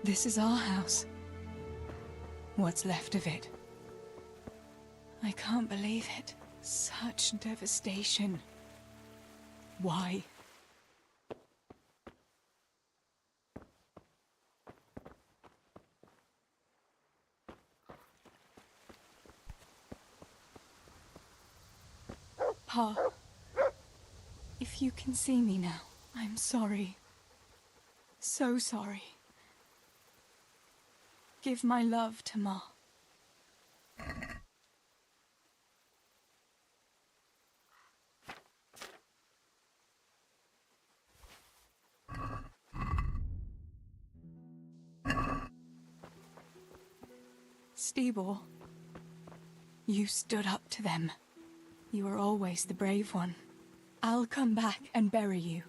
This is our house. What's left of it. I can't believe it. Such devastation. Why? Pa, if you can see me now, I'm sorry. So sorry. Give my love to Ma. Stibor, you stood up to them. You were always the brave one. I'll come back and bury you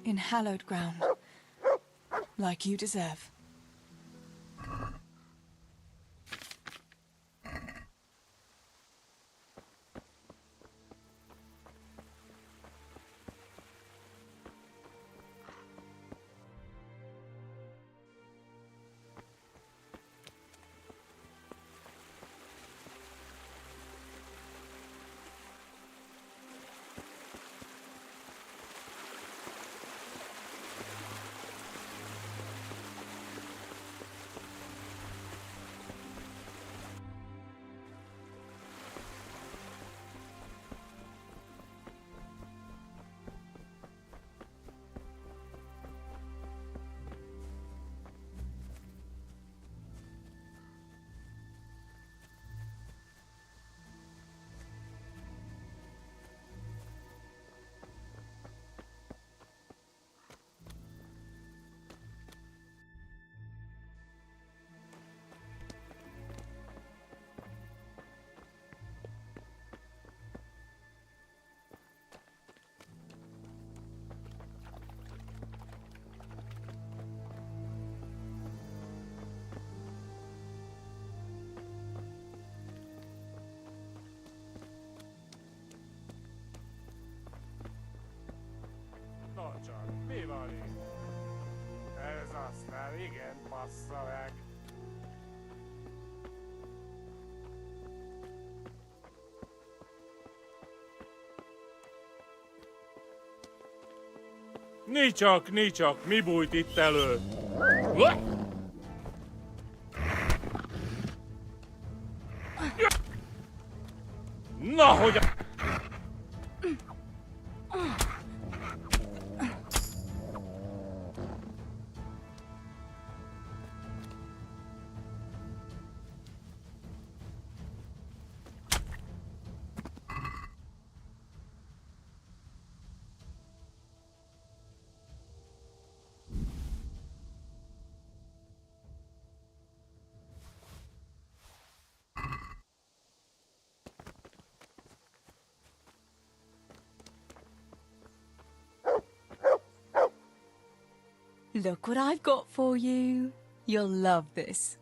in hallowed ground, like you deserve. No csak, mi van itt? Ez aztán igen bassza meg. Nicsak, mi bújt itt elő? Na, hogy a... Look what I've got for you. You'll love this.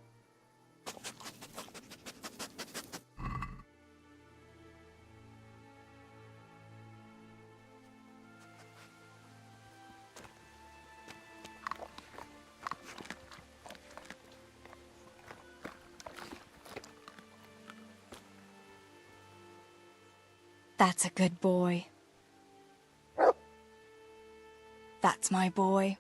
That's a good boy. That's my boy.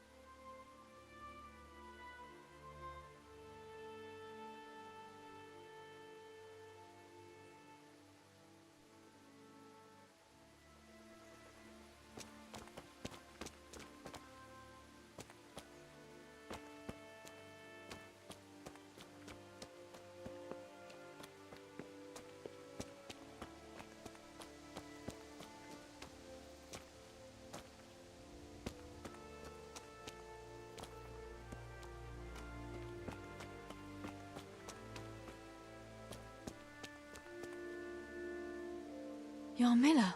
Yarmila,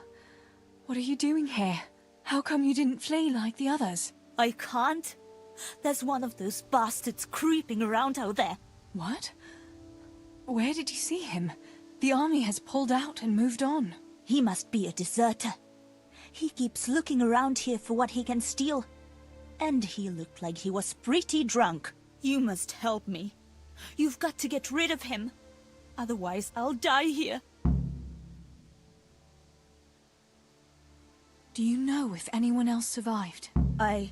what are you doing here? How come you didn't flee like the others? I can't. There's one of those bastards creeping around out there. What? Where did you see him? The army has pulled out and moved on. He must be a deserter. He keeps looking around here for what he can steal. And he looked like he was pretty drunk. You must help me. You've got to get rid of him. Otherwise, I'll die here. Do you know if anyone else survived? I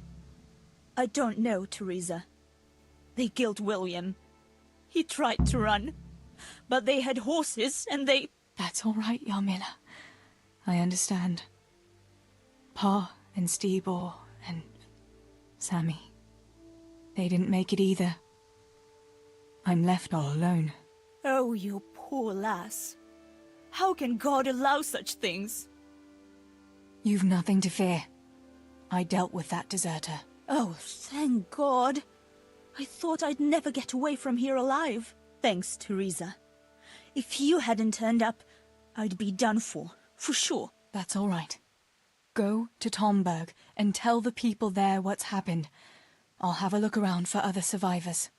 don't know, Teresa. They killed William. He tried to run, but they had horses and they... That's all right, Yarmila. I understand. Pa and Stibor and Sammy. They didn't make it either. I'm left all alone. Oh, you poor lass. How can God allow such things? You've nothing to fear. I dealt with that deserter. Oh, thank God. I thought I'd never get away from here alive. Thanks, Teresa. If you hadn't turned up, I'd be done for sure. That's all right. Go to Tomberg and tell the people there what's happened. I'll have a look around for other survivors.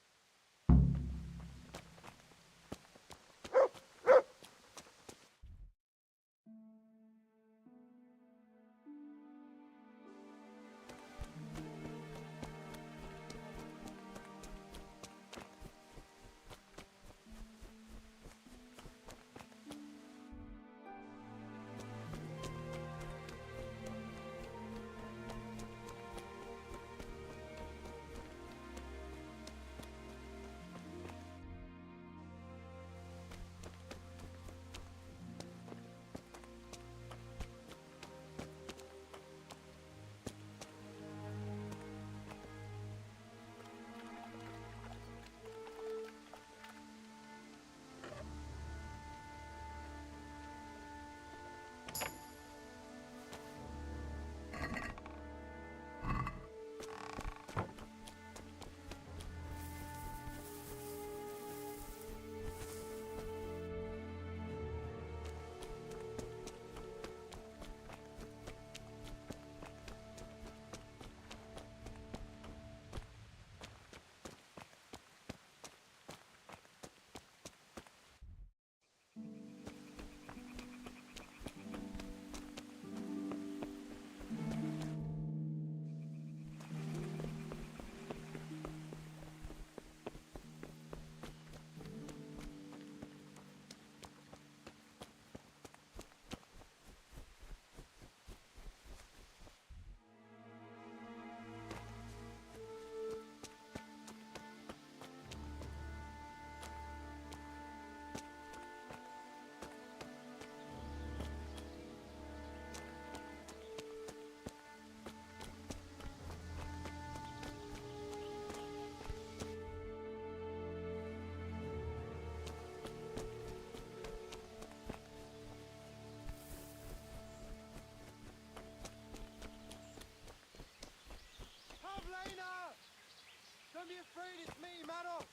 Don't be afraid, it's me, Manos!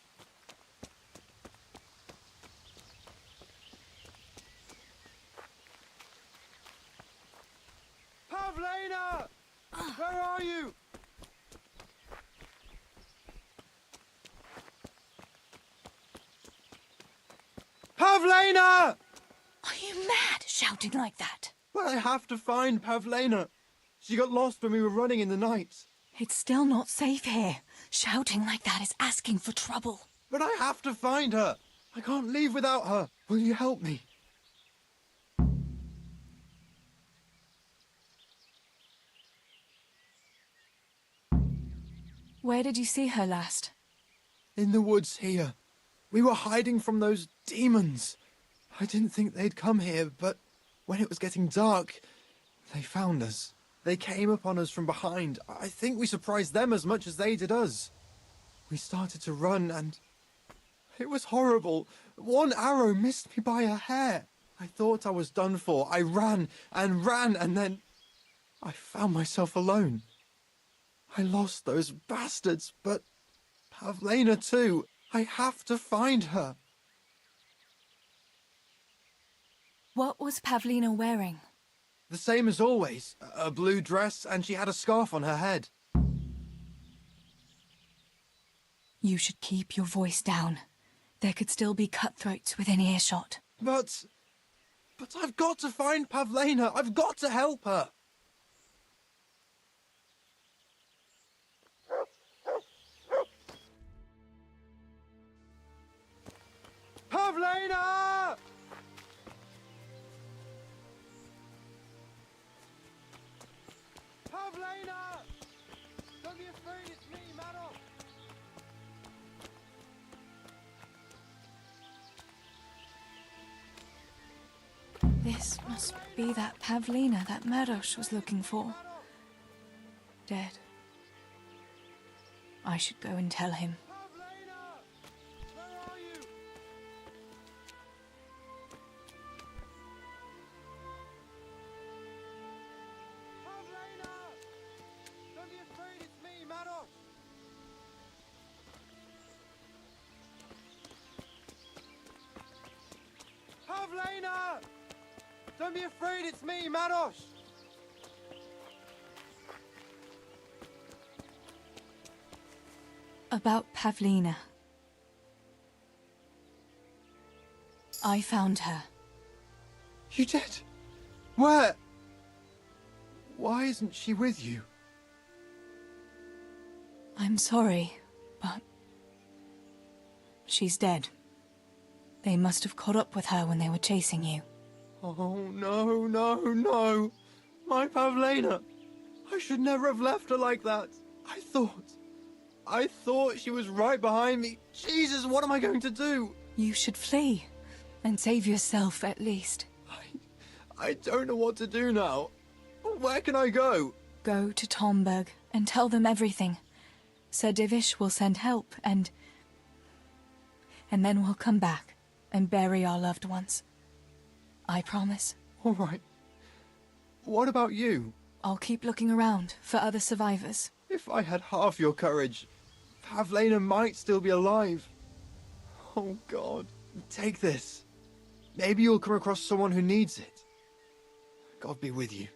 Pavlena! Where are you? Pavlena! Are you mad, shouting like that? Well, I have to find Pavlena. She got lost when we were running in the night. It's still not safe here. Shouting like that is asking for trouble. But I have to find her. I can't leave without her. Will you help me? Where did you see her last? In the woods here. We were hiding from those demons. I didn't think they'd come here, but when it was getting dark, they found us. They came upon us from behind. I think we surprised them as much as they did us. We started to run and... it was horrible. One arrow missed me by a hair. I thought I was done for. I ran and ran and then... I found myself alone. I lost those bastards, but... Pavlena too. I have to find her. What was Pavlena wearing? The same as always. A blue dress, and she had a scarf on her head. You should keep your voice down. There could still be cutthroats within earshot. But I've got to find Pavlena. I've got to help her. Pavlena! Don't be afraid, it's me, Madoff! This must be that Pavlina that Madosh was looking for. Dead. I should go and tell him. Pavlena! Where are you? Pavlena! Don't be afraid, it's me, Madoff! Pavlena! Don't be afraid, it's me, Madosh! About Pavlina. I found her. You did? Where? Why isn't she with you? I'm sorry, but she's dead. They must have caught up with her when they were chasing you. Oh, no, no, no. My Pavlena. I should never have left her like that. I thought she was right behind me. Jesus, what am I going to do? You should flee and save yourself at least. I don't know what to do now. Where can I go? Go to Tomberg and tell them everything. Sir Divish will send help and then we'll come back and bury our loved ones. I promise. All right. What about you? I'll keep looking around for other survivors. If I had half your courage, Pavlena might still be alive. Oh, God. Take this. Maybe you'll come across someone who needs it. God be with you.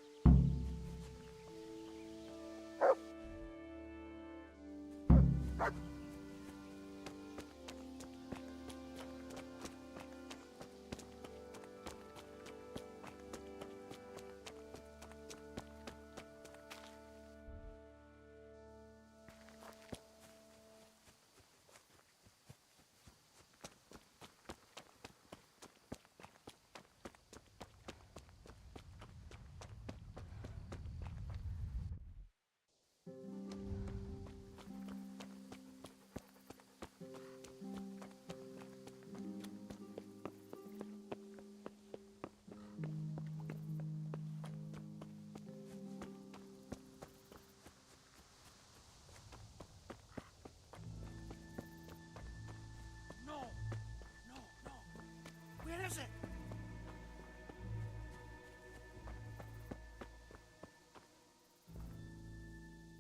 Where is it?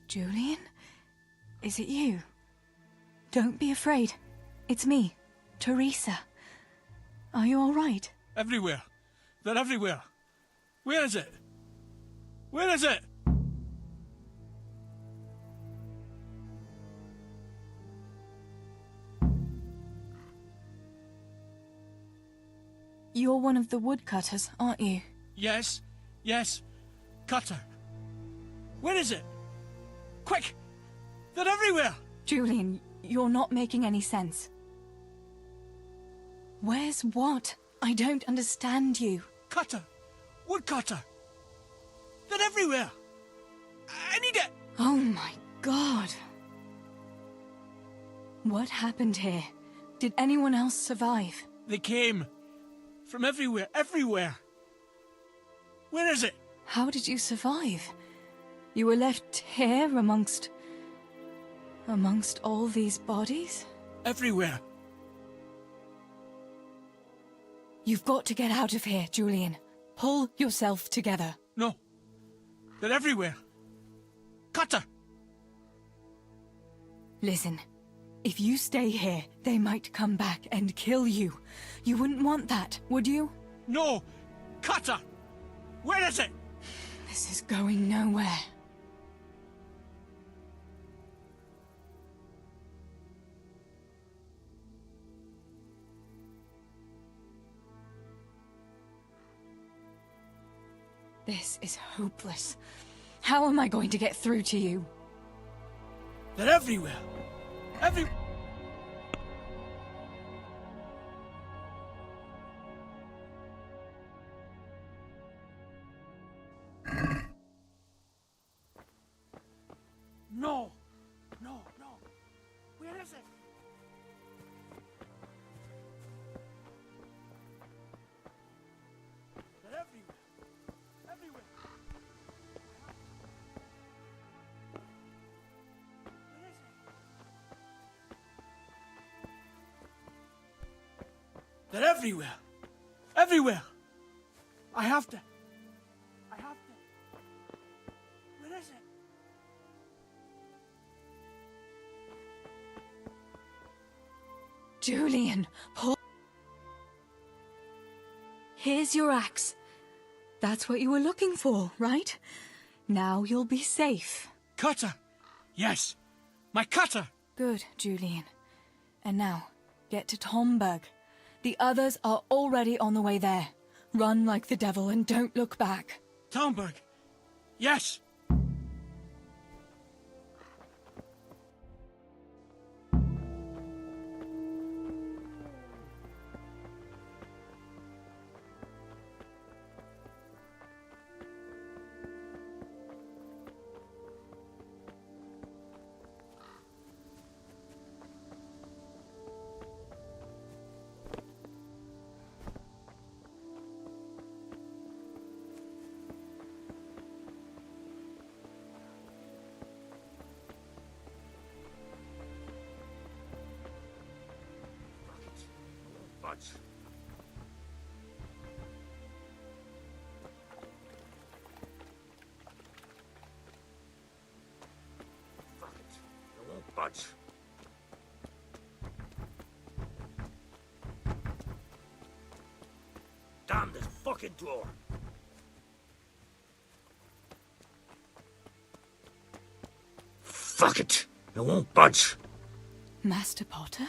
Julian? Is it you? Don't be afraid. It's me, Teresa. Are you all right? Everywhere. They're everywhere. Where is it? Where is it? You're one of the woodcutters, aren't you? Yes. Yes. Cutter. Where is it? Quick! They're everywhere! Julian, you're not making any sense. Where's what? I don't understand you. Cutter! Woodcutter! They're everywhere! I need it! Oh my God. What happened here? Did anyone else survive? They came. From everywhere, everywhere. Where is it? How did you survive? You were left here amongst all these bodies? Everywhere. You've got to get out of here, Julian. Pull yourself together. No. They're everywhere. Cutter! Listen, if you stay here, they might come back and kill you. You wouldn't want that, would you? No! Cutter! Where is it? This is going nowhere. This is hopeless. How am I going to get through to you? They're everywhere. Where is it? They're everywhere. Everywhere. Where is it? They're everywhere. Everywhere. I have to. Where is it? Julian, pull. Here's your axe. That's what you were looking for, right? Now you'll be safe. Cutter! Yes, my cutter! Good, Julian. And now, get to Tomberg. The others are already on the way there. Run like the devil and don't look back. Tomberg! Yes! Budge. Fuck it. I won't budge. Damn this fucking door. Fuck it. I won't budge. Master Potter?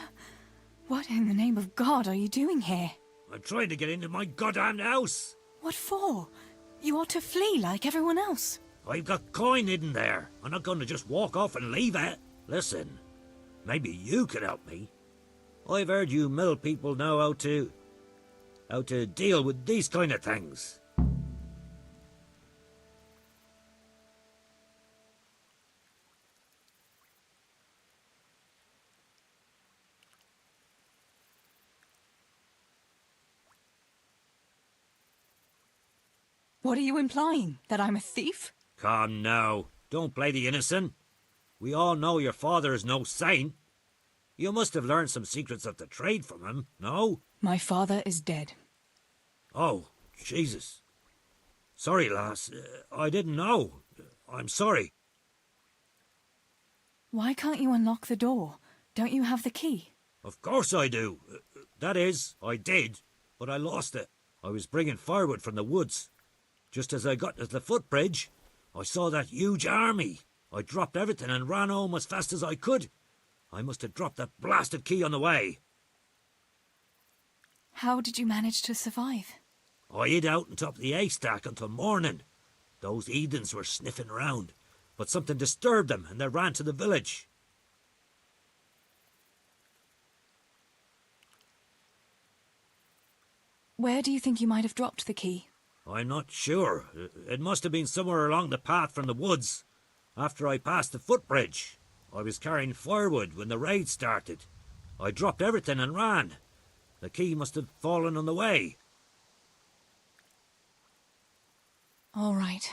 What in the name of God are you doing here? I'm trying to get into my goddamn house. What for? You ought to flee like everyone else. I've got coin hidden there. I'm not going to just walk off and leave it. Listen, maybe you could help me. I've heard you mill people know how to deal with these kind of things. What are you implying? That I'm a thief? Come now, don't play the innocent. We all know your father is no saint. You must have learned some secrets of the trade from him, no? My father is dead. Oh, Jesus. Sorry, lass. I didn't know. I'm sorry. Why can't you unlock the door? Don't you have the key? Of course I do. That is, I did, but I lost it. I was bringing firewood from the woods. Just as I got to the footbridge, I saw that huge army. I dropped everything and ran home as fast as I could. I must have dropped that blasted key on the way. How did you manage to survive? I hid out on top of the haystack until morning. Those heathens were sniffing around, but something disturbed them and they ran to the village. Where do you think you might have dropped the key? I'm not sure. It must have been somewhere along the path from the woods. After I passed the footbridge, I was carrying firewood when the raid started. I dropped everything and ran. The key must have fallen on the way. All right.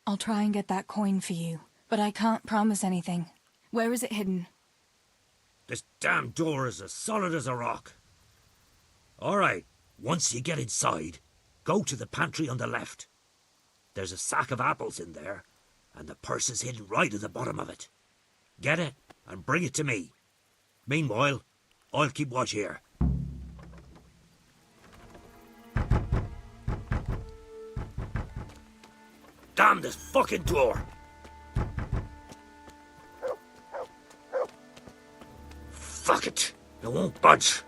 I'll try and get that coin for you, but I can't promise anything. Where is it hidden? This damn door is as solid as a rock. All right, once you get inside, go to the pantry on the left. There's a sack of apples in there, and the purse is hidden right at the bottom of it. Get it and bring it to me. Meanwhile, I'll keep watch here. Damn this fucking door! Fuck it, it won't budge.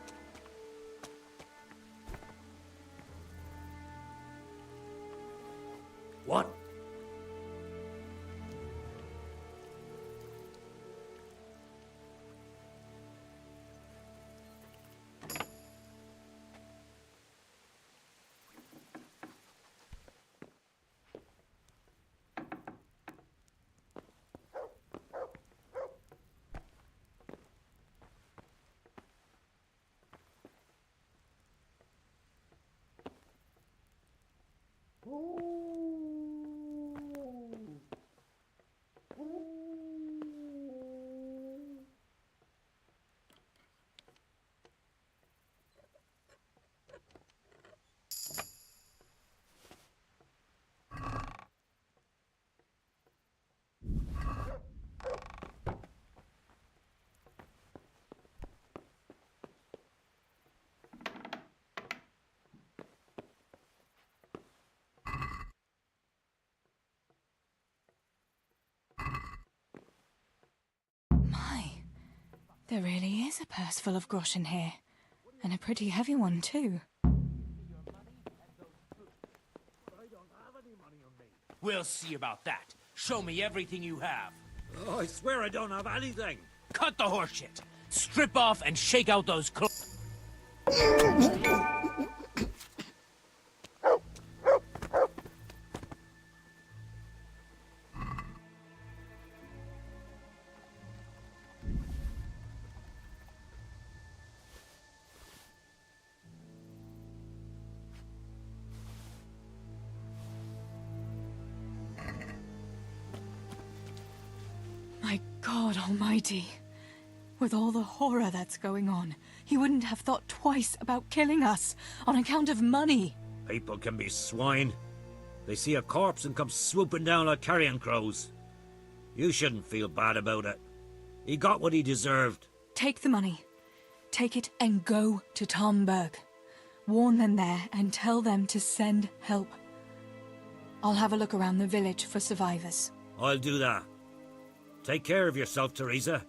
What? There really is a purse full of groschen here. And a pretty heavy one, too. We'll see about that. Show me everything you have. Oh, I swear I don't have anything. Cut the horseshit. Strip off and shake out those clothes. My God Almighty. With all the horror that's going on, he wouldn't have thought twice about killing us on account of money. People can be swine. They see a corpse and come swooping down like carrion crows. You shouldn't feel bad about it. He got what he deserved. Take the money. Take it and go to Tomberg. Warn them there and tell them to send help. I'll have a look around the village for survivors. I'll do that. Take care of yourself, Teresa.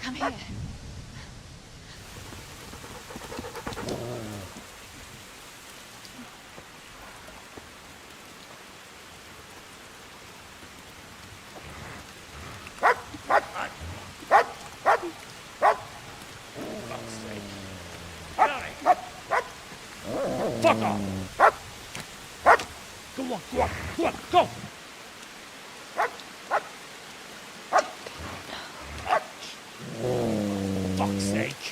Come here. Fuck off! Go on, go on, go on, go! Fuck's sake!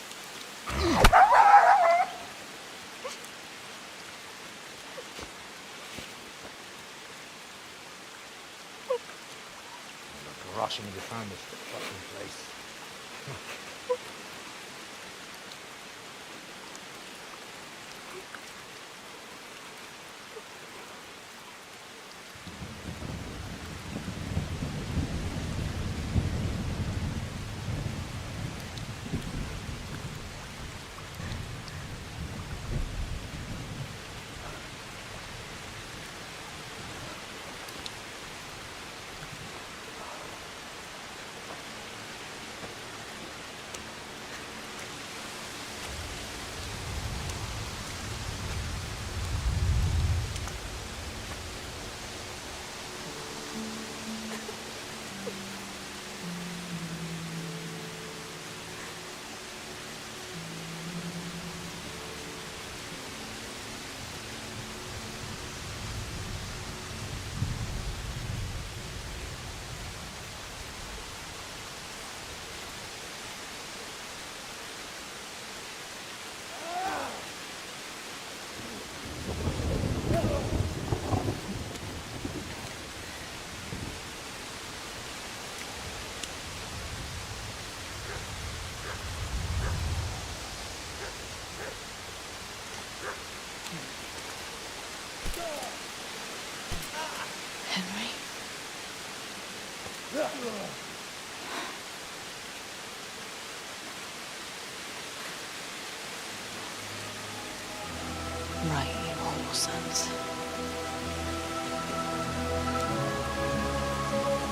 I'm rushing to find this fucking place. Right, you whole sons.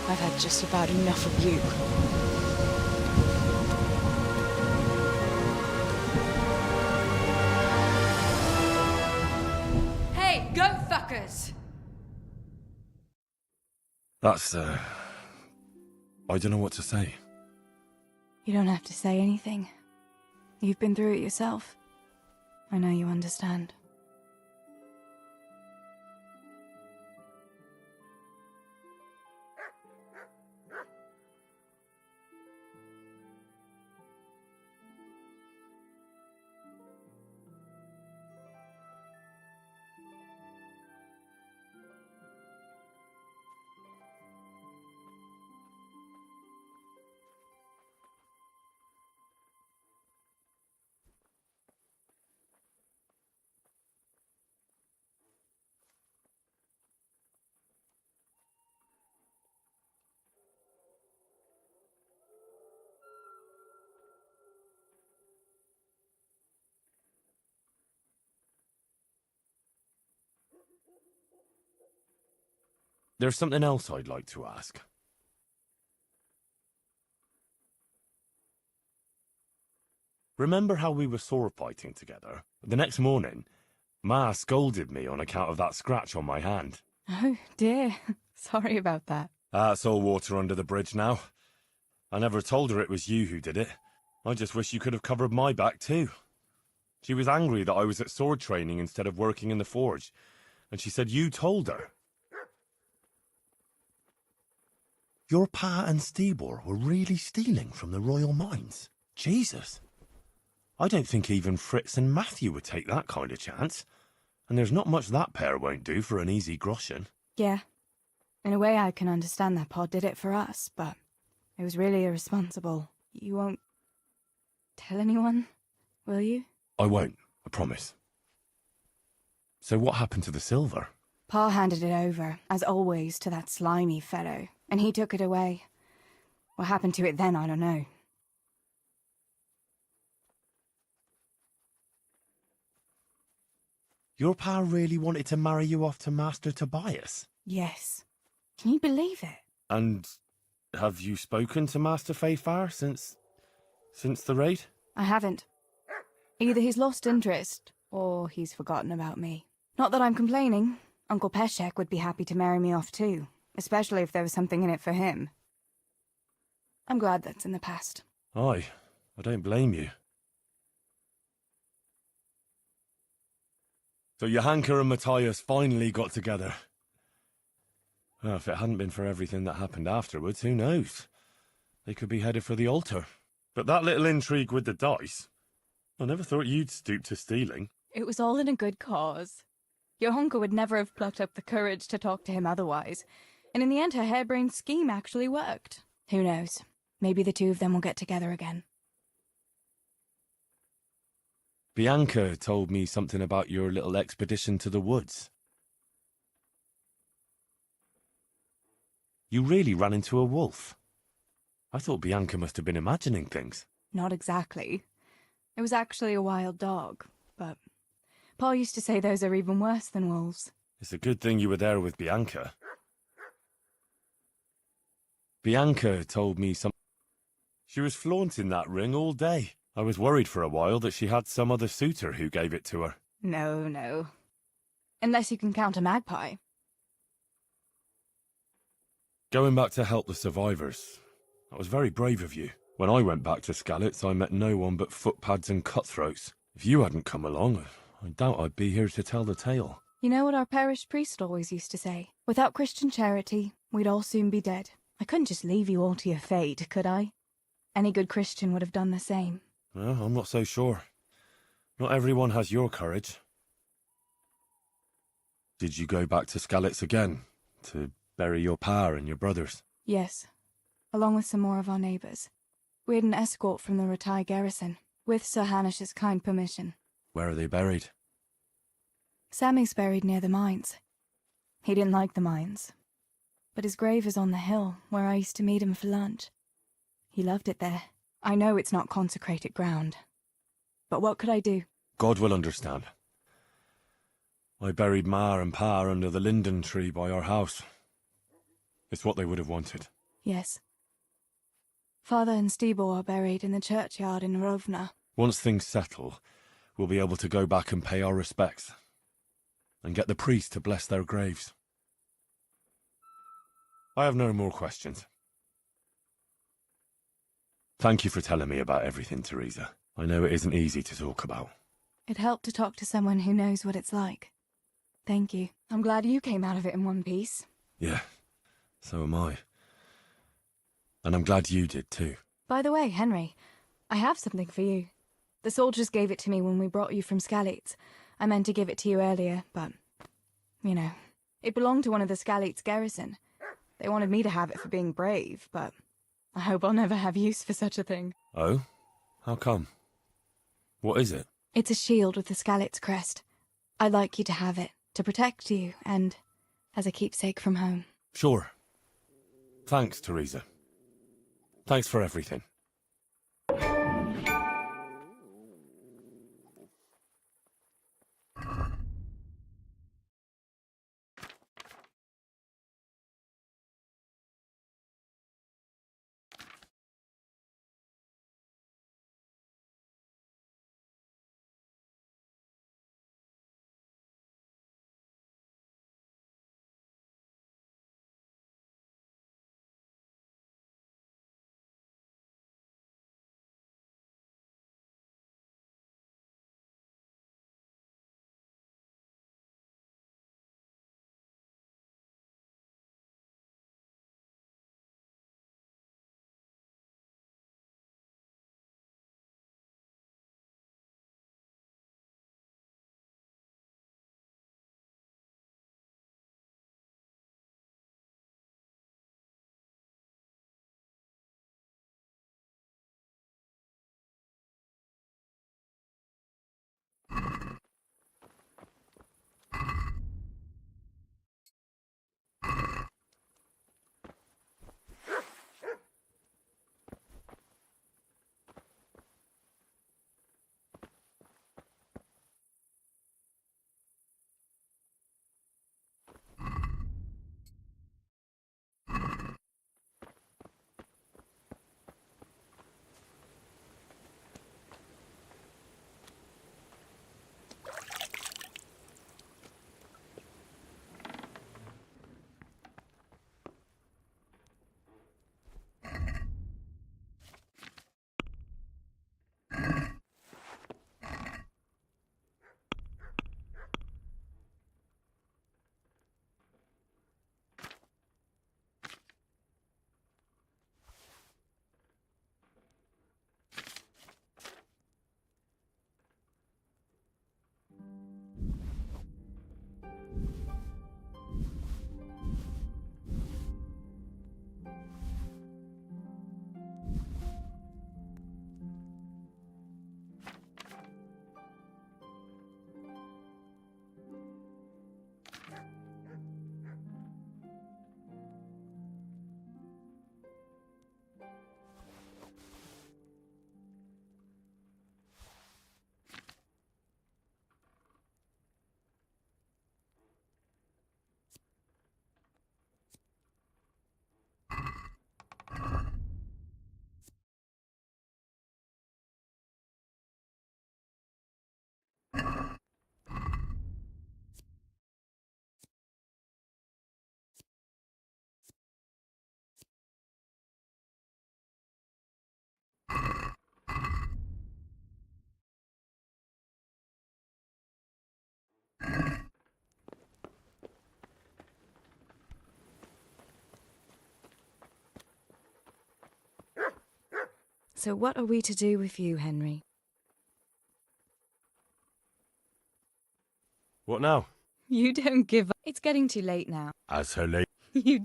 I've had just about enough of you. Hey, go fuckers! That's, I don't know what to say. You don't have to say anything. You've been through it yourself. I know you understand. There's something else I'd like to ask. Remember how we were sword fighting together? The next morning, Ma scolded me on account of that scratch on my hand. Oh, dear. Sorry about that. That's all water under the bridge now. I never told her it was you who did it. I just wish you could have covered my back too. She was angry that I was at sword training instead of working in the forge, and she said you told her. Your pa and Stibor were really stealing from the royal mines? Jesus. I don't think even Fritz and Matthew would take that kind of chance. And there's not much that pair won't do for an easy groschen. Yeah. In a way, I can understand that Pa did it for us, but it was really irresponsible. You won't tell anyone, will you? I won't, I promise. So what happened to the silver? Pa handed it over, as always, to that slimy fellow, and he took it away. What happened to it then, I don't know. Your pa really wanted to marry you off to Master Tobias? Yes. Can you believe it? And have you spoken to Master Fayfar since the raid? I haven't. Either he's lost interest, or he's forgotten about me. Not that I'm complaining. Uncle Peshek would be happy to marry me off too, especially if there was something in it for him. I'm glad that's in the past. Aye, I don't blame you. So Johanka and Matthias finally got together. Well, if it hadn't been for everything that happened afterwards, who knows? They could be headed for the altar. But that little intrigue with the dice, I never thought you'd stoop to stealing. It was all in a good cause. Johanka would never have plucked up the courage to talk to him otherwise, and in the end her harebrained scheme actually worked. Who knows? Maybe the two of them will get together again. Bianca told me something about your little expedition to the woods. You really ran into a wolf. I thought Bianca must have been imagining things. Not exactly. It was actually a wild dog, but Pa used to say those are even worse than wolves. It's a good thing you were there with Bianca. Bianca told me some... She was flaunting that ring all day. I was worried for a while that she had some other suitor who gave it to her. No. Unless you can count a magpie. Going back to help the survivors. That was very brave of you. When I went back to Skalitz, I met no one but footpads and cutthroats. If you hadn't come along, I doubt I'd be here to tell the tale. You know what our parish priest always used to say? Without Christian charity, we'd all soon be dead. I couldn't just leave you all to your fate, could I? Any good Christian would have done the same. Well, I'm not so sure. Not everyone has your courage. Did you go back to Skalitz again? To bury your pa and your brothers? Yes, along with some more of our neighbours. We had an escort from the Ratai garrison, with Sir Hanish's kind permission. Where are they buried? Sammy's buried near the mines. He didn't like the mines, but his grave is on the hill where I used to meet him for lunch. He loved it there. I know it's not consecrated ground, but what could I do? God will understand. I buried Ma and Pa under the linden tree by our house. It's what they would have wanted. Yes. Father and Stibor are buried in the churchyard in Rovna. Once things settle, we'll be able to go back and pay our respects. And get the priest to bless their graves. I have no more questions. Thank you for telling me about everything, Teresa. I know it isn't easy to talk about. It helped to talk to someone who knows what it's like. Thank you. I'm glad you came out of it in one piece. Yeah, so am I. And I'm glad you did too. By the way, Henry, I have something for you. The soldiers gave it to me when we brought you from Skalitz. I meant to give it to you earlier, but, you know, it belonged to one of the Skalitz garrison. They wanted me to have it for being brave, but I hope I'll never have use for such a thing. Oh? How come? What is it? It's a shield with the Skalitz crest. I'd like you to have it, to protect you, and as a keepsake from home. Sure. Thanks, Teresa. Thanks for everything. So what are we to do with you, Henry? What now? You don't give up. It's getting too late now. As her lady. You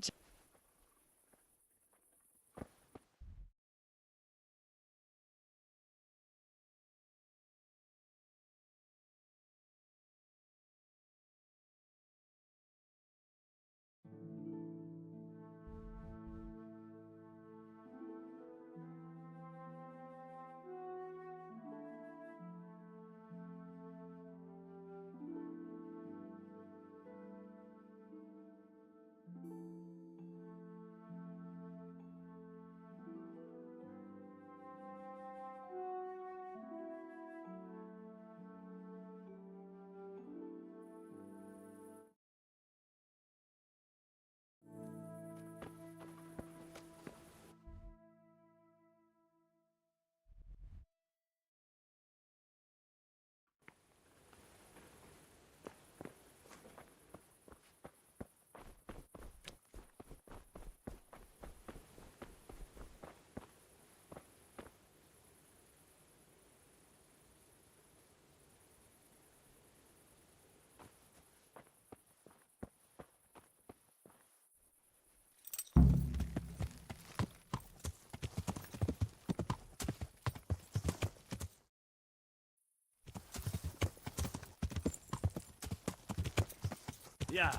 Yeah.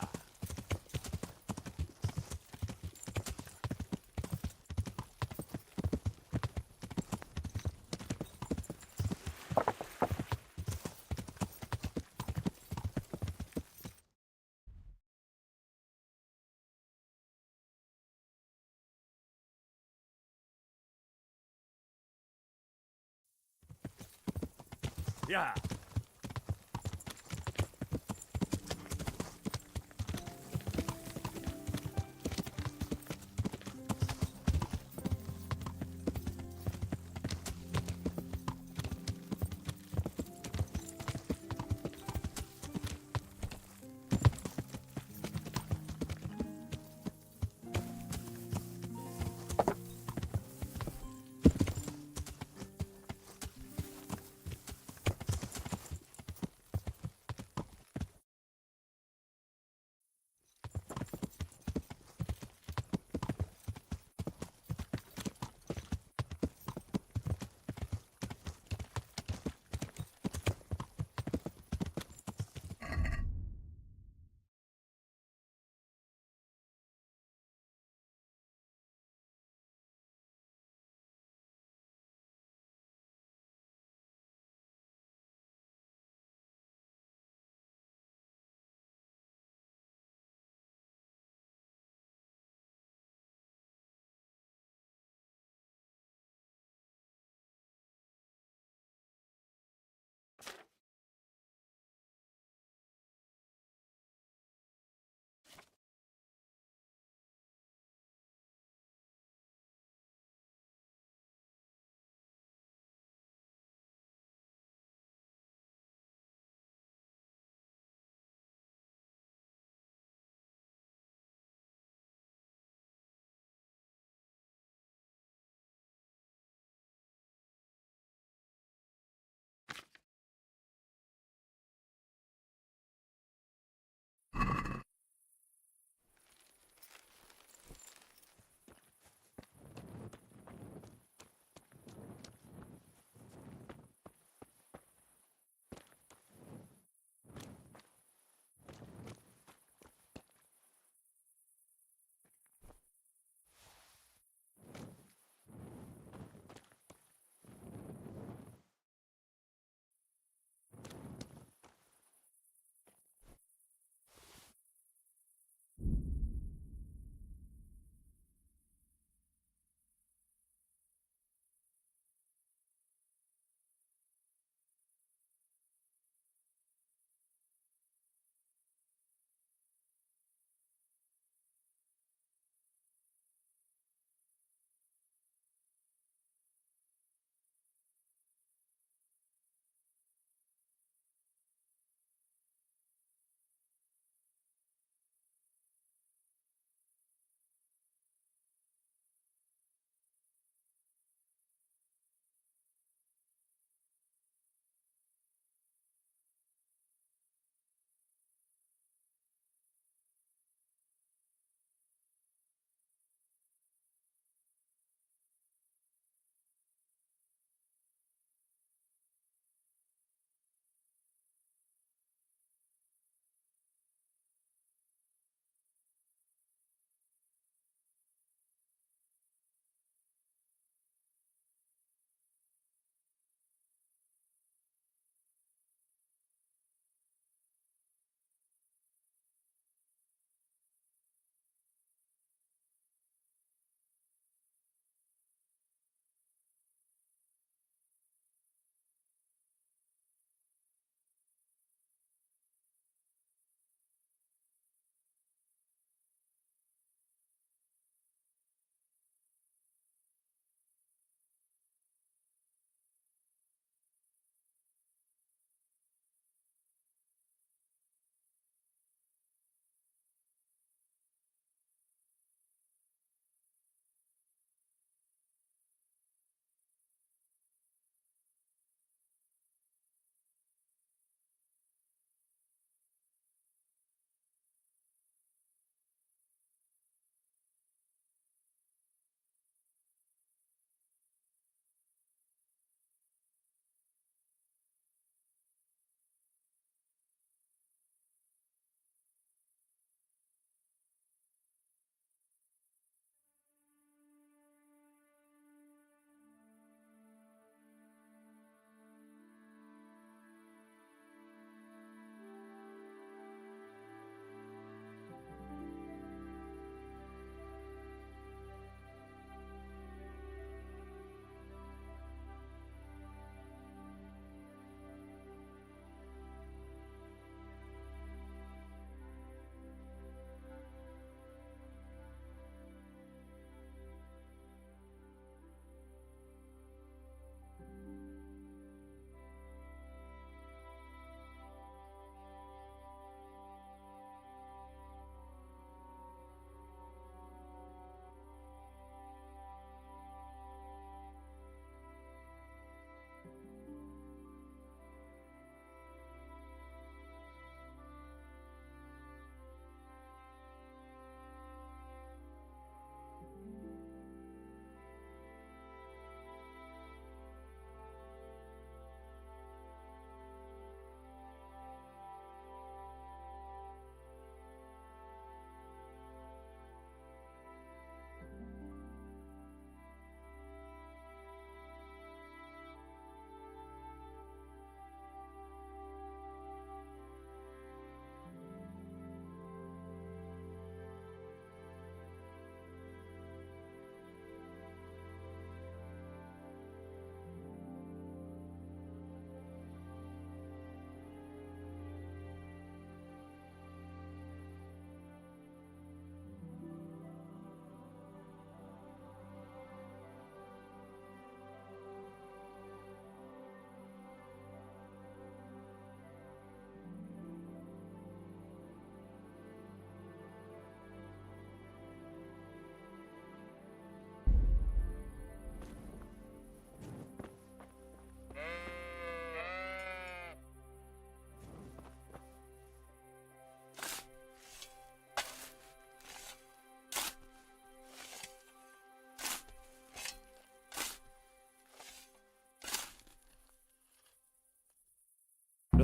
Yeah.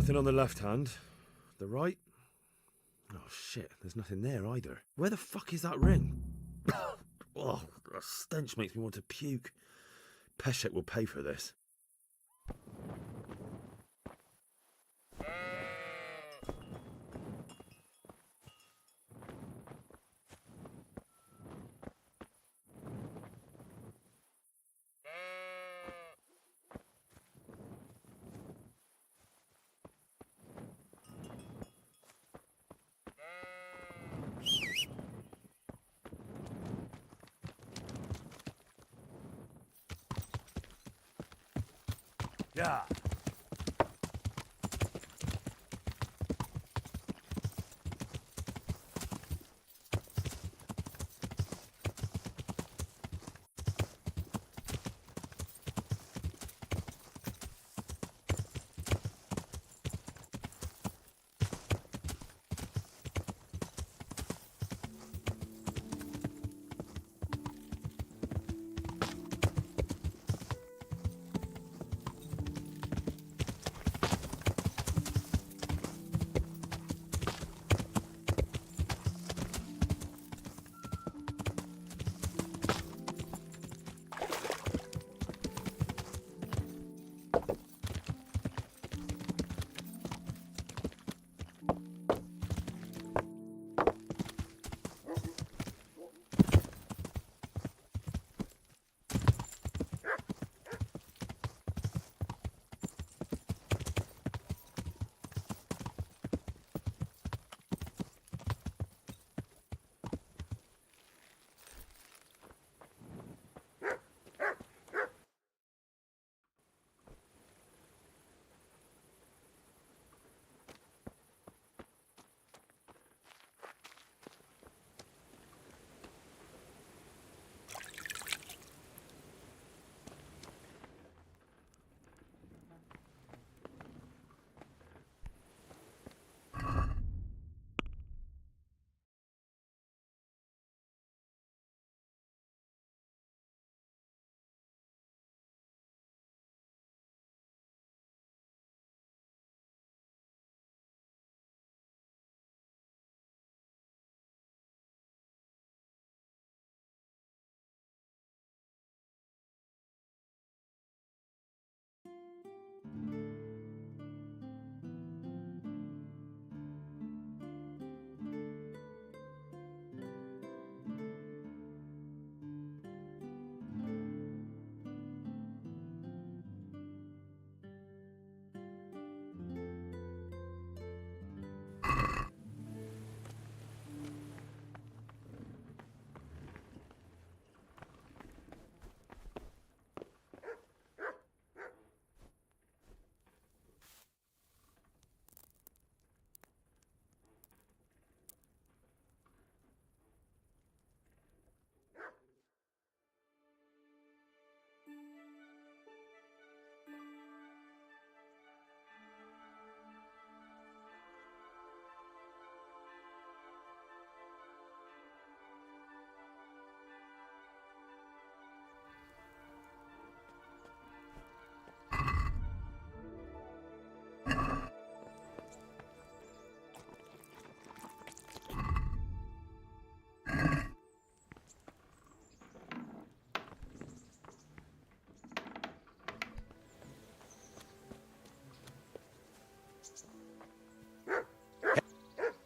Nothing on the left hand. The right? Oh shit, there's nothing there either. Where the fuck is that ring? Oh, the stench makes me want to puke. Peshek will pay for this. Yeah.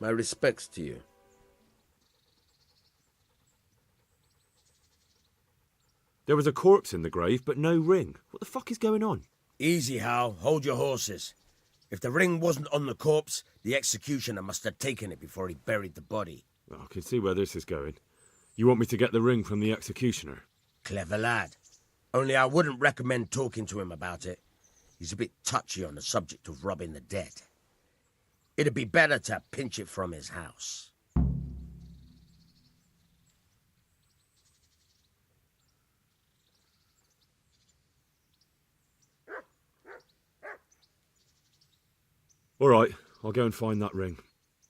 My respects to you. There was a corpse in the grave, but no ring. What the fuck is going on? Easy, Hal. Hold your horses. If the ring wasn't on the corpse, the executioner must have taken it before he buried the body. I can see where this is going. You want me to get the ring from the executioner? Clever lad. Only I wouldn't recommend talking to him about it. He's a bit touchy on the subject of robbing the dead. It'd be better to pinch it from his house. All right, I'll go and find that ring.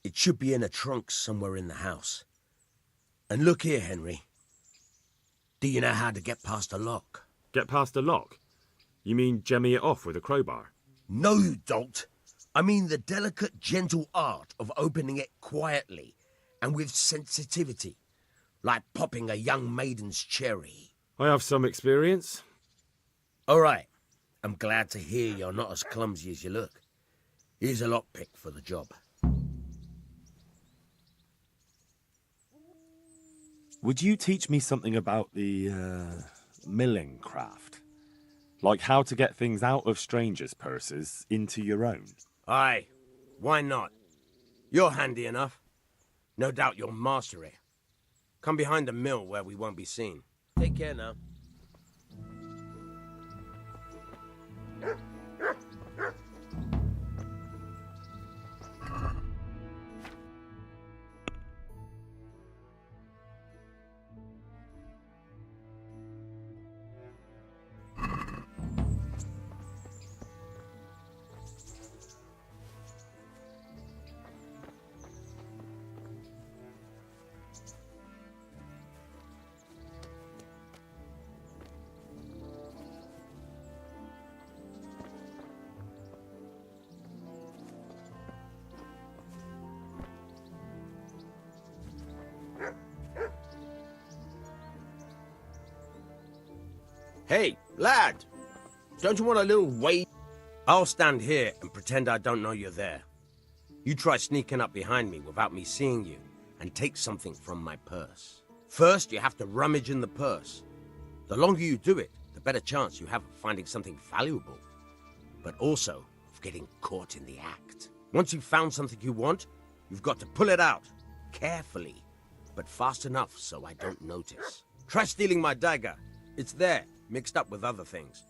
It should be in a trunk somewhere in the house. And look here, Henry. Do you know how to get past a lock? Get past the lock? You mean jemmy it off with a crowbar? No, you don't. I mean the delicate, gentle art of opening it quietly and with sensitivity, like popping a young maiden's cherry. I have some experience. All right. I'm glad to hear you're not as clumsy as you look. Here's a lockpick for the job. Would you teach me something about the, milling craft? Like how to get things out of strangers' purses into your own? Aye, why not? You're handy enough. No doubt you'll master it. Come behind the mill where we won't be seen. Take care now. Hey, lad! Don't you want a little wait? I'll stand here and pretend I don't know you're there. You try sneaking up behind me without me seeing you, and take something from my purse. First, you have to rummage in the purse. The longer you do it, the better chance you have of finding something valuable, but also of getting caught in the act. Once you've found something you want, you've got to pull it out, carefully, but fast enough so I don't notice. Try stealing my dagger. It's there, mixed up with other things.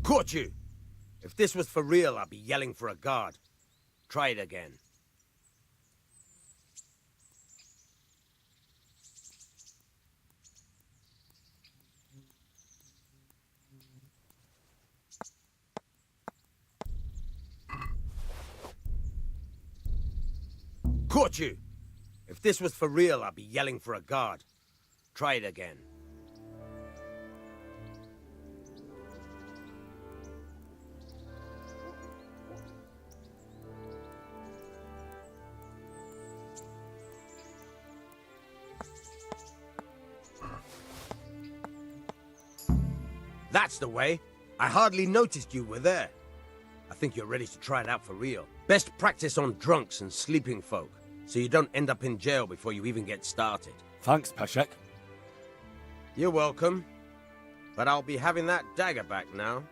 Caught you! If this was for real, I'd be yelling for a guard. Try it again. Caught you! If this was for real, I'd be yelling for a guard. Try it again. That's the way. I hardly noticed you were there. I think you're ready to try it out for real. Best practice on drunks and sleeping folk, so you don't end up in jail before you even get started. Thanks, Peshek. You're welcome. But I'll be having that dagger back now.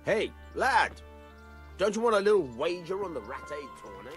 Hey, lad! Don't you want a little wager on the Rat Aid tourney?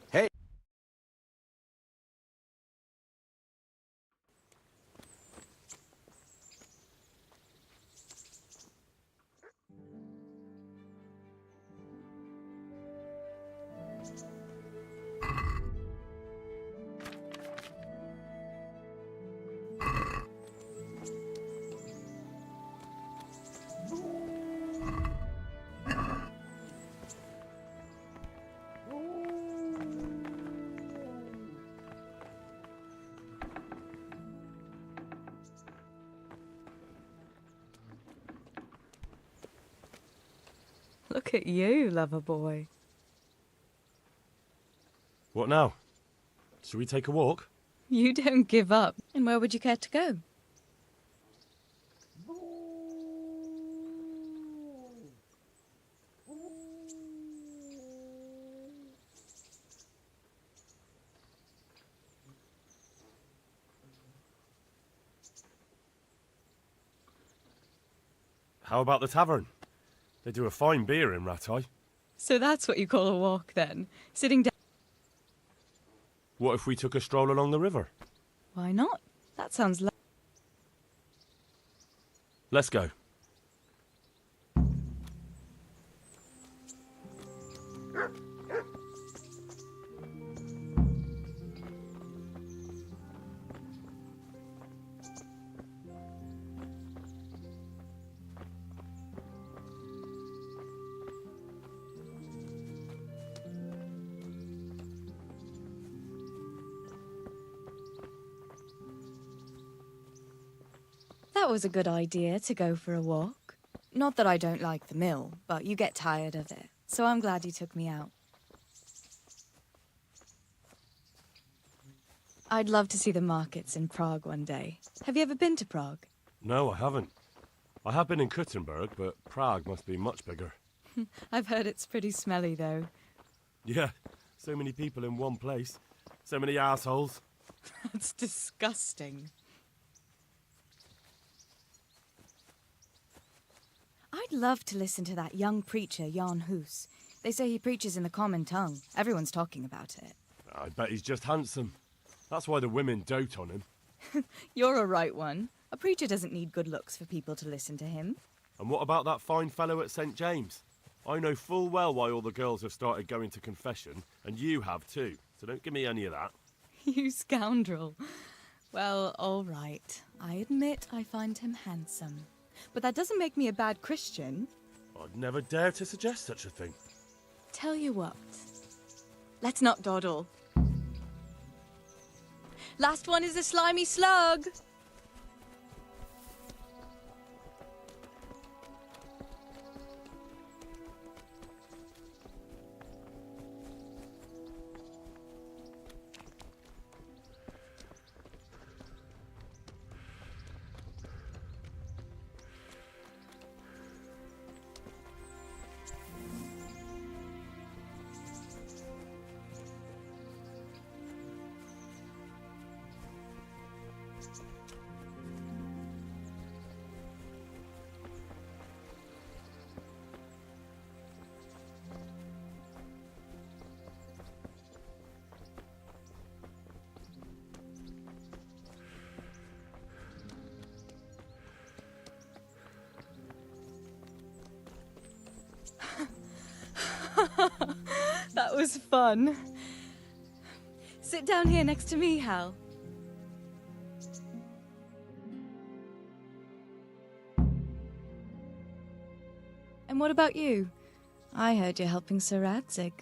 Hey! Look at you, lover boy. What now? Should we take a walk? You don't give up. And where would you care to go? How about the tavern? They do a fine beer in Rattay. So that's what you call a walk, then? Sitting down? What if we took a stroll along the river? Why not? That sounds lovely. Let's go. That was a good idea to go for a walk. Not that I don't like the mill, but you get tired of it. So I'm glad you took me out. I'd love to see the markets in Prague one day. Have you ever been to Prague? No, I haven't. I have been in Kuttenberg, but Prague must be much bigger. I've heard it's pretty smelly, though. Yeah, so many people in one place. So many assholes. That's disgusting. I'd love to listen to that young preacher, Jan Hus. They say he preaches in the common tongue. Everyone's talking about it. I bet he's just handsome. That's why the women dote on him. You're a right one. A preacher doesn't need good looks for people to listen to him. And what about that fine fellow at St. James? I know full well why all the girls have started going to confession, and you have too, so don't give me any of that. You scoundrel. Well, all right. I admit I find him handsome. But that doesn't make me a bad Christian. I'd never dare to suggest such a thing. Tell you what. Let's not dawdle. Last one is a slimy slug. was fun. Sit down here next to me, Hal. And what about you? I heard you're helping Sir Radzig.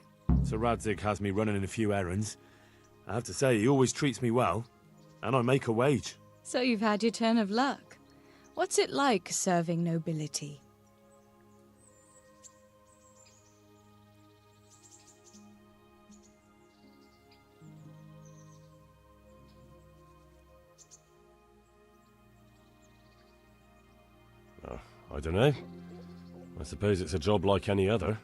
Sir Radzig has me running a few errands. I have to say, he always treats me well, and I make a wage. So you've had your turn of luck. What's it like serving nobility? I don't know. I suppose it's a job like any other.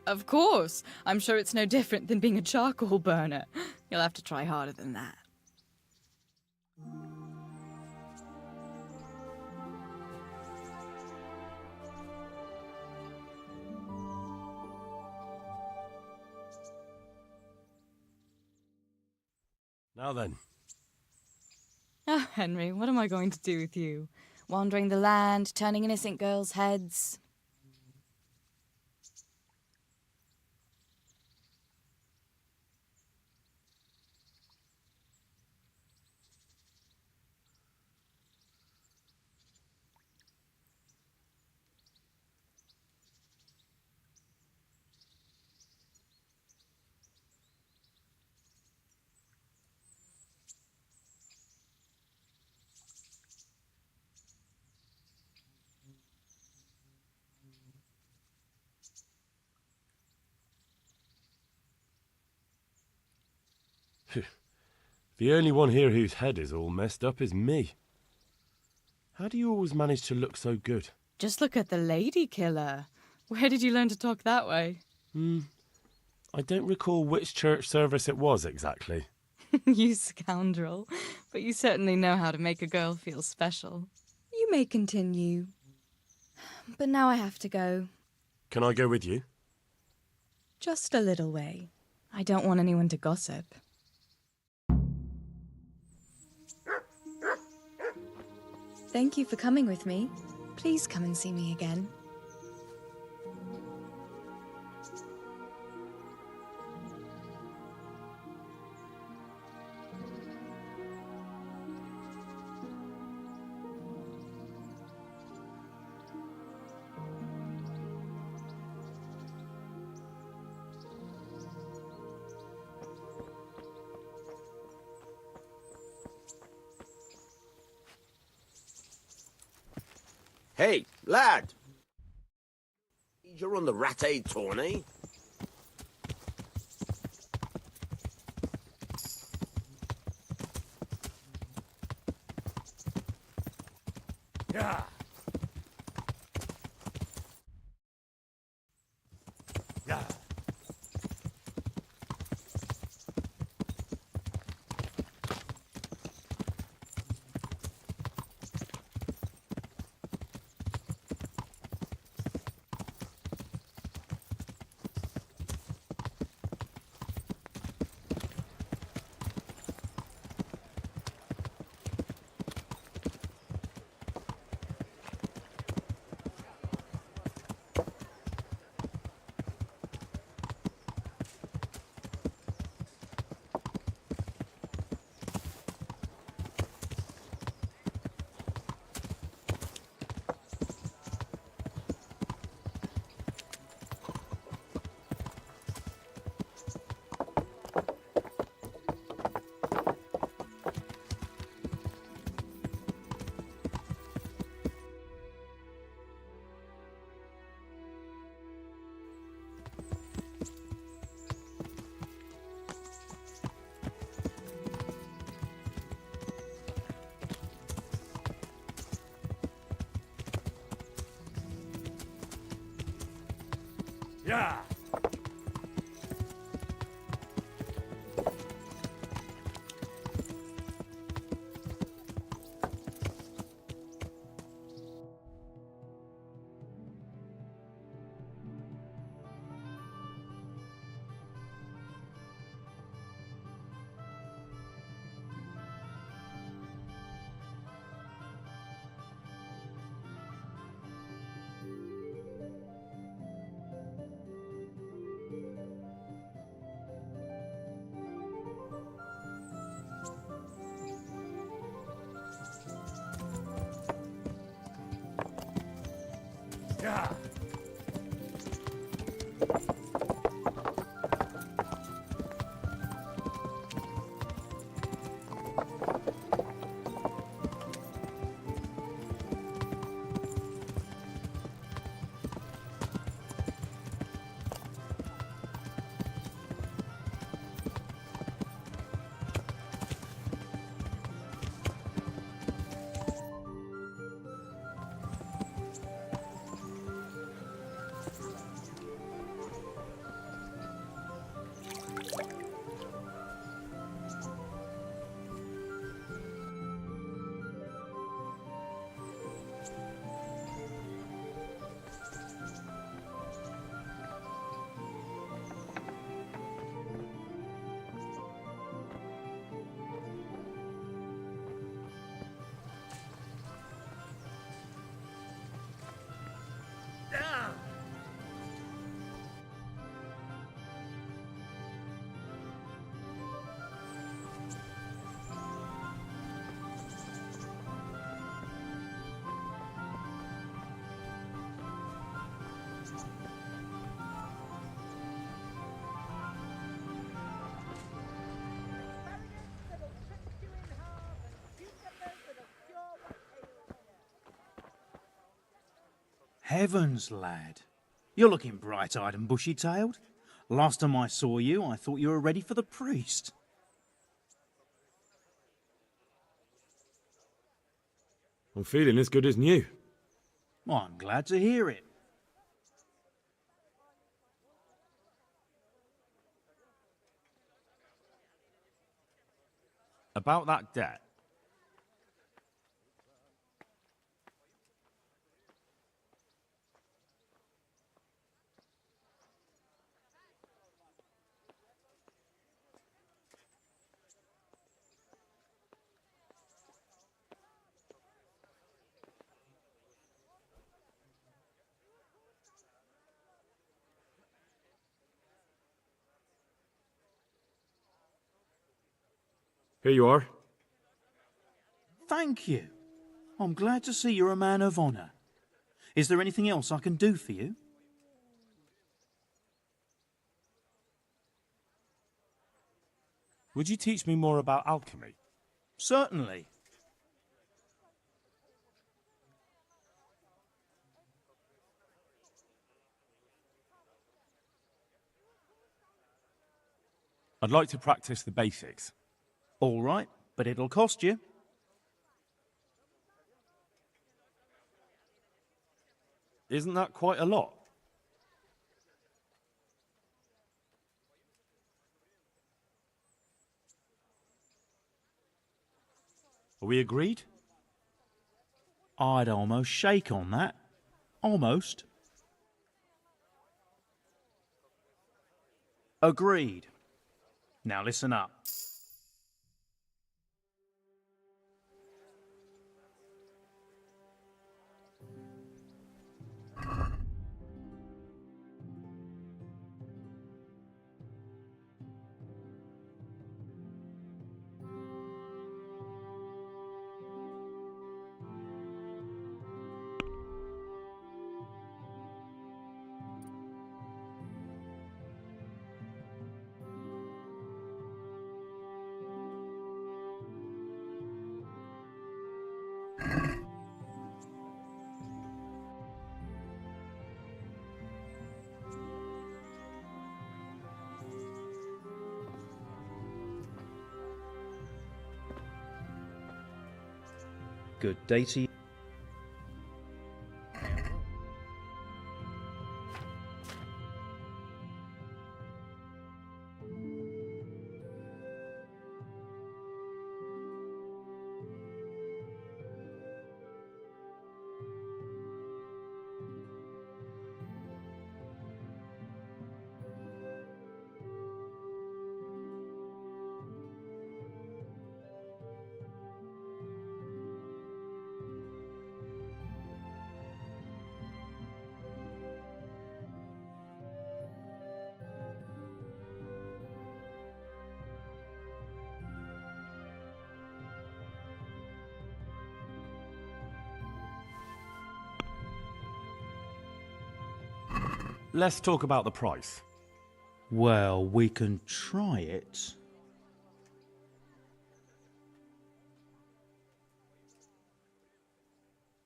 Of course. I'm sure it's no different than being a charcoal burner. You'll have to try harder than that. Now then. Oh, Henry, what am I going to do with you? Wandering the land, turning innocent girls' heads. The only one here whose head is all messed up is me. How do you always manage to look so good? Just look at the lady killer. Where did you learn to talk that way? I don't recall which church service it was exactly. You scoundrel. But you certainly know how to make a girl feel special. You may continue. But now I have to go. Can I go with you? Just a little way. I don't want anyone to gossip. Thank you for coming with me. Please come and see me again. Hey, lad! You're on the Rat Aid tourney? Yeah. Yeah. Yeah. Heavens, lad. You're looking bright-eyed and bushy-tailed. Last time I saw you, I thought you were ready for the priest. I'm feeling as good as new. Well, I'm glad to hear it. About that debt. Here you are. Thank you. I'm glad to see you're a man of honour. Is there anything else I can do for you? Would you teach me more about alchemy? Certainly. I'd like to practice the basics. All right, but it'll cost you. Isn't that quite a lot? Are we agreed? I'd almost shake on that. Almost. Agreed. Now listen up. Good day to you. let's talk about the price. Well, we can try it.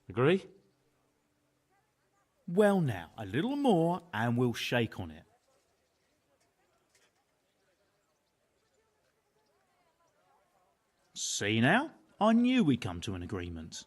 Agree? Well now, a little more and we'll shake on it. See now? I knew we'd come to an agreement.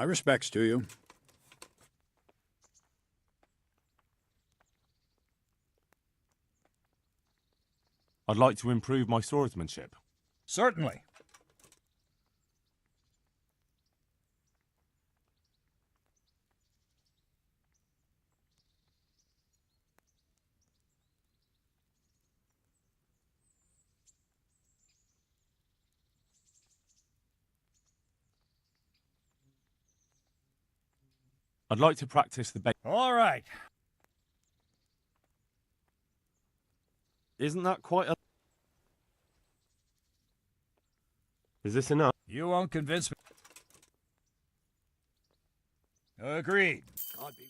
My respects to you. I'd like to improve my swordsmanship. Certainly. I'd like to practice the All right. Isn't that quite a... Is this enough? You won't convince me. Agreed. God be...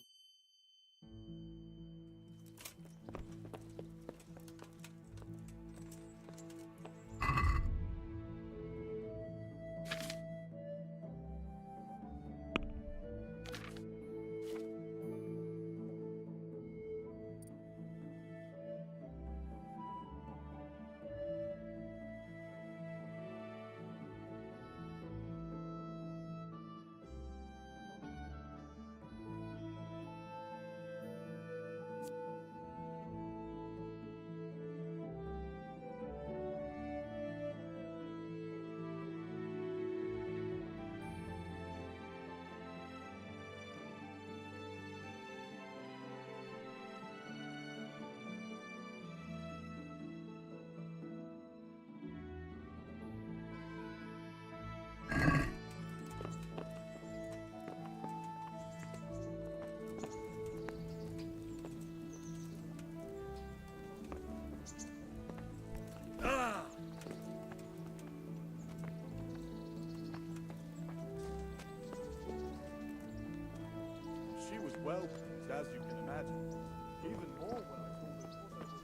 She was well pleased, as you can imagine. Even more when I told her what I was...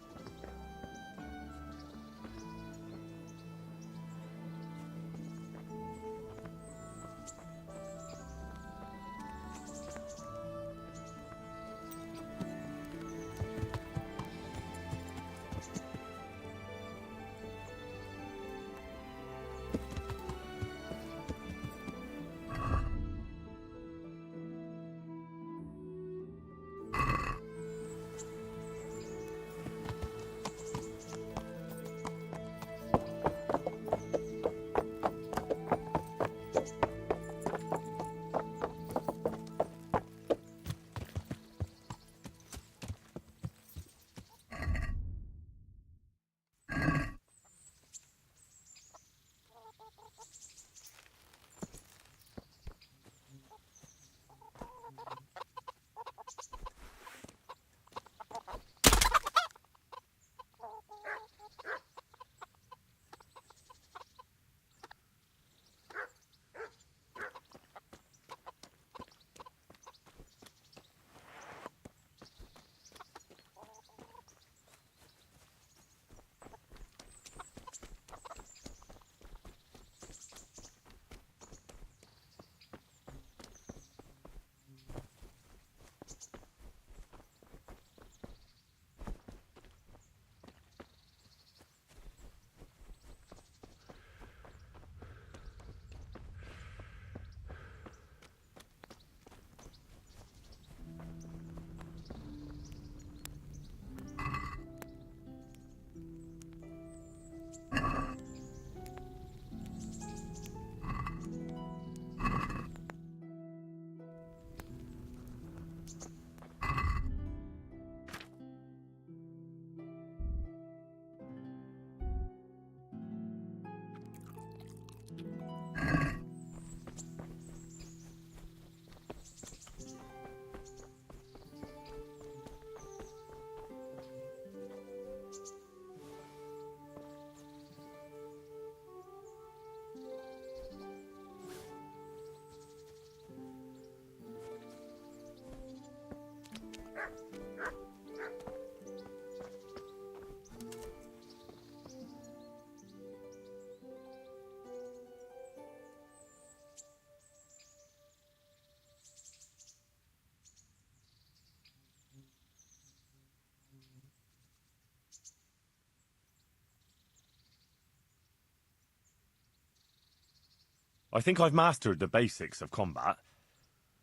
I think I've mastered the basics of combat.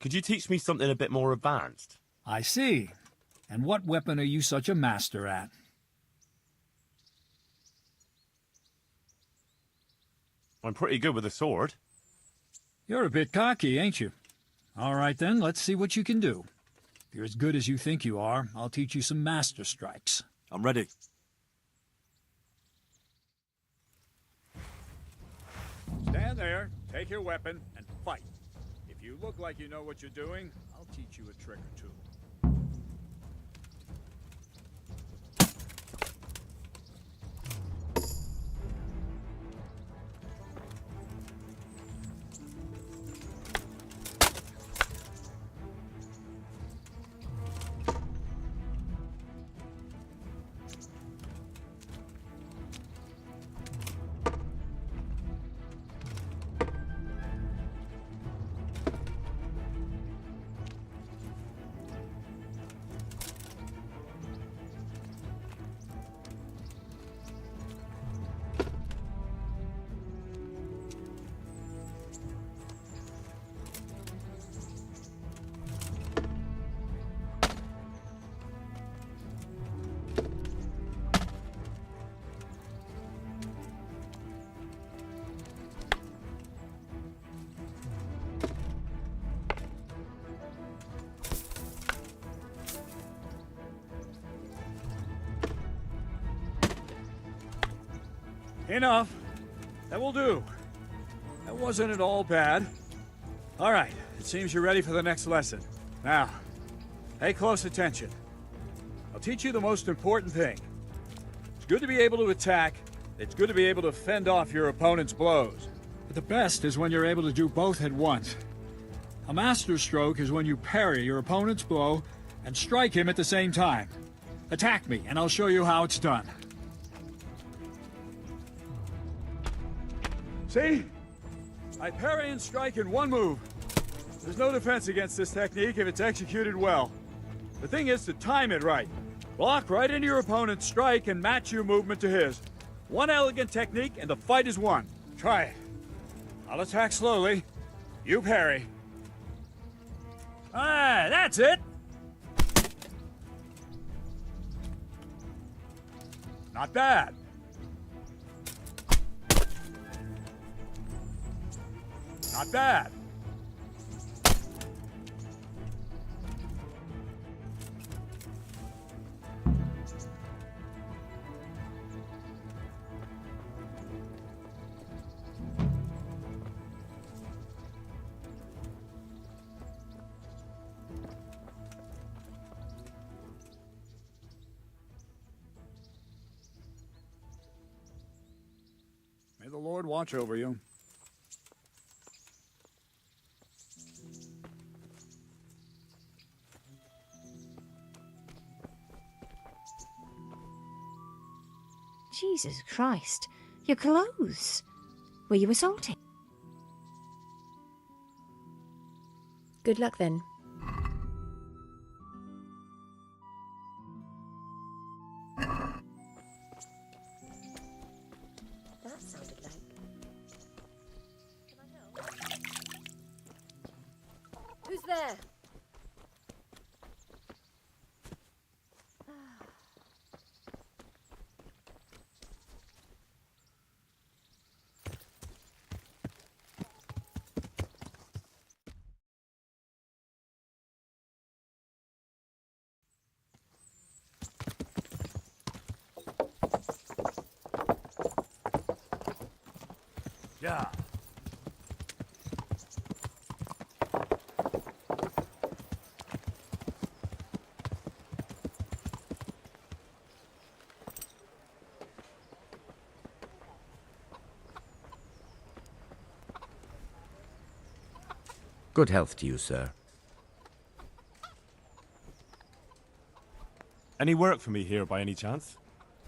Could you teach me something a bit more advanced? I see. And what weapon are you such a master at? I'm pretty good with a sword. You're a bit cocky, ain't you? All right then, let's see what you can do. If you're as good as you think you are, I'll teach you some master strikes. I'm ready. Stand there, take your weapon, and fight. If you look like you know what you're doing, I'll teach you a trick or two. Enough. That will do. That wasn't at all bad. All right, it seems you're ready for the next lesson. Now, pay close attention. I'll teach you the most important thing. It's good to be able to attack. It's good to be able to fend off your opponent's blows. But the best is when you're able to do both at once. A master stroke is when you parry your opponent's blow and strike him at the same time. Attack me, and I'll show you how it's done. See? I parry and strike in one move. There's no defense against this technique if it's executed well. The thing is to time it right. Block right into your opponent's strike and match your movement to his. One elegant technique and the fight is won. Try it. I'll attack slowly. You parry. Ah, that's it! Not bad. Not bad. May the Lord watch over you. Jesus Christ, your clothes. Were you assaulted? Good luck then. That sounded like... Can I help? Who's there? Yeah. Good health to you, sir. Any work for me here by any chance?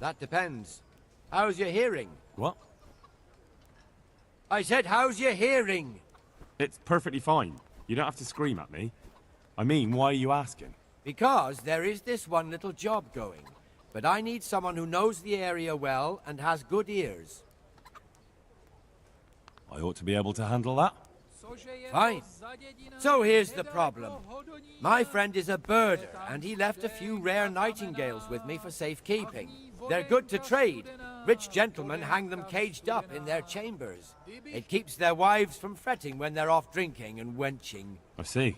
That depends. How's your hearing? What? I said, how's your hearing? It's perfectly fine. You don't have to scream at me. I mean, why are you asking? Because there is this one little job going. But I need someone who knows the area well and has good ears. I ought to be able to handle that. Fine. So here's the problem. My friend is a birder, and he left a few rare nightingales with me for safekeeping. They're good to trade. Rich gentlemen hang them caged up in their chambers. It keeps their wives from fretting when they're off drinking and wenching. I see.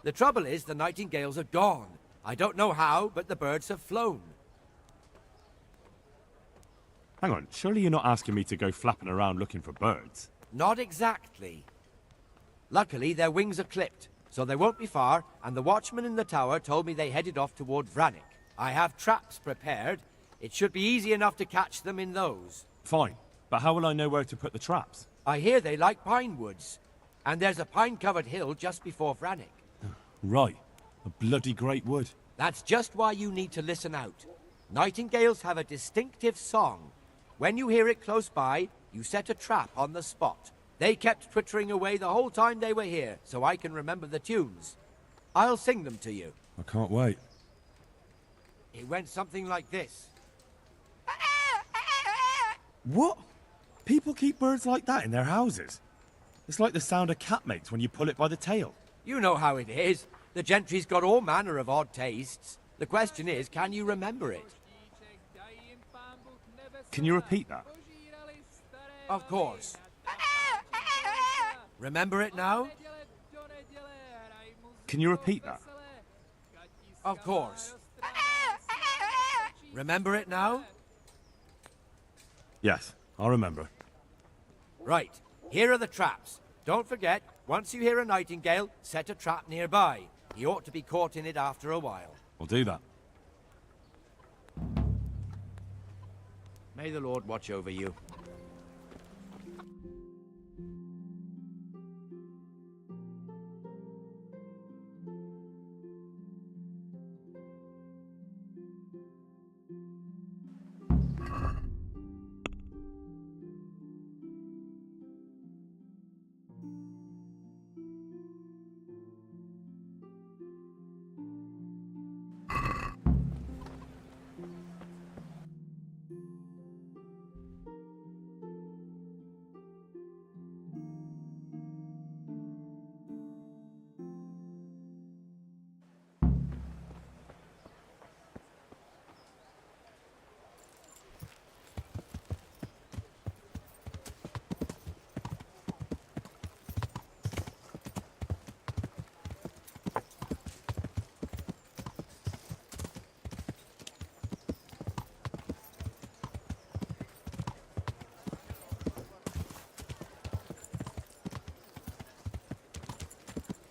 The trouble is the nightingales are gone. I don't know how, but the birds have flown. Hang on, surely you're not asking me to go flapping around looking for birds? Not exactly. Luckily, their wings are clipped, so they won't be far, and the watchman in the tower told me they headed off toward Dränings. I have traps prepared. It should be easy enough to catch them in those. Fine, but how will I know where to put the traps? I hear they like pine woods, and there's a pine-covered hill just before Dränings. Right, a bloody great wood. That's just why you need to listen out. Nightingales have a distinctive song. When you hear it close by, you set a trap on the spot. They kept twittering away the whole time they were here, so I can remember the tunes. I'll sing them to you. I can't wait. It went something like this. What? People keep birds like that in their houses? It's like the sound a cat makes when you pull it by the tail. You know how it is. The gentry's got all manner of odd tastes. The question is, can you remember it? Can you repeat that? Of course. Remember it now? Can you repeat that? Of course. Remember it now? Yes, I'll remember. Right. Here are the traps. Don't forget, once you hear a nightingale, set a trap nearby. He ought to be caught in it after a while. I'll do that. May the Lord watch over you.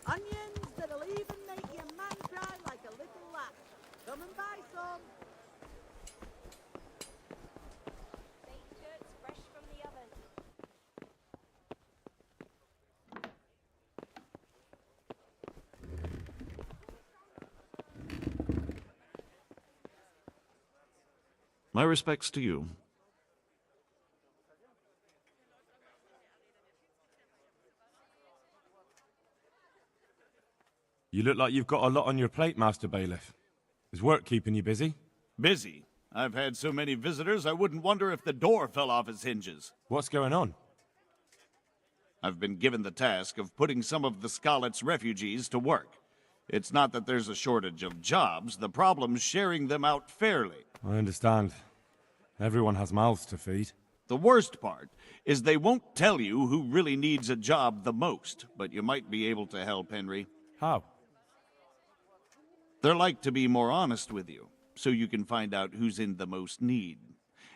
Onions that'll even make your man cry like a little lad. Come and buy some. Baked goods fresh from the oven. My respects to you. You look like you've got a lot on your plate, Master Bailiff. Is work keeping you busy? Busy? I've had so many visitors, I wouldn't wonder if the door fell off its hinges. What's going on? I've been given the task of putting some of the Scarlet's refugees to work. It's not that there's a shortage of jobs, the problem's sharing them out fairly. I understand. Everyone has mouths to feed. The worst part is they won't tell you who really needs a job the most, but you might be able to help, Henry. How? They're like to be more honest with you, so you can find out who's in the most need.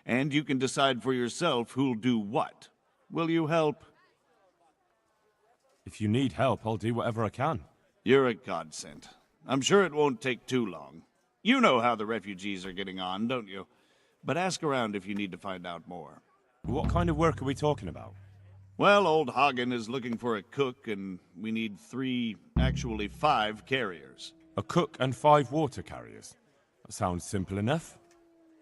And you can decide for yourself who'll do what. Will you help? If you need help, I'll do whatever I can. You're a godsend. I'm sure it won't take too long. You know how the refugees are getting on, don't you? But ask around if you need to find out more. What kind of work are we talking about? Well, old Hagen is looking for a cook, and we need 5 carriers. A cook and 5 water carriers? That sounds simple enough.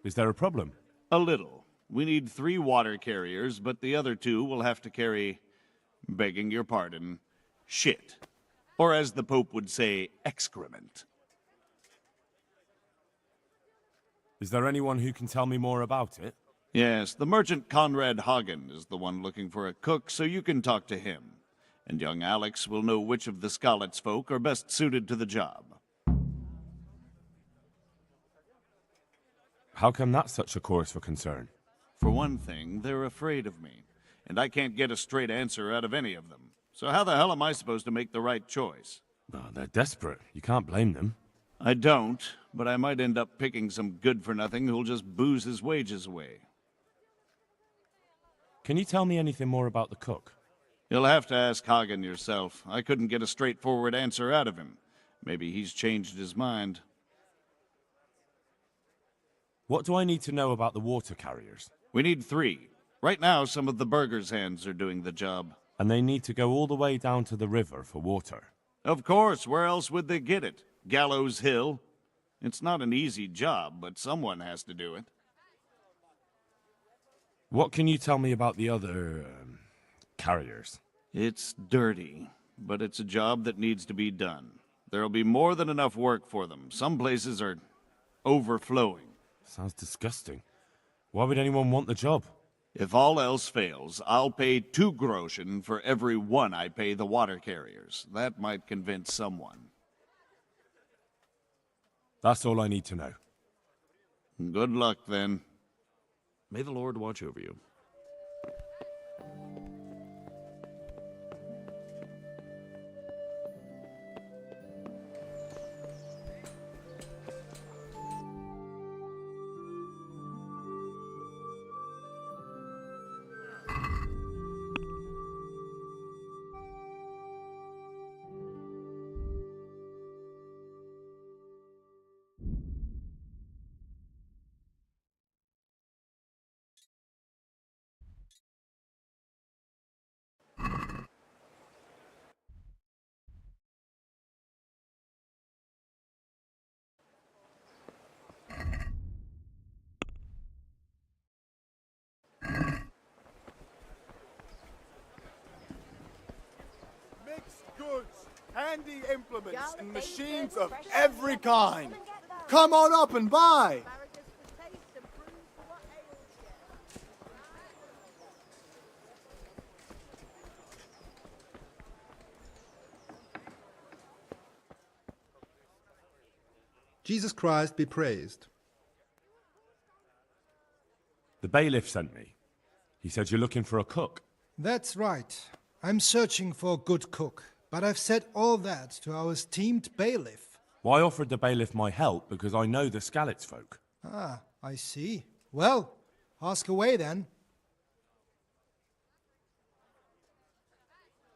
Is there a problem? A little. We need 3 water carriers, but the other 2 will have to carry, begging your pardon, shit. Or as the Pope would say, excrement. Is there anyone who can tell me more about it? Yes, the merchant Conrad Hagen is the one looking for a cook, so you can talk to him. And young Alex will know which of the Skalitz folk are best suited to the job. How come that's such a cause for concern? For one thing, they're afraid of me, and I can't get a straight answer out of any of them. So how the hell am I supposed to make the right choice? Oh, they're desperate. You can't blame them. I don't, but I might end up picking some good-for-nothing who'll just booze his wages away. Can you tell me anything more about the cook? You'll have to ask Hagen yourself. I couldn't get a straightforward answer out of him. Maybe he's changed his mind. What do I need to know about the water carriers? We need 3. Right now, some of the burgers' hands are doing the job. And they need to go all the way down to the river for water? Of course, where else would they get it? Gallows Hill? It's not an easy job, but someone has to do it. What can you tell me about the other carriers? It's dirty, but it's a job that needs to be done. There'll be more than enough work for them. Some places are overflowing. Sounds disgusting. Why would anyone want the job? If all else fails, I'll pay 2 groschen for every 1 I pay the water carriers. That might convince someone. That's all I need to know. Good luck, then. May the Lord watch over you. Goods, handy implements, and machines of every kind. Come on up and buy. Jesus Christ be praised. The bailiff sent me. He said you're looking for a cook. That's right. I'm searching for a good cook, but I've said all that to our esteemed bailiff. Well, I offered the bailiff my help because I know the Skalitz folk. Ah, I see. Well, ask away then.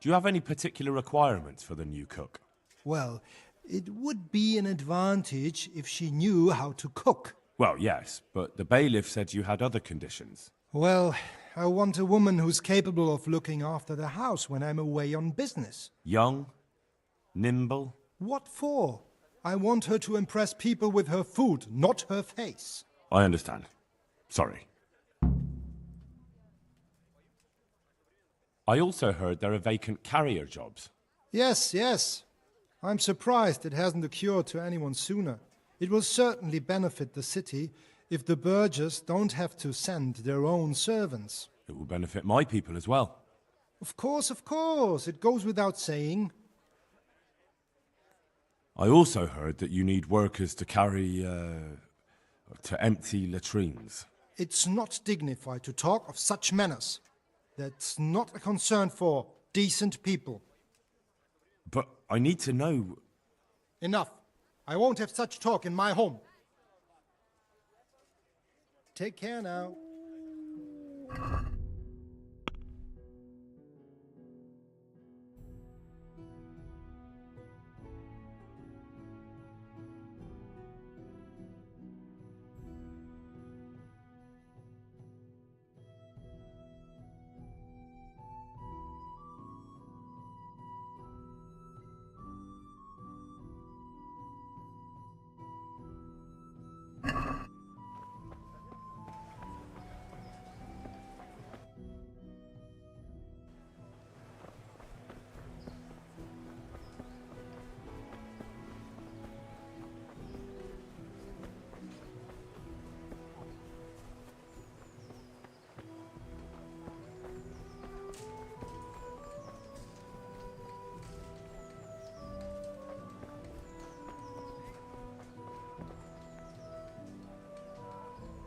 Do you have any particular requirements for the new cook? Well, it would be an advantage if she knew how to cook. Well, yes, but the bailiff said you had other conditions. Well, I want a woman who's capable of looking after the house when I'm away on business. Young? Nimble? What for? I want her to impress people with her food, not her face. I understand. Sorry. I also heard there are vacant carrier jobs. Yes, yes. I'm surprised it hasn't occurred to anyone sooner. It will certainly benefit the city if the burghers don't have to send their own servants. It will benefit my people as well. Of course, it goes without saying. I also heard that you need workers to carry, to empty latrines. It's not dignified to talk of such manners. That's not a concern for decent people. But I need to know... Enough. I won't have such talk in my home. Take care now.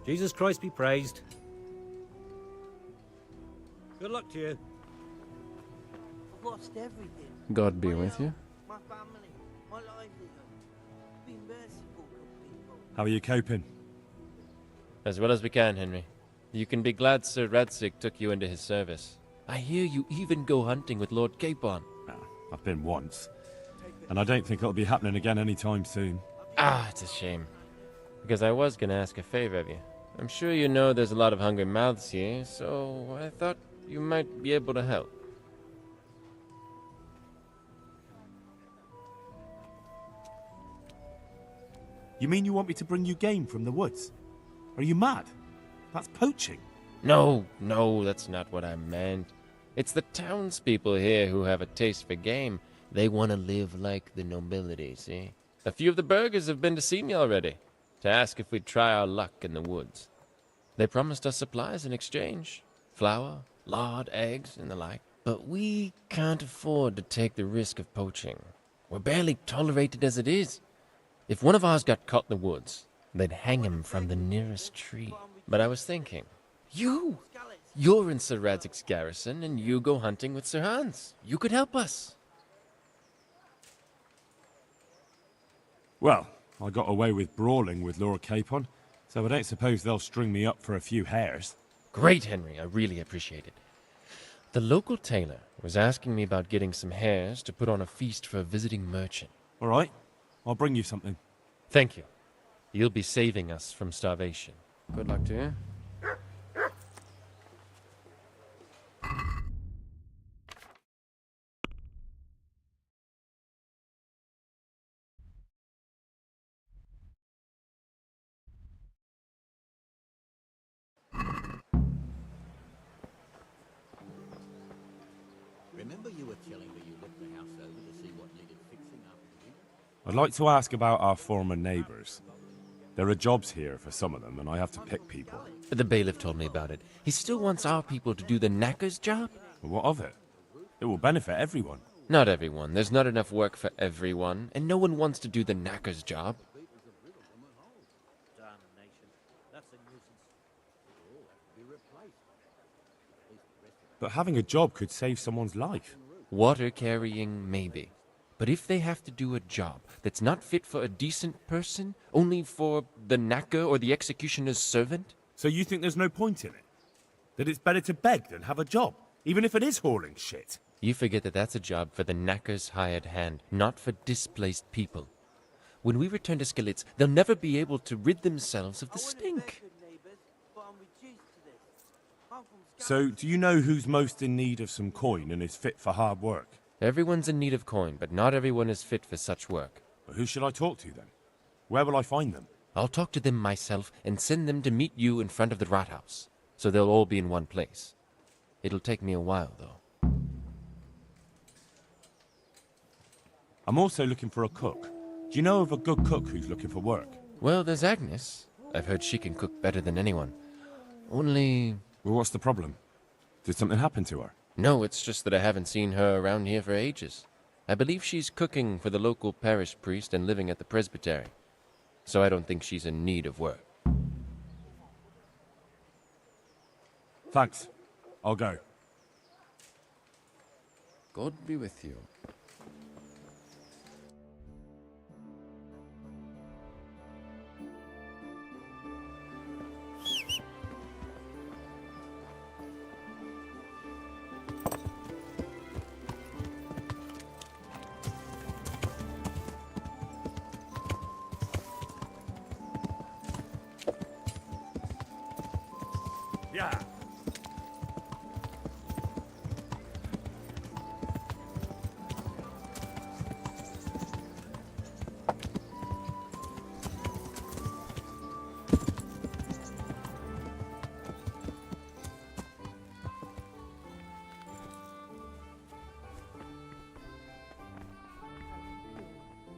Jesus Christ be praised. Good luck to you. I've lost everything. God be with you. My family, my livelihood. Be merciful, good people. How are you coping? As well as we can, Henry. You can be glad Sir Radzig took you into his service. I hear you even go hunting with Lord Capon. I've been once. And I don't think it'll be happening again anytime soon. Ah, it's a shame. Because I was gonna ask a favor of you. I'm sure you know there's a lot of hungry mouths here, so I thought you might be able to help. You mean you want me to bring you game from the woods? Are you mad? That's poaching. No, that's not what I meant. It's the townspeople here who have a taste for game. They want to live like the nobility, see? A few of the burghers have been to see me already, to ask if we'd try our luck in the woods. They promised us supplies in exchange. Flour, lard, eggs, and the like. But we can't afford to take the risk of poaching. We're barely tolerated as it is. If one of ours got caught in the woods, they'd hang him from the nearest tree. But I was thinking, you're in Sir Radzig's garrison, and you go hunting with Sir Hans. You could help us. Well, I got away with brawling with Lord Capon, so I don't suppose they'll string me up for a few hares. Great, Henry. I really appreciate it. The local tailor was asking me about getting some hares to put on a feast for a visiting merchant. All right. I'll bring you something. Thank you. You'll be saving us from starvation. Good luck to you. Remember you were telling me you looked the house over to see what needed fixing after the winter? I'd like to ask about our former neighbours. There are jobs here for some of them, and I have to pick people. The bailiff told me about it. He still wants our people to do the knacker's job? Well, what of it? It will benefit everyone. Not everyone. There's not enough work for everyone, and no one wants to do the knacker's job. But having a job could save someone's life. Water carrying, maybe. But if they have to do a job that's not fit for a decent person, only for the knacker or the executioner's servant? So you think there's no point in it? That it's better to beg than have a job, even if it is hauling shit? You forget that that's a job for the knacker's hired hand, not for displaced people. When we return to Skalitz, they'll never be able to rid themselves of the stink. So, do you know who's most in need of some coin and is fit for hard work? Everyone's in need of coin, but not everyone is fit for such work. But who should I talk to then? Where will I find them? I'll talk to them myself and send them to meet you in front of the Rathaus, so they'll all be in one place. It'll take me a while, though. I'm also looking for a cook. Do you know of a good cook who's looking for work? Well, there's Agnes. I've heard she can cook better than anyone. Only... Well, what's the problem? Did something happen to her? No, it's just that I haven't seen her around here for ages. I believe she's cooking for the local parish priest and living at the presbytery. So I don't think she's in need of work. Thanks. I'll go. God be with you. Yeah.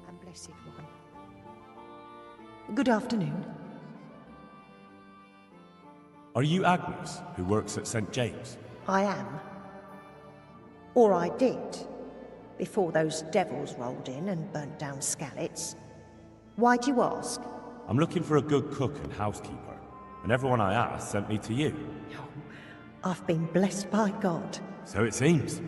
And blessed one. Good afternoon. Are you Agnes, who works at St. James? I am. Or I did, before those devils rolled in and burnt down Skalitz. Why do you ask? I'm looking for a good cook and housekeeper. and everyone I asked sent me to you. I've been blessed by God. So it seems.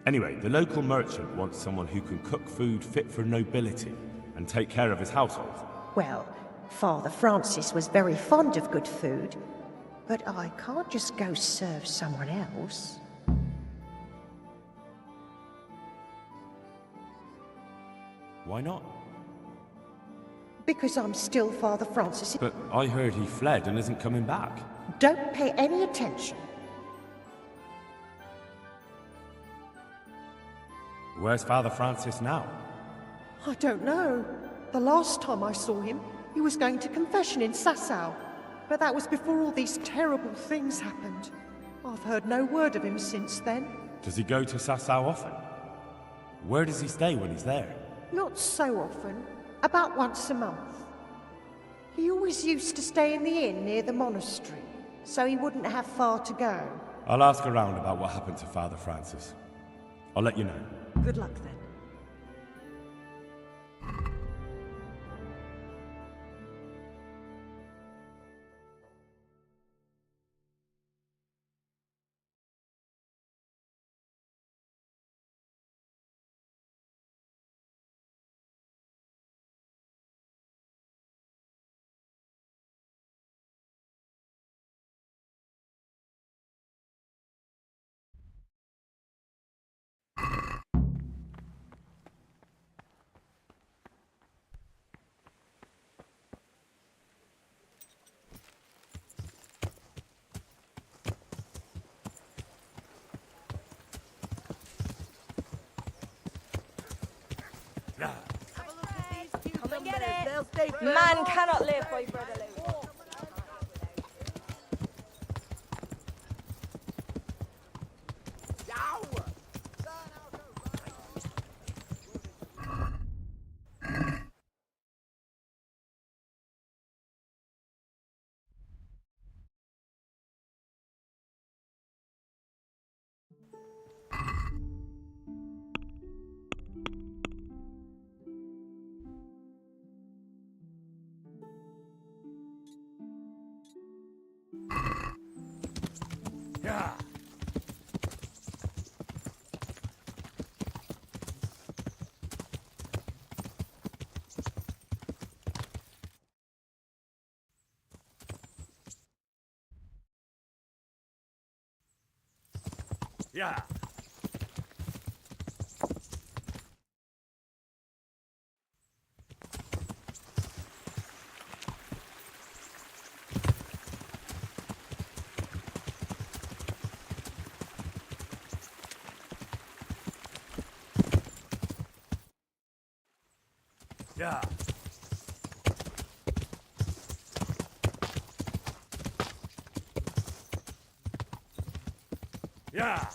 Anyway, the local merchant wants someone who can cook food fit for nobility and take care of his household. Well, Father Francis was very fond of good food, but I can't just go serve someone else. Why not? Because I'm still Father Francis. But I heard he fled and isn't coming back. Don't pay any attention. Where's Father Francis now? I don't know. The last time I saw him, he was going to confession in Sasau. But that was before all these terrible things happened. I've heard no word of him since then. Does he go to Sasau often? Where does he stay when he's there? Not so often. About once a month. He always used to stay in the inn near the monastery, so he wouldn't have far to go. I'll ask around about what happened to Father Francis. I'll let you know. Good luck then. Come and get it. Man cannot live by bread alone. Yeah. Yeah. Yeah. Yeah.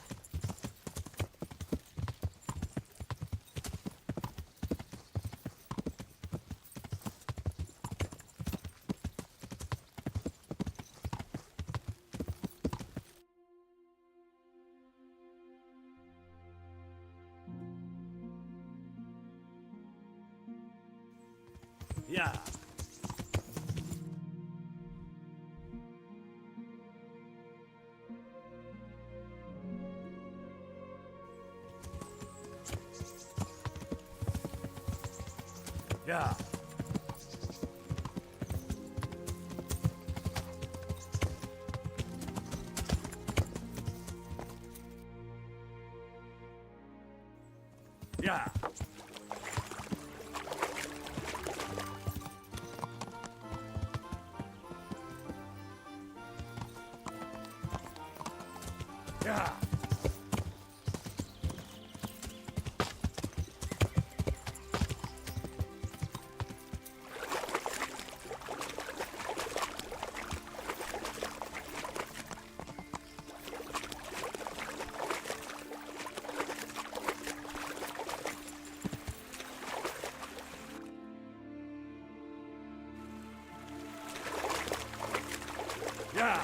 Yeah. Yeah. Yeah. Yeah. Yeah.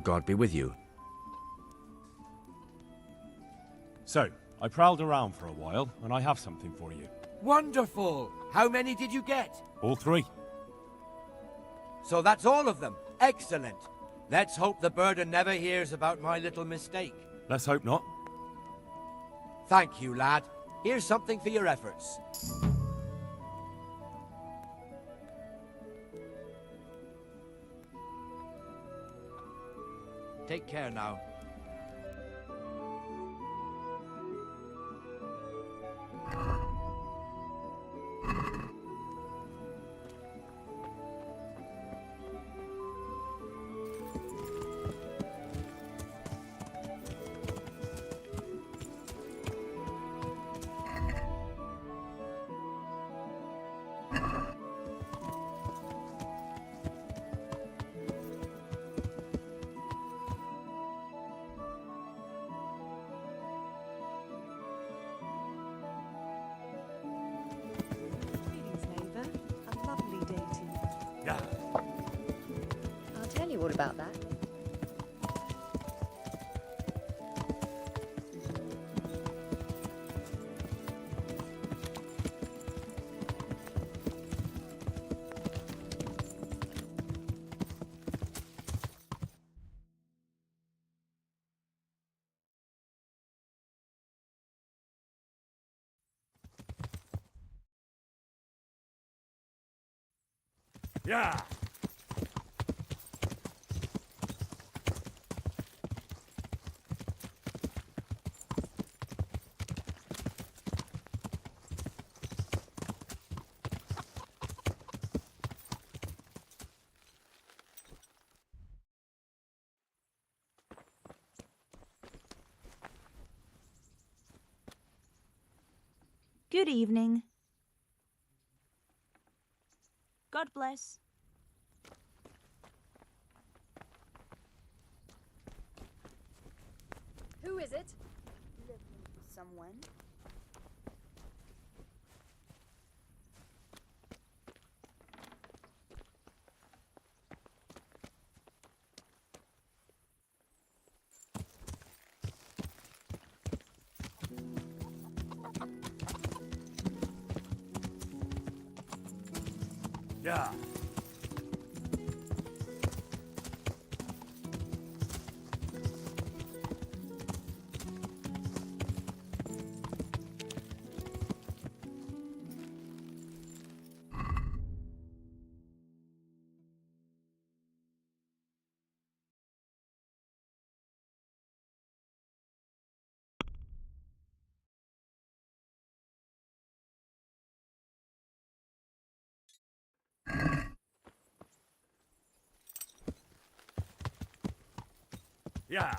God be with you. So, I prowled around for a while, and I have something for you. Wonderful! How many did you get? All 3. So that's all of them. Excellent. Let's hope the burden never hears about my little mistake. Let's hope not. Thank you, lad. Here's something for your efforts. Take care now. Greetings, neighbour. A lovely day to you. Yeah. I'll tell you all about that. Yeah. Good evening. God bless. Who is it? Looking for someone. Yeah. Yeah.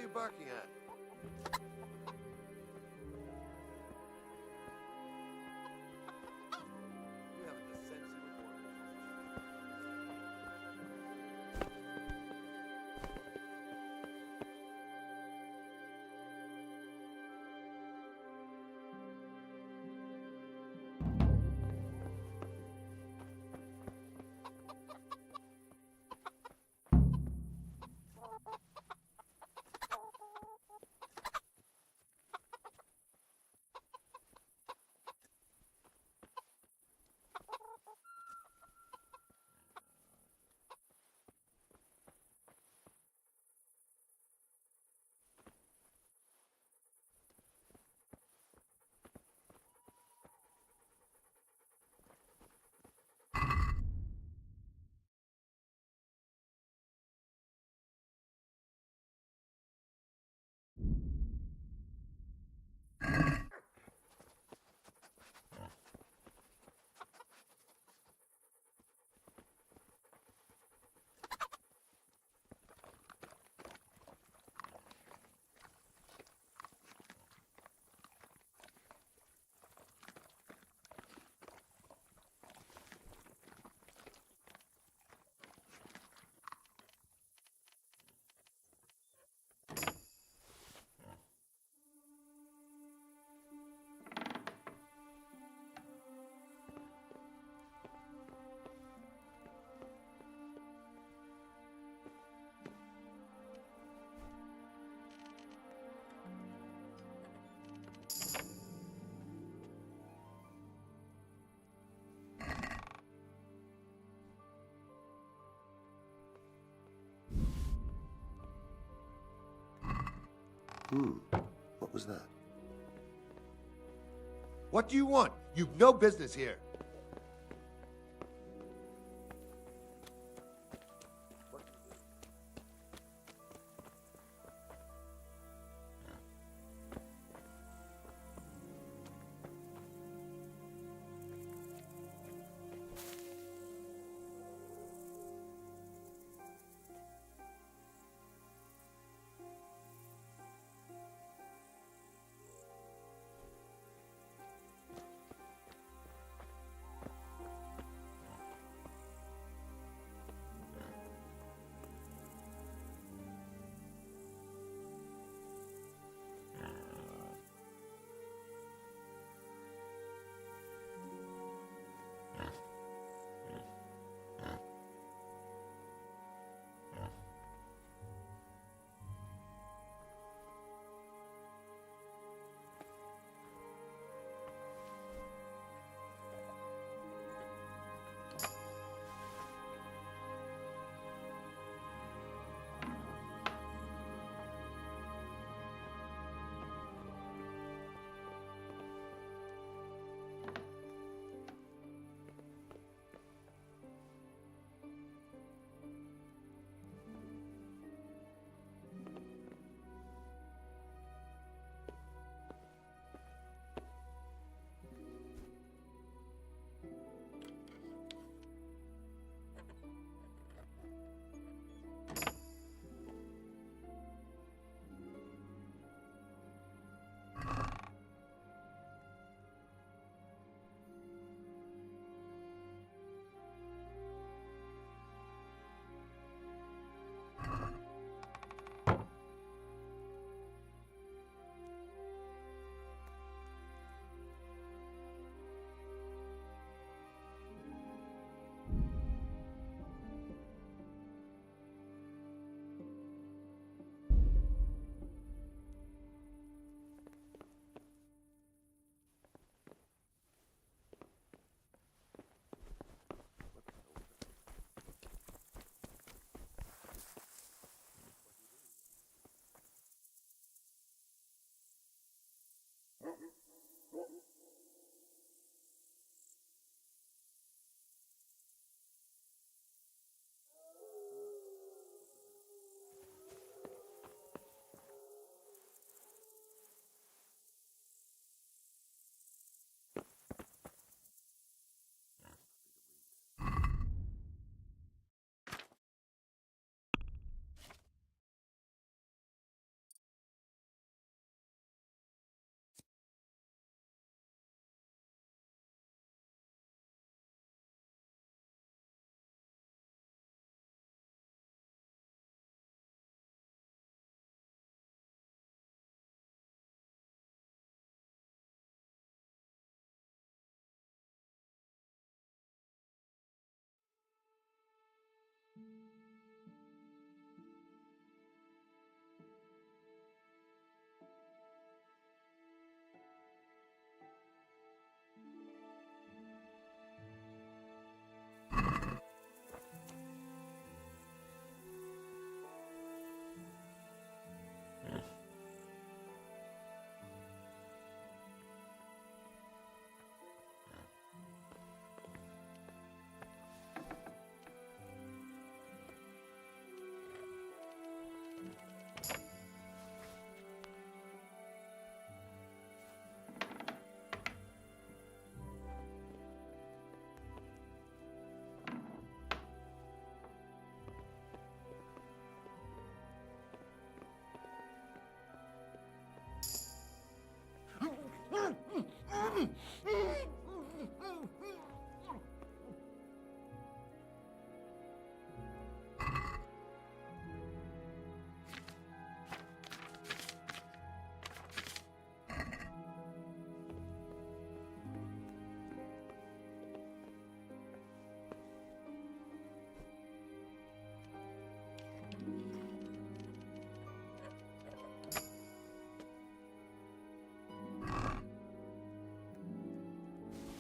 you barking at? You haven't the sense of a word. What was that? What do you want? You've no business here.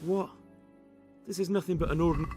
What? This is nothing but an ordinary...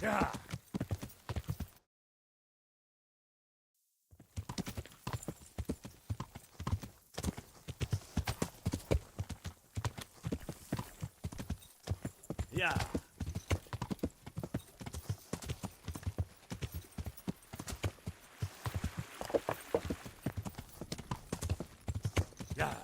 Yeah. Yeah. Yeah.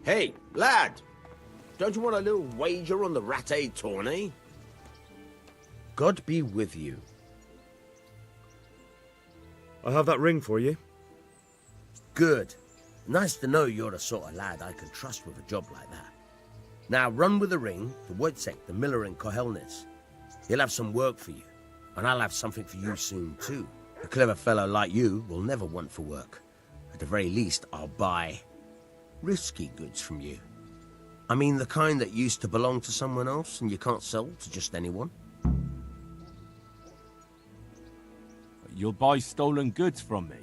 Hey, lad! Don't you want a little wager on the Rattay tourney? God be with you. I have that ring for you. Good. Nice to know you're the sort of lad I can trust with a job like that. Now run with the ring to Wojciech, the miller in Kohelnis. He'll have some work for you, and I'll have something for you soon too. A clever fellow like you will never want for work. At the very least, I'll buy risky goods from you. I mean the kind that used to belong to someone else and you can't sell to just anyone. You'll buy stolen goods from me.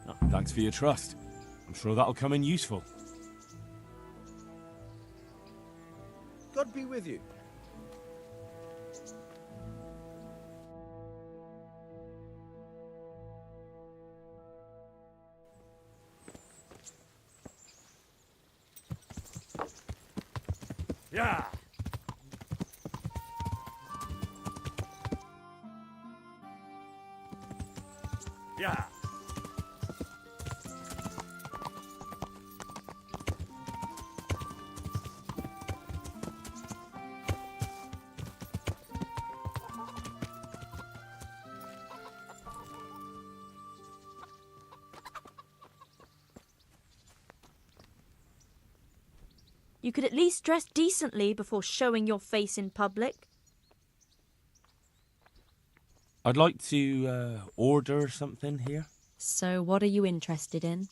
Oh, thanks for your trust. I'm sure that'll come in useful. God be with you. Yeah. Yeah. You could at least dress decently before showing your face in public. I'd like to order something here. So what are you interested in?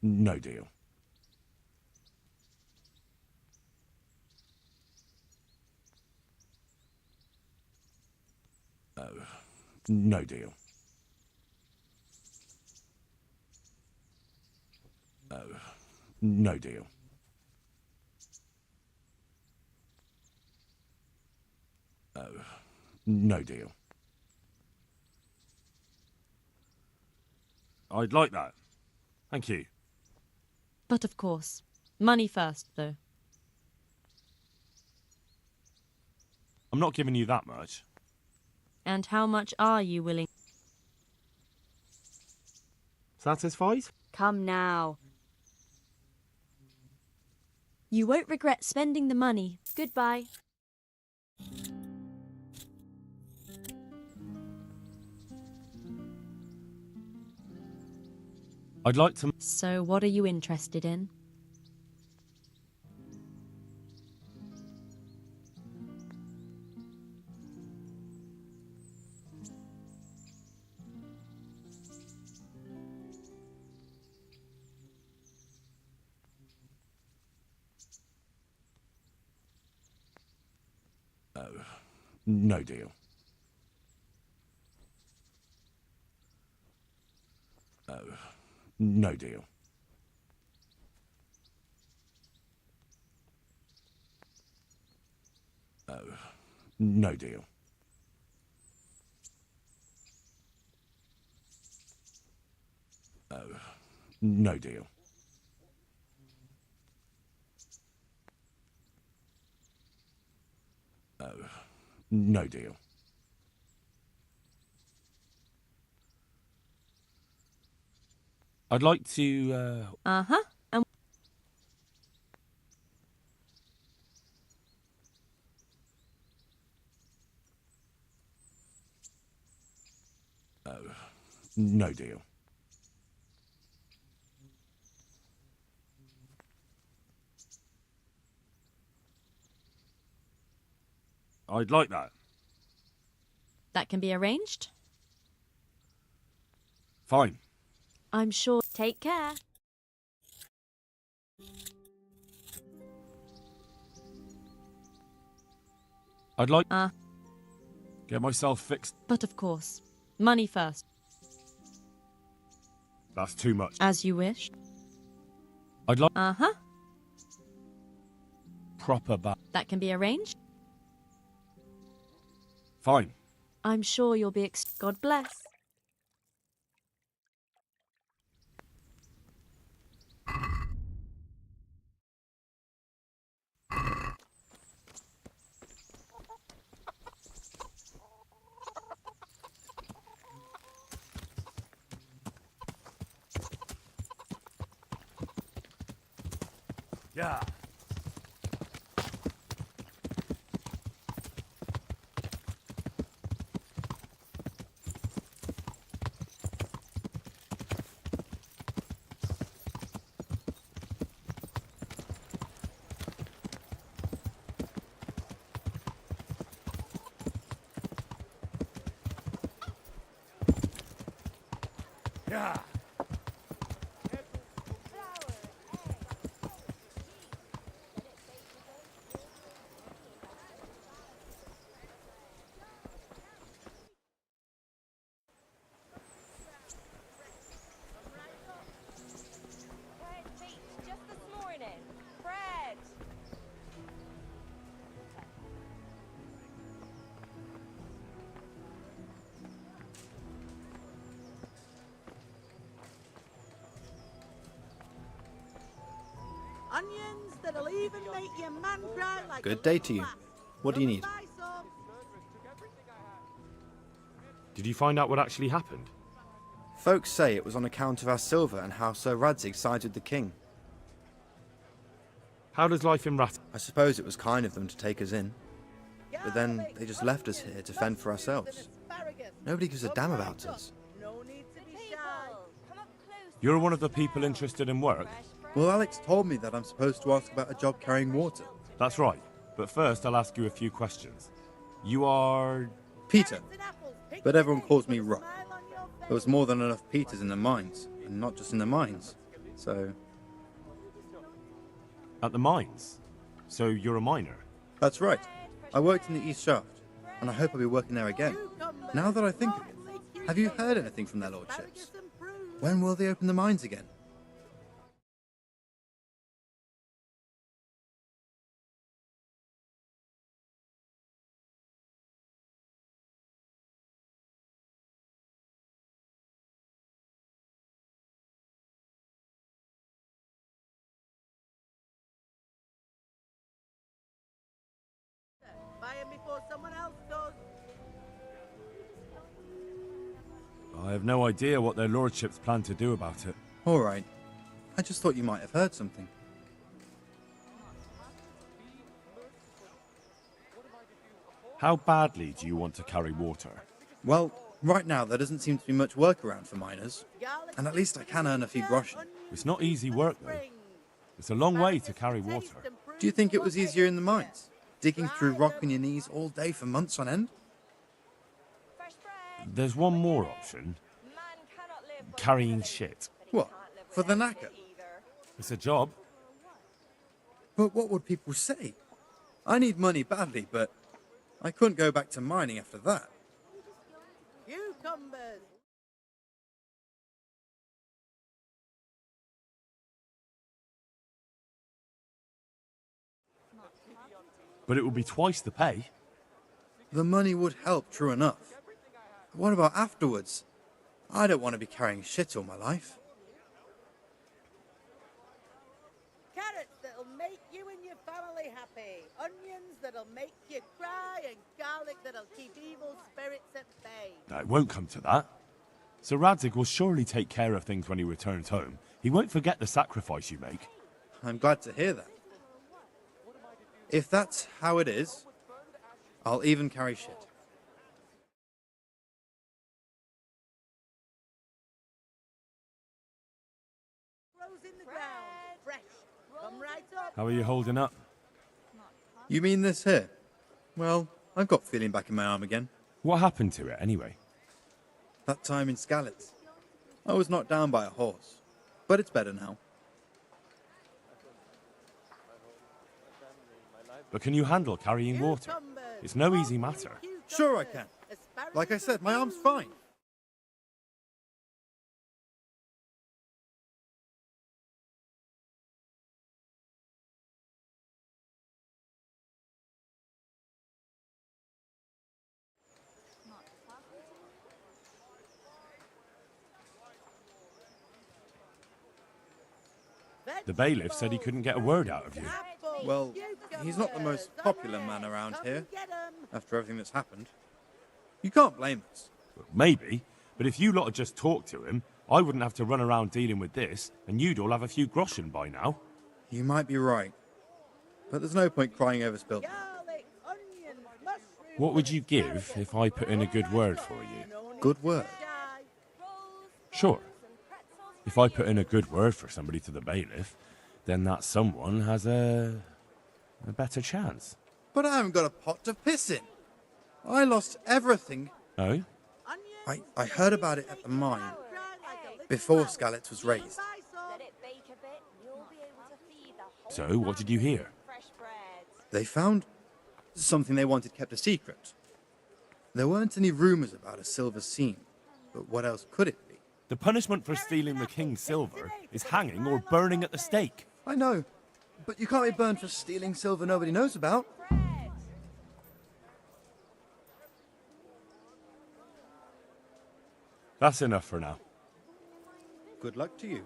No deal. No deal. No deal. No deal. I'd like that. Thank you. But of course, money first, though. I'm not giving you that much. And how much are you willing? Satisfied? Come now. You won't regret spending the money. Goodbye. I'd like to... So what are you interested in? No deal. No deal. No deal. No deal. No deal. I'd like to, Uh-huh. And no deal. I'd like that. that can be arranged. Fine. I'm sure. Take care. I'd like... get myself fixed. But of course, money first. That's too much. As you wish. I'd like... Uh-huh. proper That can be arranged. Fine. I'm sure you'll be God bless. Yeah. Yeah. Just this morning. Fred! Onions that'll even make your man cry like Good day to you. What do you need? Did you find out what actually happened? Folks say it was on account of our silver and how Sir Radzig sided with the king. How does life in Rat... I suppose it was kind of them to take us in. But then they just left us here to fend for ourselves. Nobody gives a damn about us. You're one of the people interested in work? Well, Alex told me that I'm supposed to ask about a job carrying water. That's right. But first, I'll ask you a few questions. You are... Peter. But everyone calls me Rock. There was more than enough Peters in the mines, and not just in the mines. So... At the mines? So you're a miner? That's right. I worked in the East Shaft, and I hope I'll be working there again. Now that I think of it, have you heard anything from their lordships? When will they open the mines again? Buy 'em before someone else does. I have no idea what their lordships plan to do about it. All right. I just thought you might have heard something. How badly do you want to carry water? Well, right now there doesn't seem to be much work around for miners. And at least I can earn a few groschen. It's not easy work, though. It's a long way to carry water. Do you think it was easier in the mines? Digging through rock on your knees all day for months on end? There's one more option. Carrying shit. What? For the knacker? It's a job. But what would people say? I need money badly, but I couldn't go back to mining after that. Cucumbers. But it would be twice the pay. The money would help, true enough. But what about afterwards? I don't want to be carrying shit all my life. Carrots that'll make you and your family happy. Onions that'll make you cry, and garlic that'll keep evil spirits at bay. No, it won't come to that. Sir Radzig will surely take care of things when he returns home. He won't forget the sacrifice you make. I'm glad to hear that. If that's how it is, I'll even carry shit. Grows in the ground, fresh. Come right up. How are you holding up? You mean this here? Well, I've got feeling back in my arm again. What happened to it, anyway? That time in Skalitz. I was knocked down by a horse, but it's better now. But can you handle carrying water? It's no easy matter. Sure I can. Like I said, my arm's fine. The bailiff said he couldn't get a word out of you. Well, he's not the most popular man around here, after everything that's happened. You can't blame us. Well, maybe, but if you lot had just talked to him, I wouldn't have to run around dealing with this, and you'd all have a few groschen by now. You might be right. But there's no point crying over spilled milk. What would you give if I put in a good word for you? Good word? Sure. If I put in a good word for somebody to the bailiff, then that someone has a better chance. But I haven't got a pot to piss in. I lost everything. Oh? I heard about it at the mine, before Skalitz was raised. So, what did you hear? They found something they wanted kept a secret. There weren't any rumours about a silver seam, but what else could it be? The punishment for stealing the king's silver is hanging or burning at the stake. I know, but you can't be burned for stealing silver nobody knows about. That's enough for now. Good luck to you.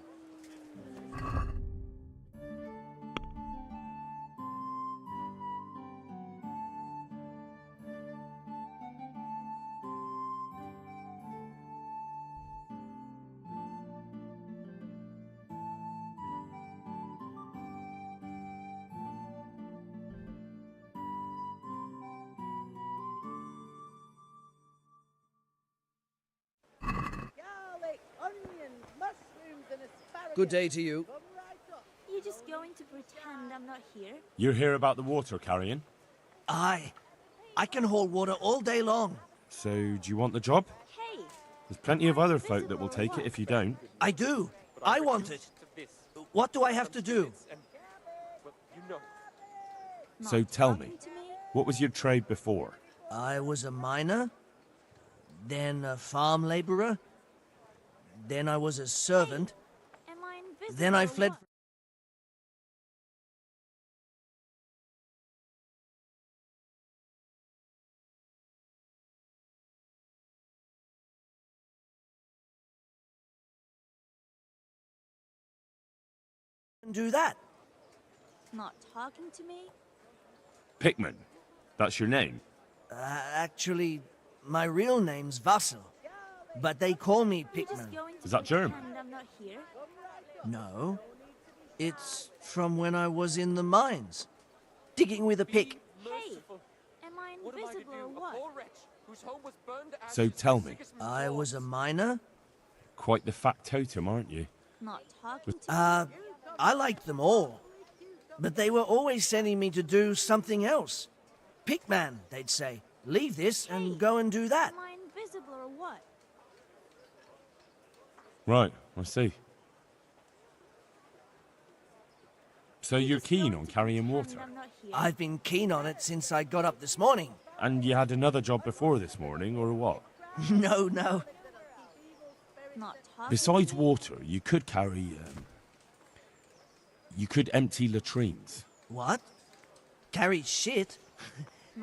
Good day to you. You're just going to pretend I'm not here? You're here about the water carrying? Aye. I can hold water all day long. So, do you want the job? Hey! There's plenty of other folk that will take it if you don't. I do. I want it. What do I have to do? So tell me, what was your trade before? I was a miner, then a farm labourer, then I was a servant, then I fled. Do that. Not talking to me? Pickman. That's your name? Actually, my real name's Vassal, but they call me Pickman. Is that German? I'm not here. No. It's from when I was in the mines, digging with a pick. Hey! Am I invisible or what? So tell me. I was a miner. Quite the factotum, aren't you? Not talking to me? I liked them all, but they were always sending me to do something else. Pickman, they'd say. Leave this and go and do that. Am I invisible or what? Right, I see. So you're keen on carrying water? I've been keen on it since I got up this morning. And you had another job before this morning, or what? No. Not talking Besides water, you could carry, you could empty latrines. What? Carry shit?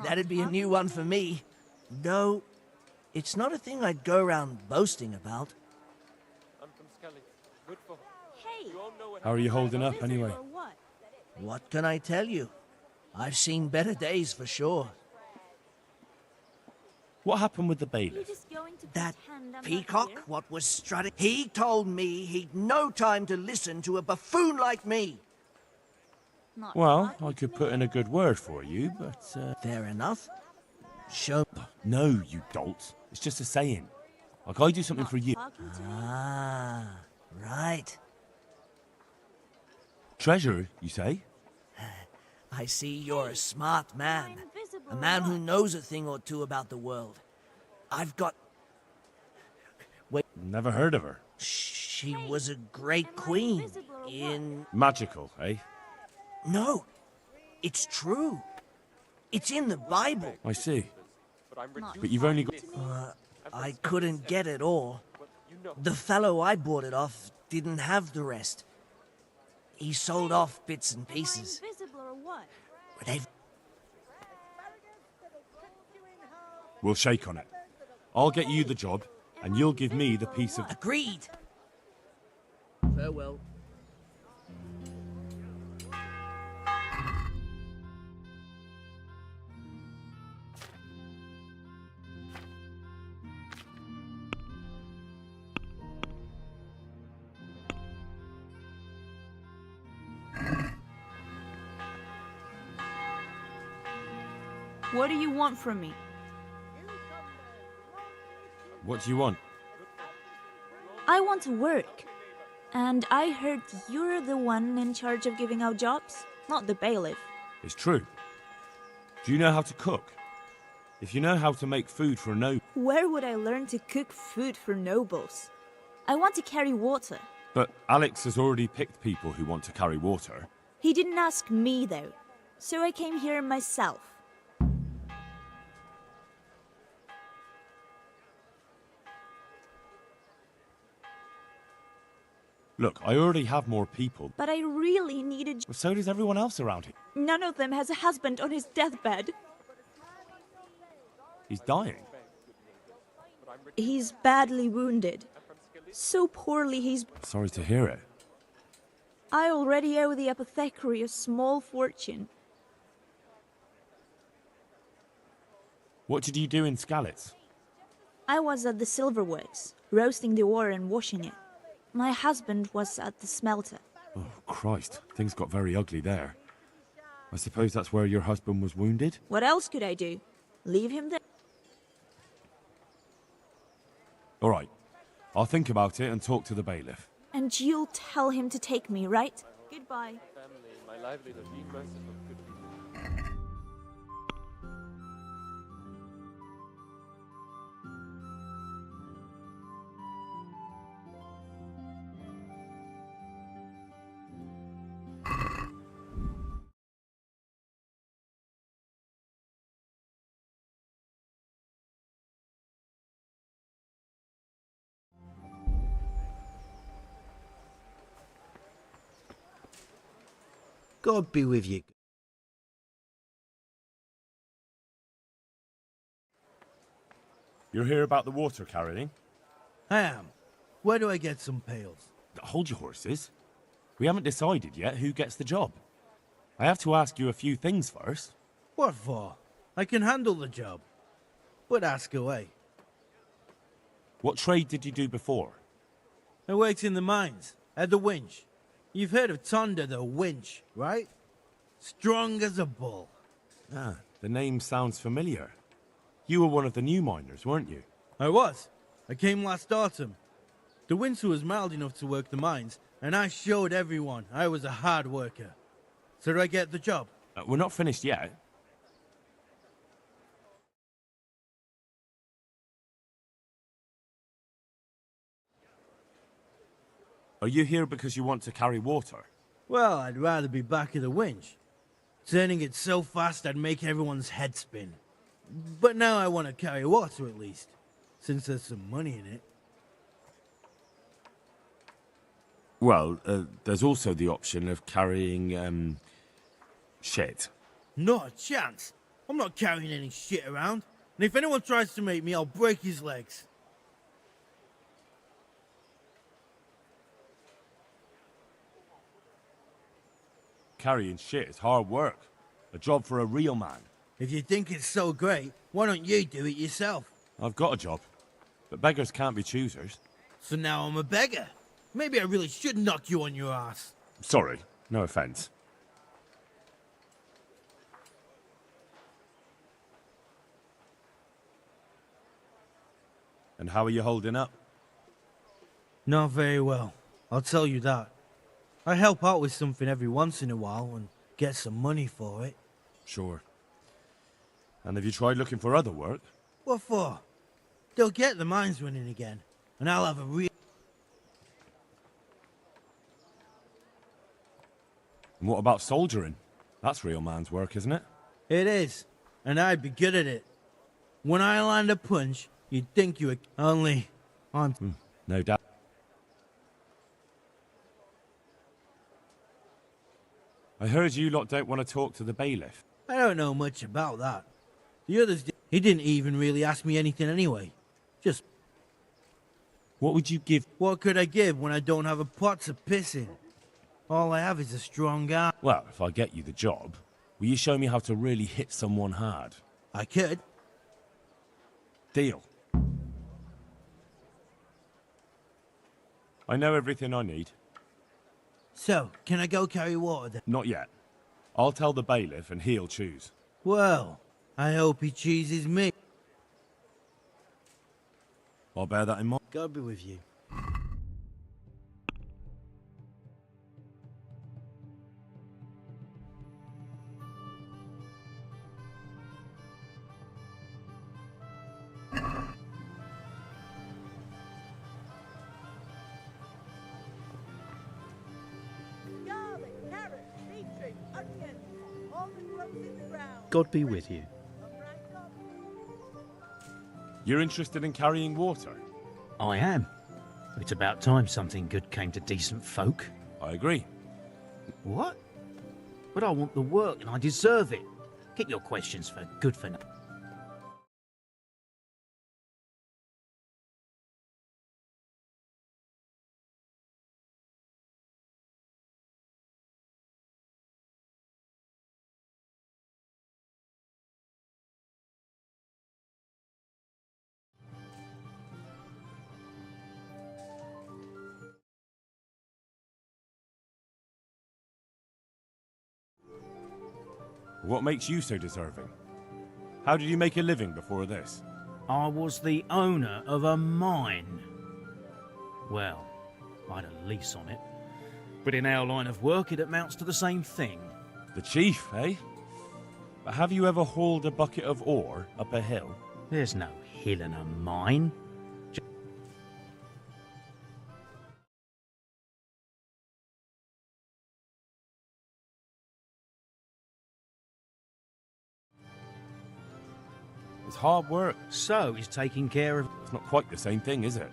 That'd be a new one for me. No, it's not a thing I'd go around boasting about. Hey! How are you holding up, anyway? What can I tell you? I've seen better days for sure. What happened with the bailiff? That peacock, what was strutting? He told me he'd no time to listen to a buffoon like me. Well, I could put in a good word for you, but... Fair enough. Show... No, you dolt. It's just a saying. Like I do something for you. Ah, right. Treasure, you say? I see you're a smart man. A man who knows a thing or two about the world. I've got... Wait. Never heard of her. She was a great queen in... Magical, eh? No, it's true. It's in the Bible. I see. But you've only got... I couldn't get it all. The fellow I bought it off didn't have the rest. He sold off bits and pieces. Invisible or what? But they've... We'll shake on it. I'll get you the job, and you'll give me the piece of... Agreed. Farewell. What do you want from me? What do you want? I want to work. And I heard you're the one in charge of giving out jobs, not the bailiff. It's true. Do you know how to cook? If you know how to make food for a noble... Where would I learn to cook food for nobles? I want to carry water. But Alex has already picked people who want to carry water. He didn't ask me, though. So I came here myself. Look, I already have more people. But I really needed... So does everyone else around here. None of them has a husband on his deathbed. He's dying. He's badly wounded. So poorly he's... Sorry to hear it. I already owe the apothecary a small fortune. What did you do in Skalitz? I was at the silverworks, roasting the ore and washing it. My husband was at the smelter. Oh, Christ. Things got very ugly there. I suppose that's where your husband was wounded? What else could I do? Leave him there? All right. I'll think about it and talk to the bailiff. And you'll tell him to take me, right? Goodbye. My livelihood, be merciful, good people. God be with you. You're here about the water carrying? I am. Where do I get some pails? Hold your horses. We haven't decided yet who gets the job. I have to ask you a few things first. What for? I can handle the job. But ask away. What trade did you do before? I worked in the mines, at the winch. You've heard of Tonda the winch, right? Strong as a bull. Ah, the name sounds familiar. You were one of the new miners, weren't you? I was. I came last autumn. The winter was mild enough to work the mines, and I showed everyone I was a hard worker. So do I get the job? We're not finished yet. Are you here because you want to carry water? Well, I'd rather be back at the winch. Turning it so fast I'd make everyone's head spin. But now I want to carry water at least, since there's some money in it. Well, there's also the option of carrying, shit. Not a chance. I'm not carrying any shit around. And if anyone tries to make me, I'll break his legs. Carrying shit is hard work. A job for a real man. If you think it's so great, why don't you do it yourself? I've got a job. But beggars can't be choosers. So now I'm a beggar. Maybe I really should knock you on your ass. Sorry, no offense. And how are you holding up? Not very well. I'll tell you that. I help out with something every once in a while and get some money for it. Sure. And have you tried looking for other work? What for? They'll get the mines running again, and I'll have a real... And what about soldiering? That's real man's work, isn't it? It is, and I'd be good at it. When I land a punch, you'd think you were... Only, I'm... No doubt. I heard you lot don't want to talk to the bailiff. I don't know much about that. The others... He didn't even really ask me anything anyway. Just... What would you give? What could I give when I don't have a pot to piss in? All I have is a strong arm. Well, if I get you the job, will you show me how to really hit someone hard? I could. Deal. I know everything I need. So, can I go carry water then? Not yet. I'll tell the bailiff and he'll choose. Well, I hope he chooses me. I'll bear that in mind. God be with you. Garlic, carrots, beetroot, onions, all that grows in the ground. God be with you. You're interested in carrying water? I am. It's about time something good came to decent folk. I agree. What? But I want the work and I deserve it. Keep your questions for good for nothing. What makes you so deserving? How did you make a living before this? I was the owner of a mine. Well, I had a lease on it. But in our line of work, it amounts to the same thing. The chief, eh? But have you ever hauled a bucket of ore up a hill? There's no hill in a mine. It's hard work. So he's taking care of... It's not quite the same thing, is it?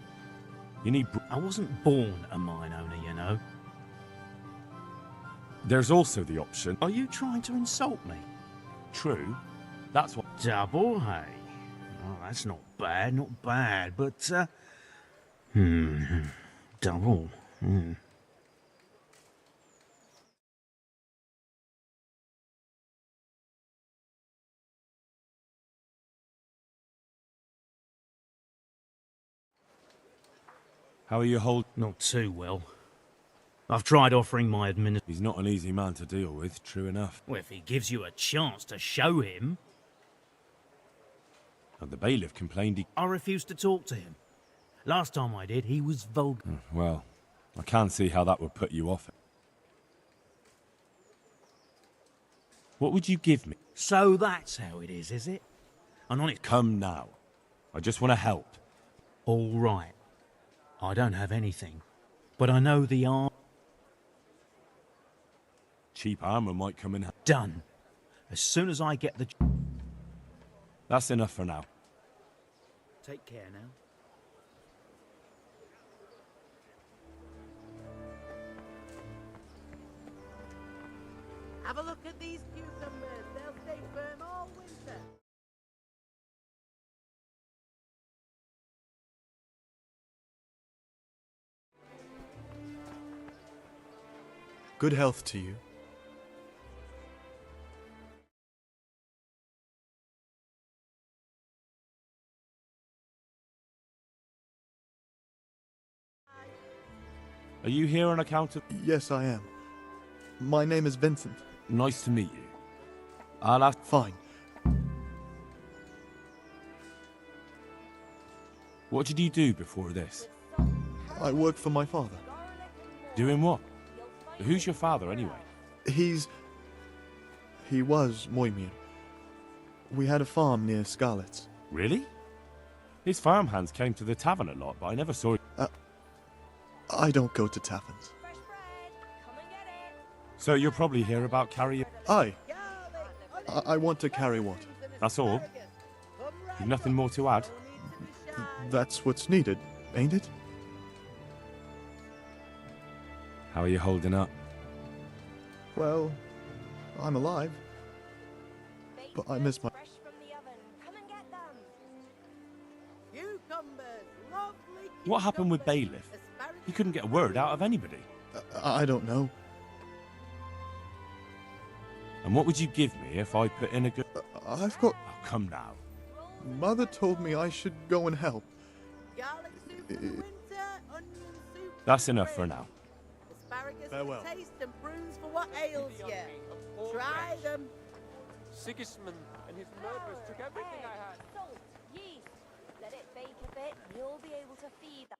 You need... I wasn't born a mine owner, you know. There's also the option... Are you trying to insult me? True. That's what... Double, hey? Oh, that's not bad, but, double, How are you holding? Not too well. I've tried offering my He's not an easy man to deal with, true enough. Well, if he gives you a chance to show him... And the bailiff complained he... I refused to talk to him. Last time I did, he was vulgar. Well, I can't see how that would put you off it. What would you give me? So that's how it is it? I'm on it. Come now. I just want to help. All right. I don't have anything, but I know the arm. Cheap armor might come in. Done. As soon as I get the... That's enough for now. Take care now. Have a look at these cucumbers. They'll stay firm all winter. Good health to you. Are you here on account of... Yes, I am. My name is Vincent. Nice to meet you. I'll ask... Fine. What did you do before this? I work for my father. Doing what? Who's your father, anyway? He was Moimir. We had a farm near Scarlet's. Really? His farmhands came to the tavern a lot, but I never saw... I don't go to taverns. So you're probably here about carrying... I want to carry water. That's all? You've nothing more to add? That's what's needed, ain't it? How are you holding up? Well, I'm alive. But I miss my... What happened with Bailiff? He couldn't get a word out of anybody. I don't know. And what would you give me if I put in a good... I've got... Oh, come now. Mother told me I should go and help. That's enough for now. Farewell. Taste and prunes for what ails you. Try them. Sigismund and his murderers took everything I had. Salt, yeast. Let it bake a bit, you'll be able to feed that.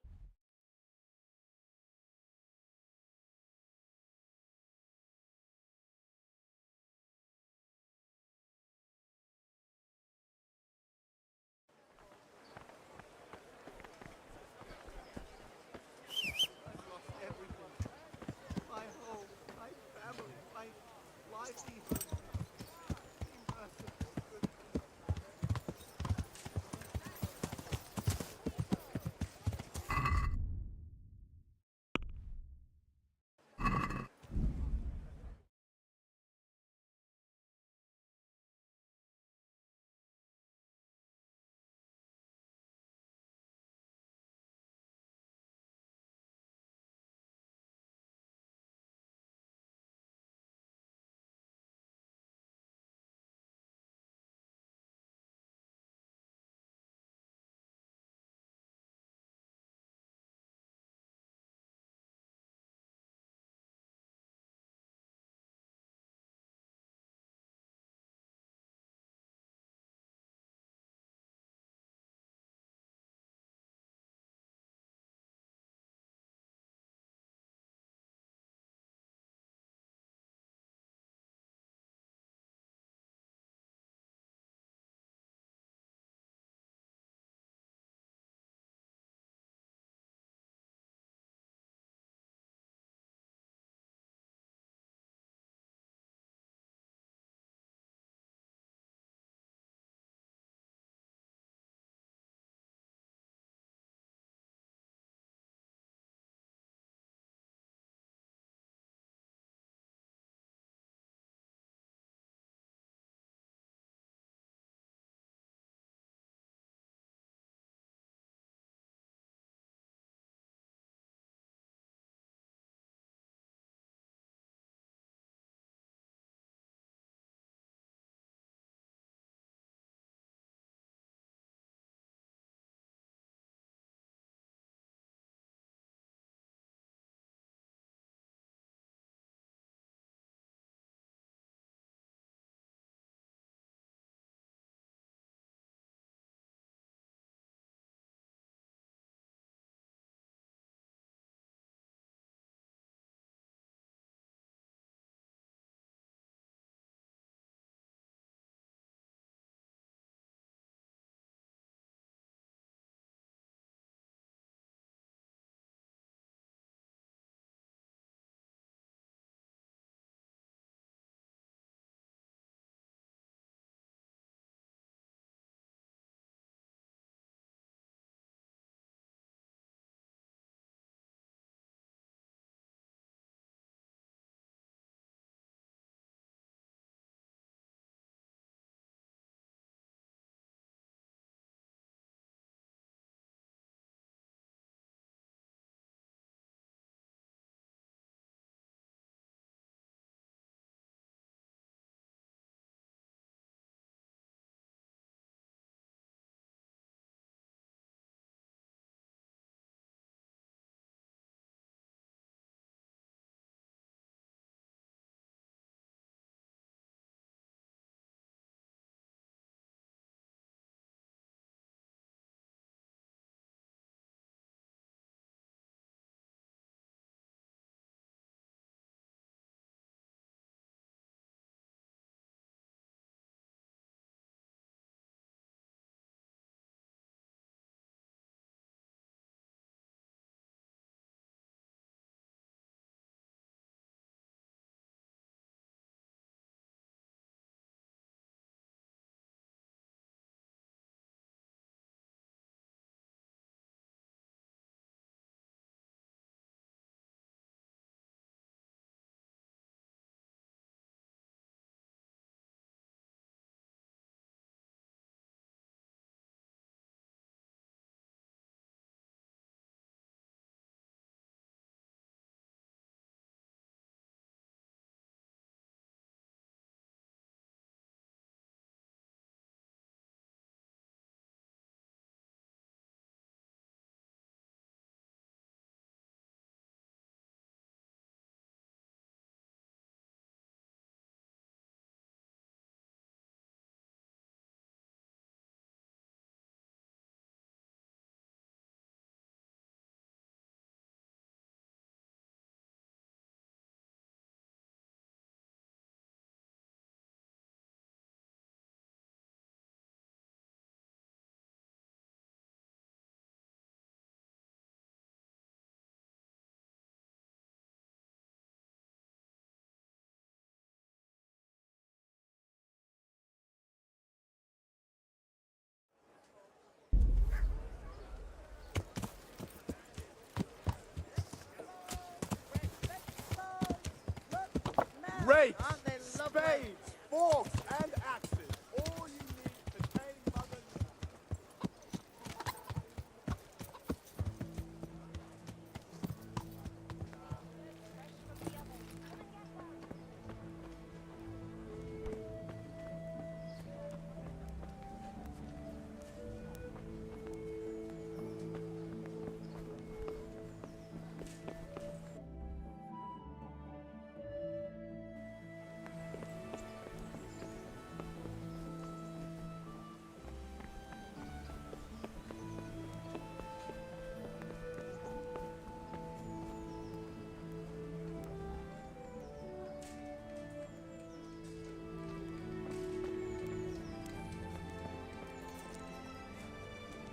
Rakes, spades, forks, and axes. All you need to tame Mother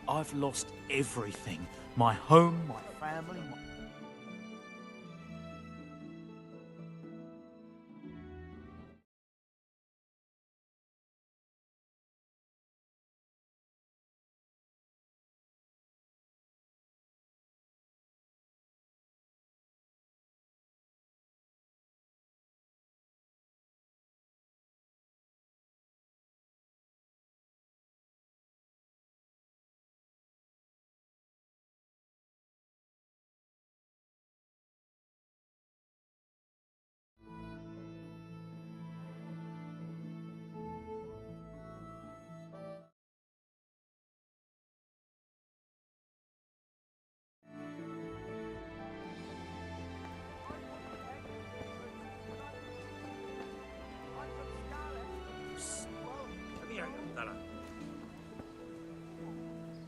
I've lost everything. My home, my family, my...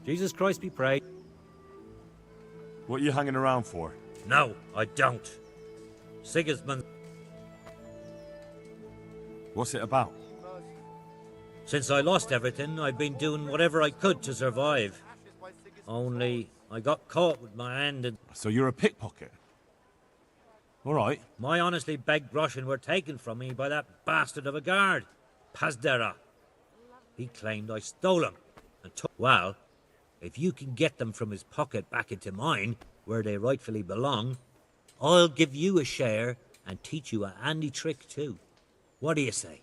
Jesus Christ be praised. What are you hanging around for? No, I don't. Sigismund. What's it about? Since I lost everything, I've been doing whatever I could to survive. Only, I got caught with my hand in... So you're a pickpocket? All right. My honestly begged groschen were taken from me by that bastard of a guard, Pazdera. He claimed I stole them and took... Well, if you can get them from his pocket back into mine, where they rightfully belong, I'll give you a share and teach you a handy trick too. What do you say?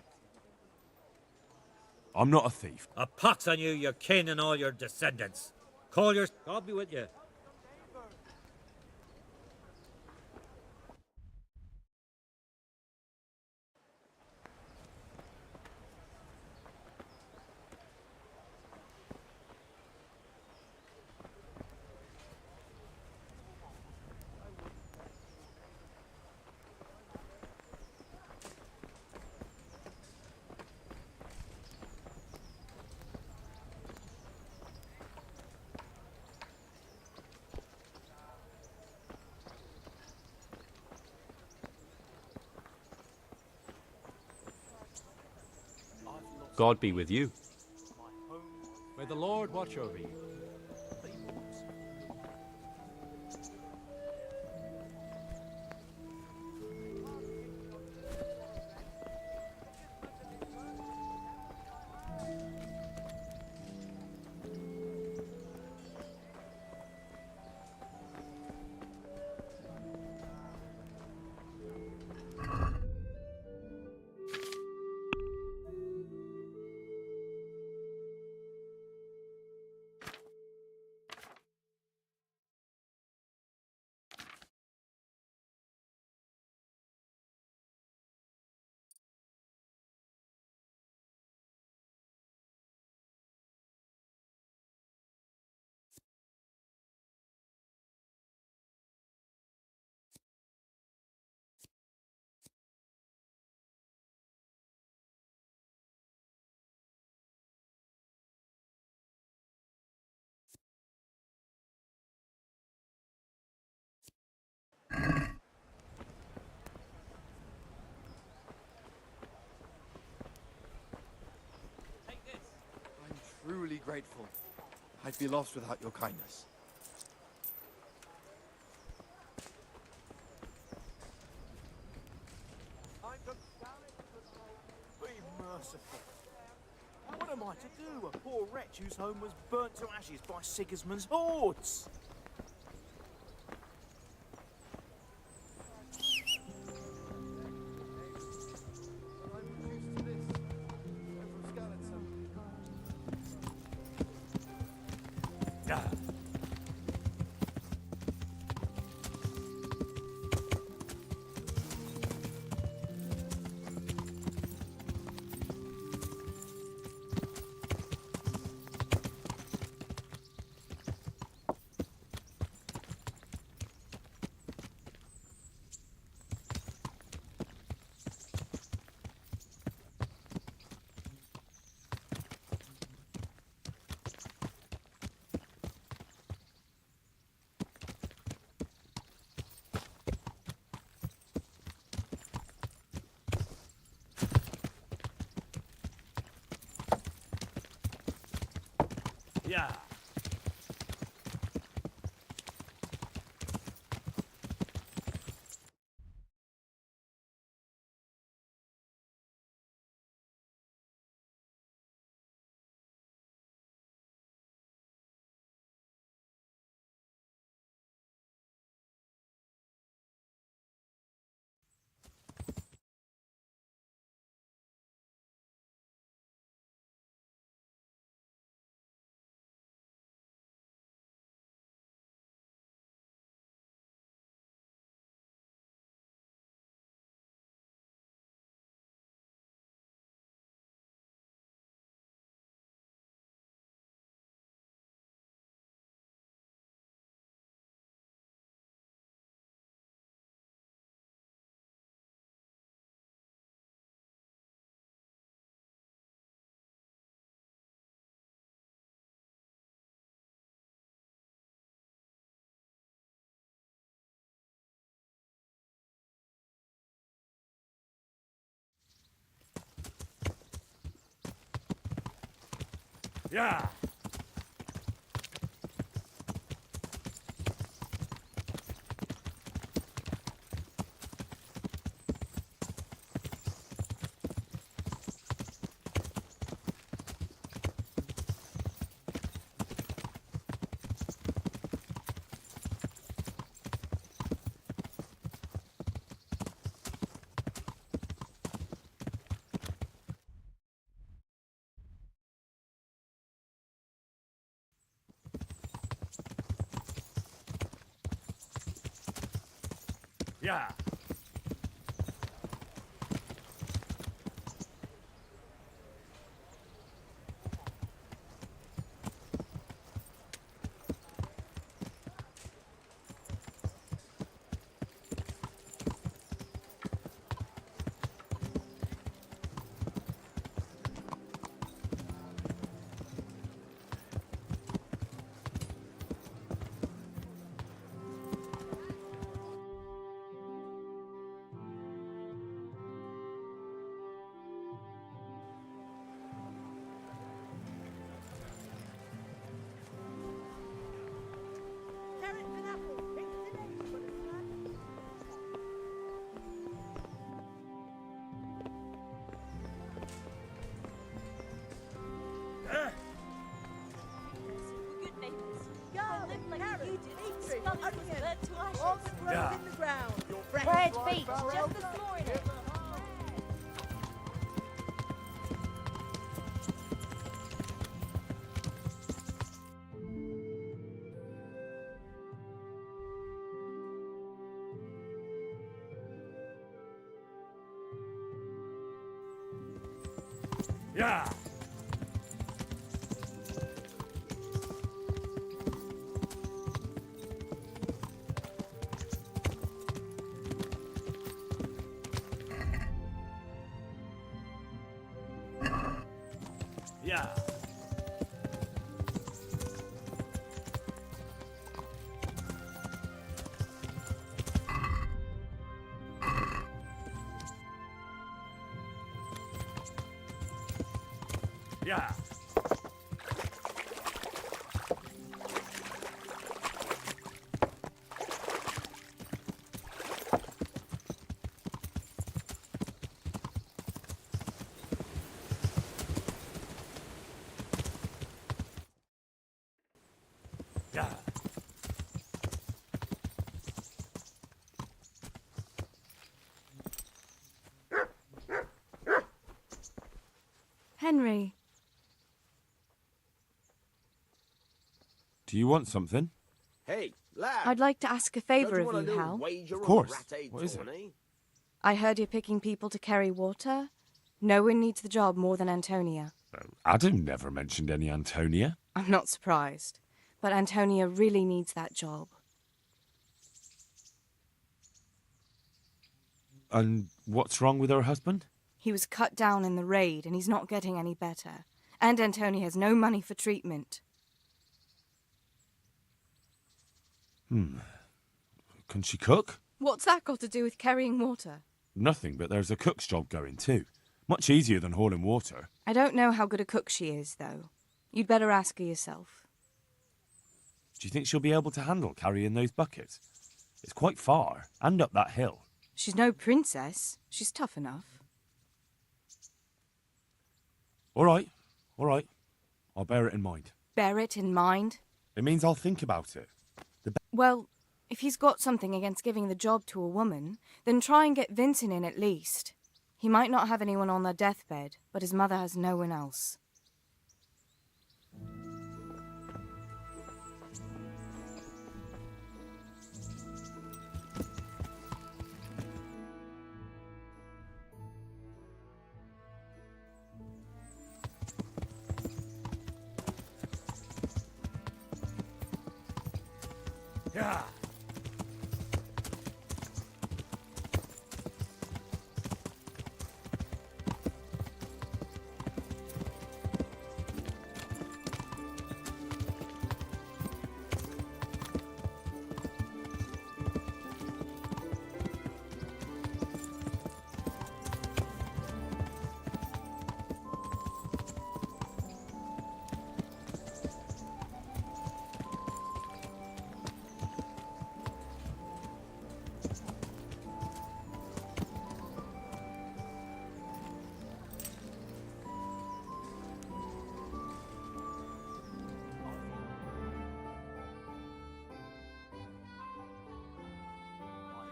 I'm not a thief. A pox on you, your kin and all your descendants. Call your... God be with you. God be with you. May the Lord watch over you. Truly grateful. I'd be lost without your kindness. Be merciful. What am I to do? A poor wretch whose home was burnt to ashes by Sigismund's hordes. Yeah. Yeah. Yeah. Carrots and apples, pigs and eggs for the snack. Good neighbors. Garlic, Live like carrots, you did. beetroot, Skulls was onions, burnt to ashes. all that grows Yeah. in the ground. Fresh Bread fried baked barrel. just this morning. Yeah. Yeah. Yeah. Yeah. Henry. Do you want something? Hey, lad. I'd like to ask a favour Don't you of want a you, little Hal. wager Of on course. the rat aid What is it? tourney? I heard you're picking people to carry water. No one needs the job more than Antonia. Adam never mentioned any Antonia. I'm not surprised. But Antonia really needs that job. And what's wrong with her husband? He was cut down in the raid and he's not getting any better. And Antonia has no money for treatment. Can she cook? What's that got to do with carrying water? Nothing, but there's a cook's job going too. Much easier than hauling water. I don't know how good a cook she is, though. You'd better ask her yourself. Do you think she'll be able to handle carrying those buckets? It's quite far, and up that hill. She's no princess. She's tough enough. All right. I'll bear it in mind. Bear it in mind? It means I'll think about it. Well, if he's got something against giving the job to a woman, then try and get Vincent in at least. He might not have anyone on their deathbed, but his mother has no one else. Yeah.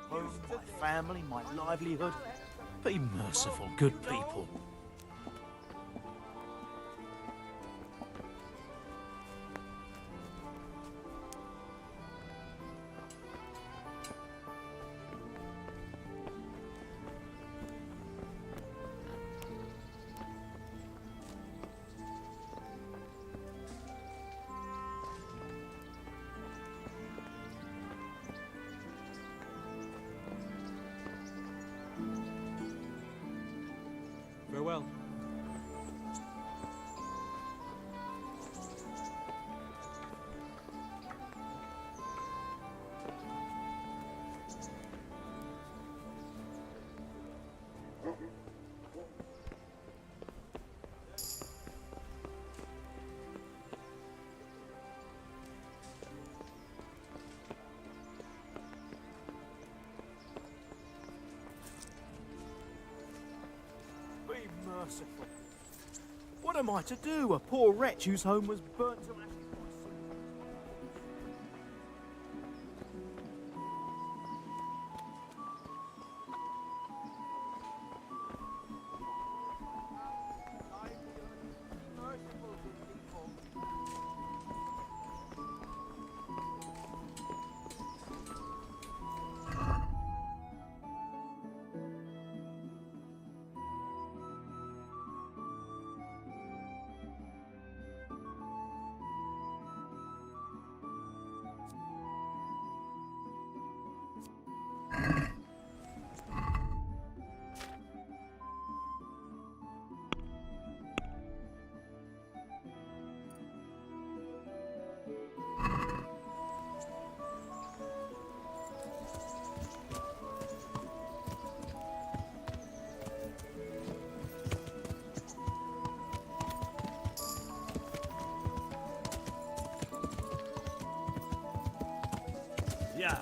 Home, my family, my livelihood. Be merciful, good people. Farewell. Be merciful. What am I to do? A poor wretch whose home was burnt to ashes. Yeah.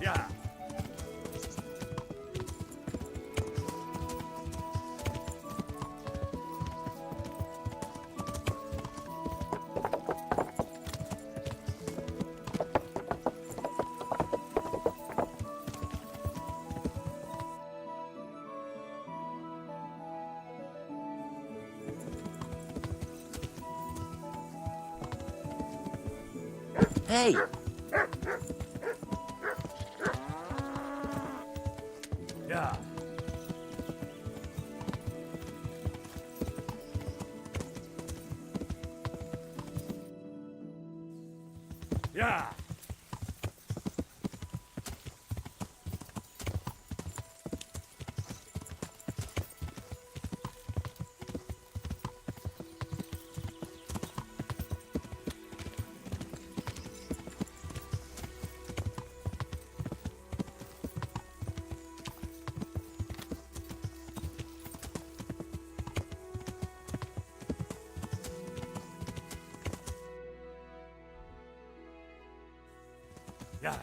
Yeah. Hey! Yeah. Yeah. Yeah.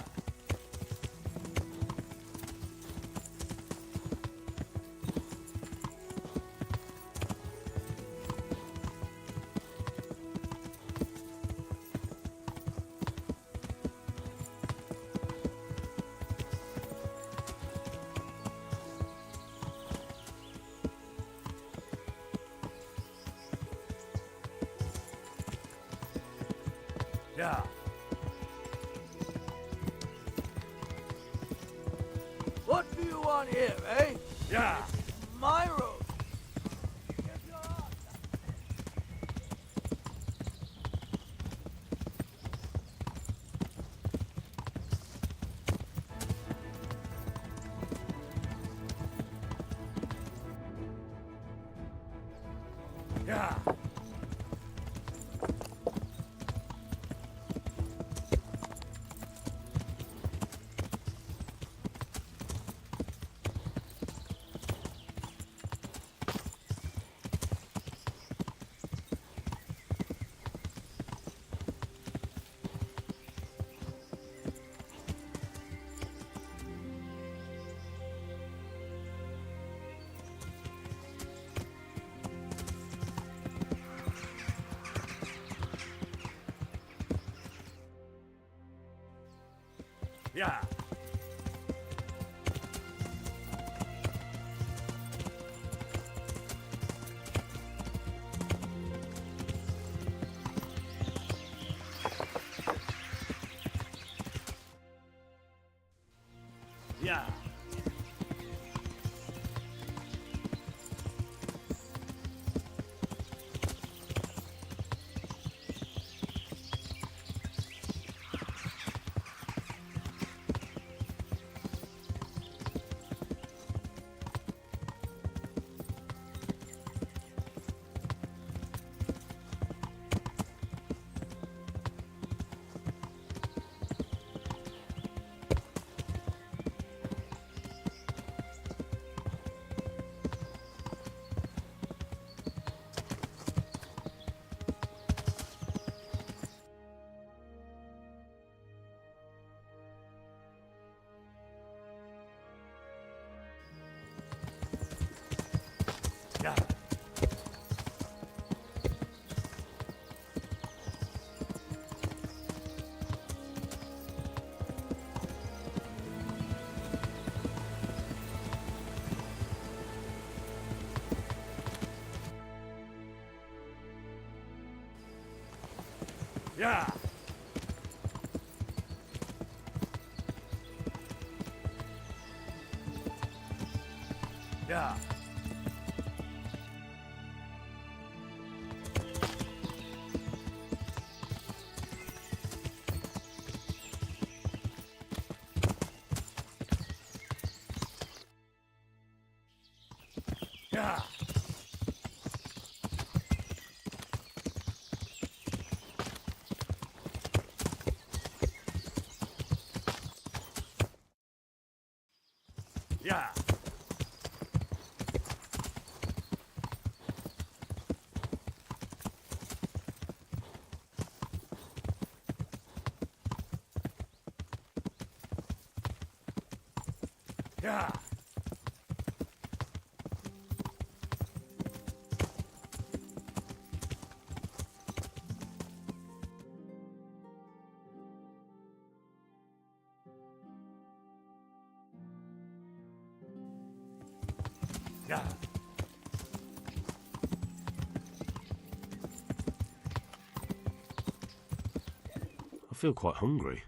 Yeah. What do you want here, eh? Yeah. My road. Yeah. Yeah. Yeah. Yeah. Yeah. Yeah. Yeah. Yeah. Yeah. Yeah. feel quite hungry.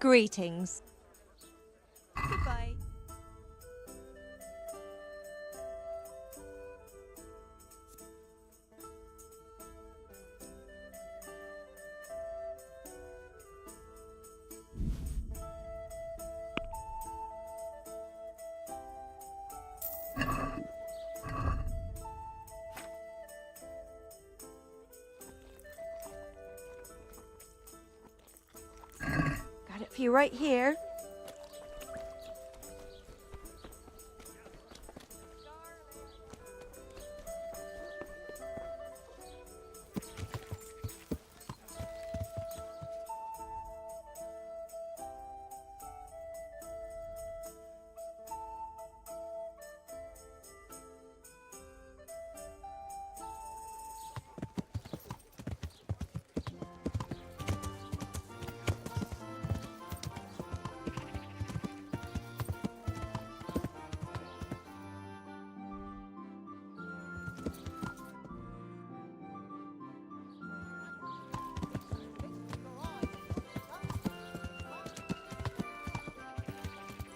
Greetings. Goodbye. Got it for you right here.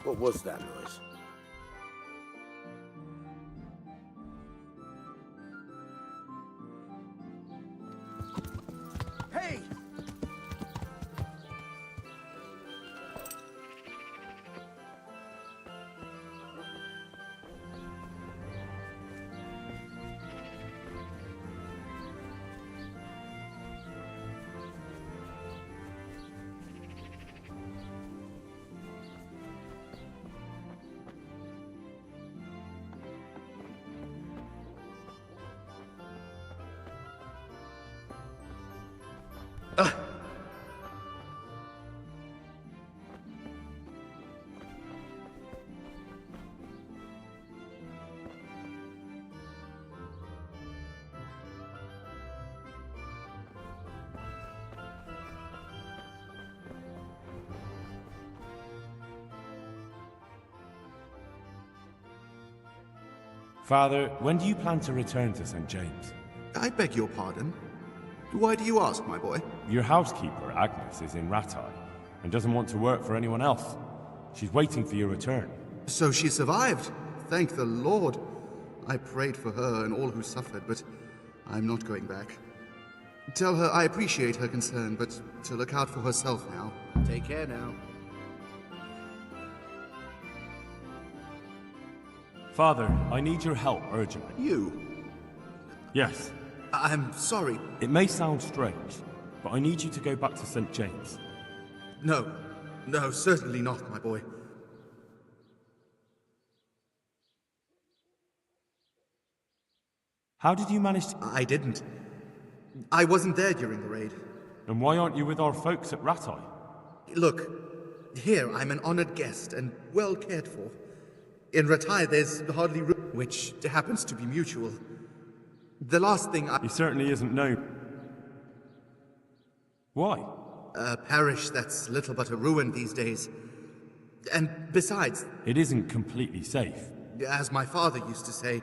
What was that noise? Hey! Father, when do you plan to return to St. James? I beg your pardon. Why do you ask, my boy? Your housekeeper, Agnes, is in Rattay and doesn't want to work for anyone else. She's waiting for your return. So she survived. Thank the Lord. I prayed for her and all who suffered, but I'm not going back. Tell her I appreciate her concern, but to look out for herself now. Take care now. Father, I need your help urgently. You? Yes. I'm sorry. It may sound strange, but I need you to go back to St. James. No. No, certainly not, my boy. How did you manage to... I didn't. I wasn't there during the raid. And why aren't you with our folks at Rattay? Look, here I'm an honored guest and well cared for. In Rattay there's hardly room, which happens to be mutual. The last thing He certainly isn't known. Why? A parish that's little but a ruin these days. And besides... It isn't completely safe. As my father used to say...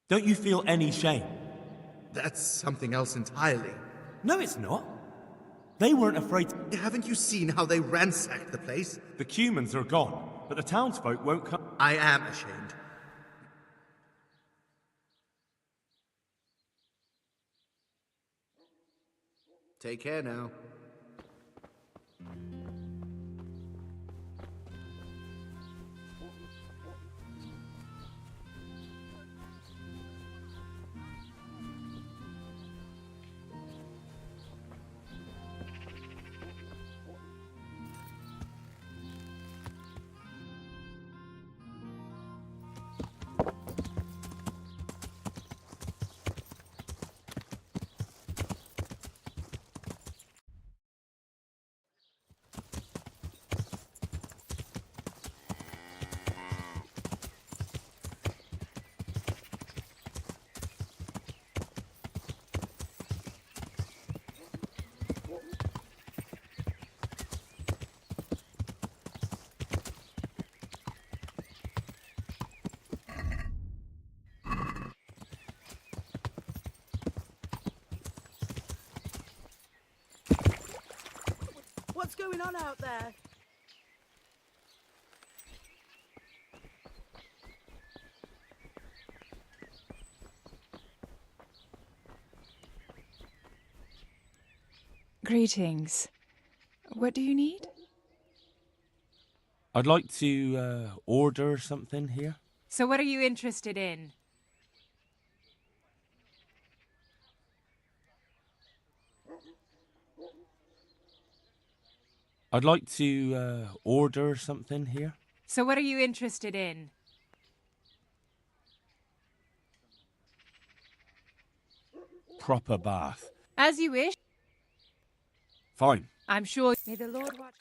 Don't you feel any shame? That's something else entirely. No, it's not. They weren't afraid. Haven't you seen how they ransacked the place? The Cumans are gone, but the townsfolk won't come. I am ashamed. Take care now. What's going on out there? Greetings. What do you need? I'd like to order something here. So what are you interested in? I'd like to order something here. So what are you interested in? Proper bath. As you wish. Fine. I'm sure. May the Lord watch.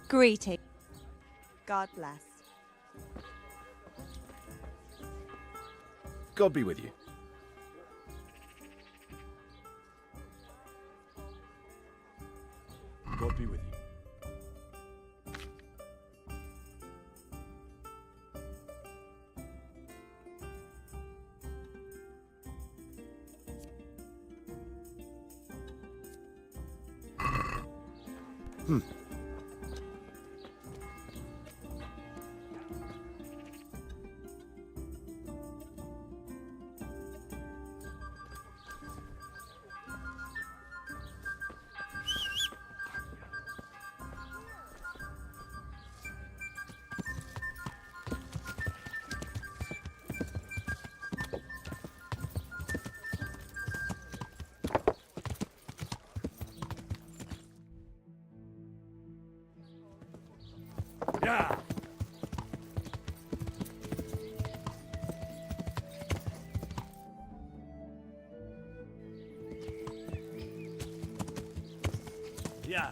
Greeting. God bless. God be with you. God be with you. Yeah. Yeah.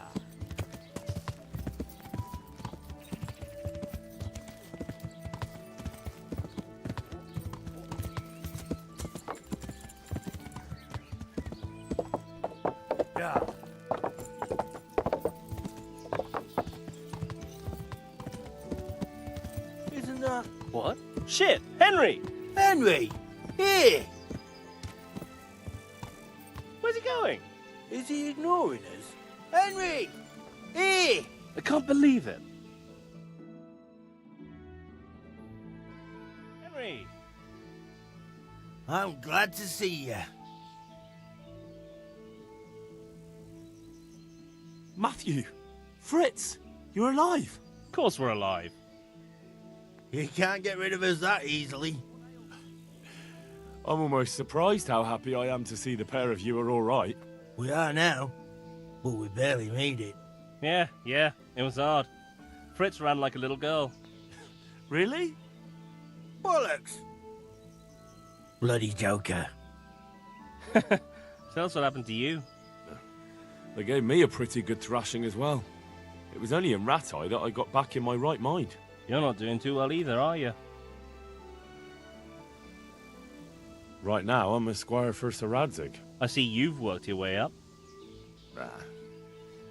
Yeah. Isn't that... What? Shit! Henry! Henry! Here! Where's he going? Is he ignoring us? Henry! Here! I can't believe it. Henry! I'm glad to see you. Matthew! Fritz! You're alive! Of course we're alive. You can't get rid of us that easily. I'm almost surprised how happy I am to see the pair of you are all right. We are now, but we barely made it. Yeah, it was hard. Fritz ran like a little girl. Really? Bollocks! Bloody joker. Tell us what happened to you. They gave me a pretty good thrashing as well. It was only in Rat-Eye that I got back in my right mind. You're not doing too well either, are you? Right now, I'm a squire for Sir Radzig. I see you've worked your way up.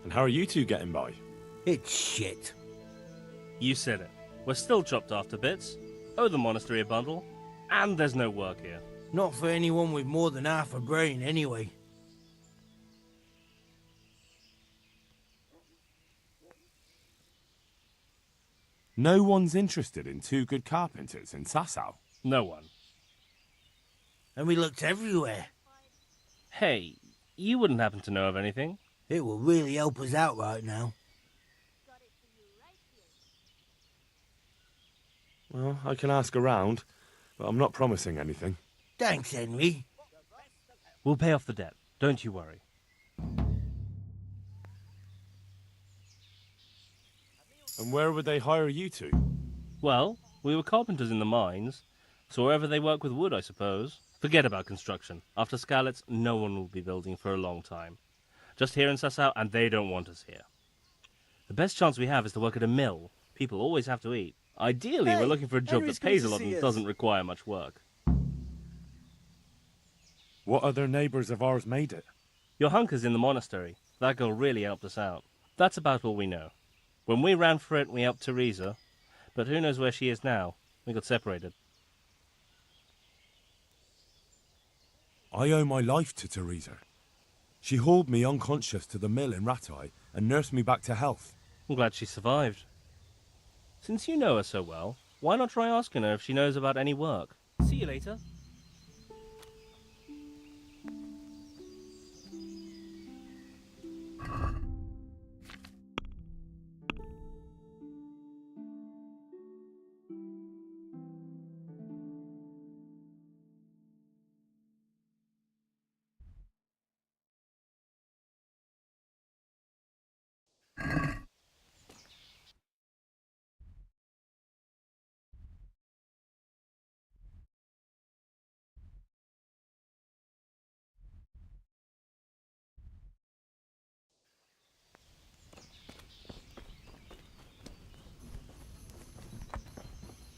And how are you two getting by? It's shit. You said it. We're still chopped off to bits. Owe the monastery a bundle. And there's no work here. Not for anyone with more than half a brain, anyway. No one's interested in two good carpenters in Sasau. No one. And we looked everywhere. Hey, you wouldn't happen to know of anything? It will really help us out right now. Well, I can ask around, but I'm not promising anything. Thanks, Henry. We'll pay off the debt. Don't you worry. And where would they hire you to? Well, we were carpenters in the mines, so wherever they work with wood, I suppose. Forget about construction. After Skalitz, no one will be building for a long time. Just here in Sasau, and they don't want us here. The best chance we have is to work at a mill. People always have to eat. Ideally, we're looking for a job that pays a lot and doesn't require much work. What other neighbours of ours made it? Your hunker's in the monastery. That girl really helped us out. That's about all we know. When we ran for it, we helped Teresa, but who knows where she is now? We got separated. I owe my life to Teresa. She hauled me unconscious to the mill in Ratai and nursed me back to health. I'm glad she survived. Since you know her so well, why not try asking her if she knows about any work? See you later.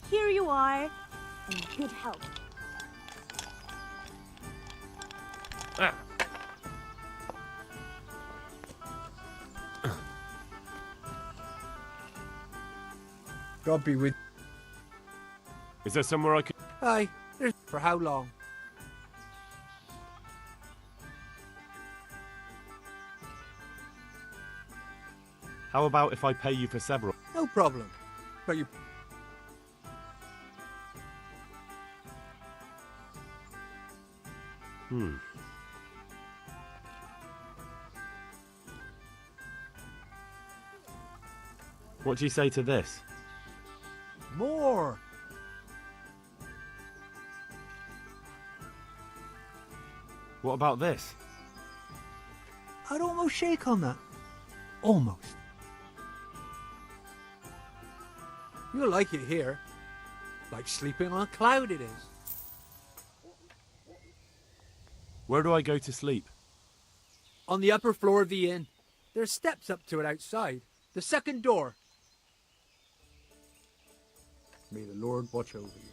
Here you are, in good health. God be with. Is there somewhere I could... Aye, there's for how long? How about if I pay you for several? No problem. But you. What do you say to this? More. What about this? I'd almost shake on that. Almost. You'll like it here. Like sleeping on a cloud it is. Where do I go to sleep? On the upper floor of the inn. There's steps up to it outside. The second door. May the Lord watch over you.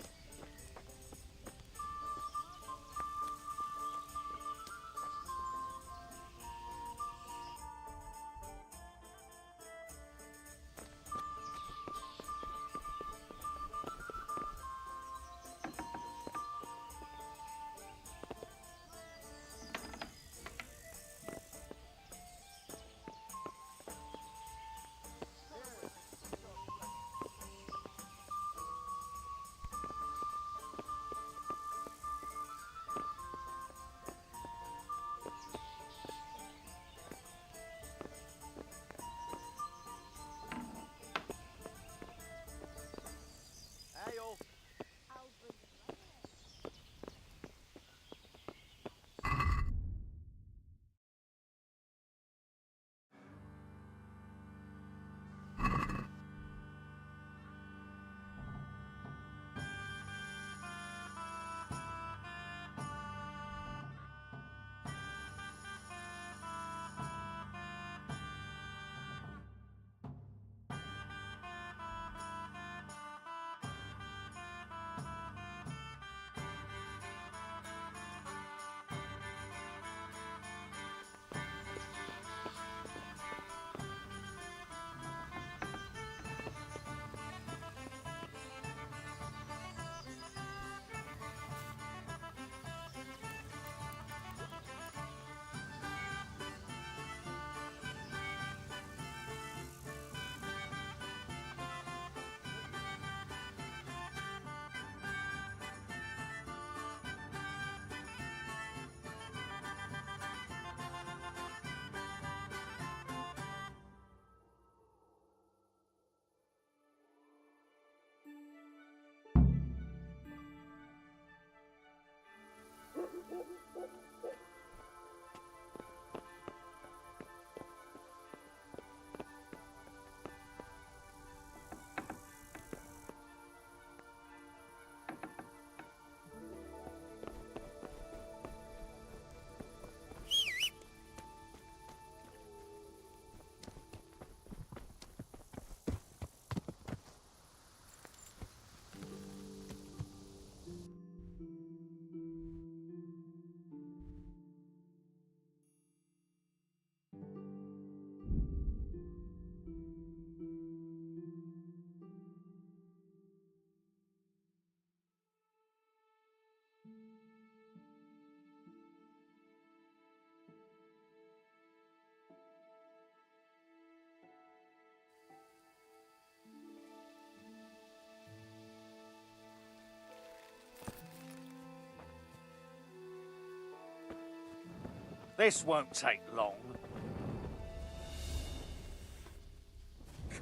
This won't take long.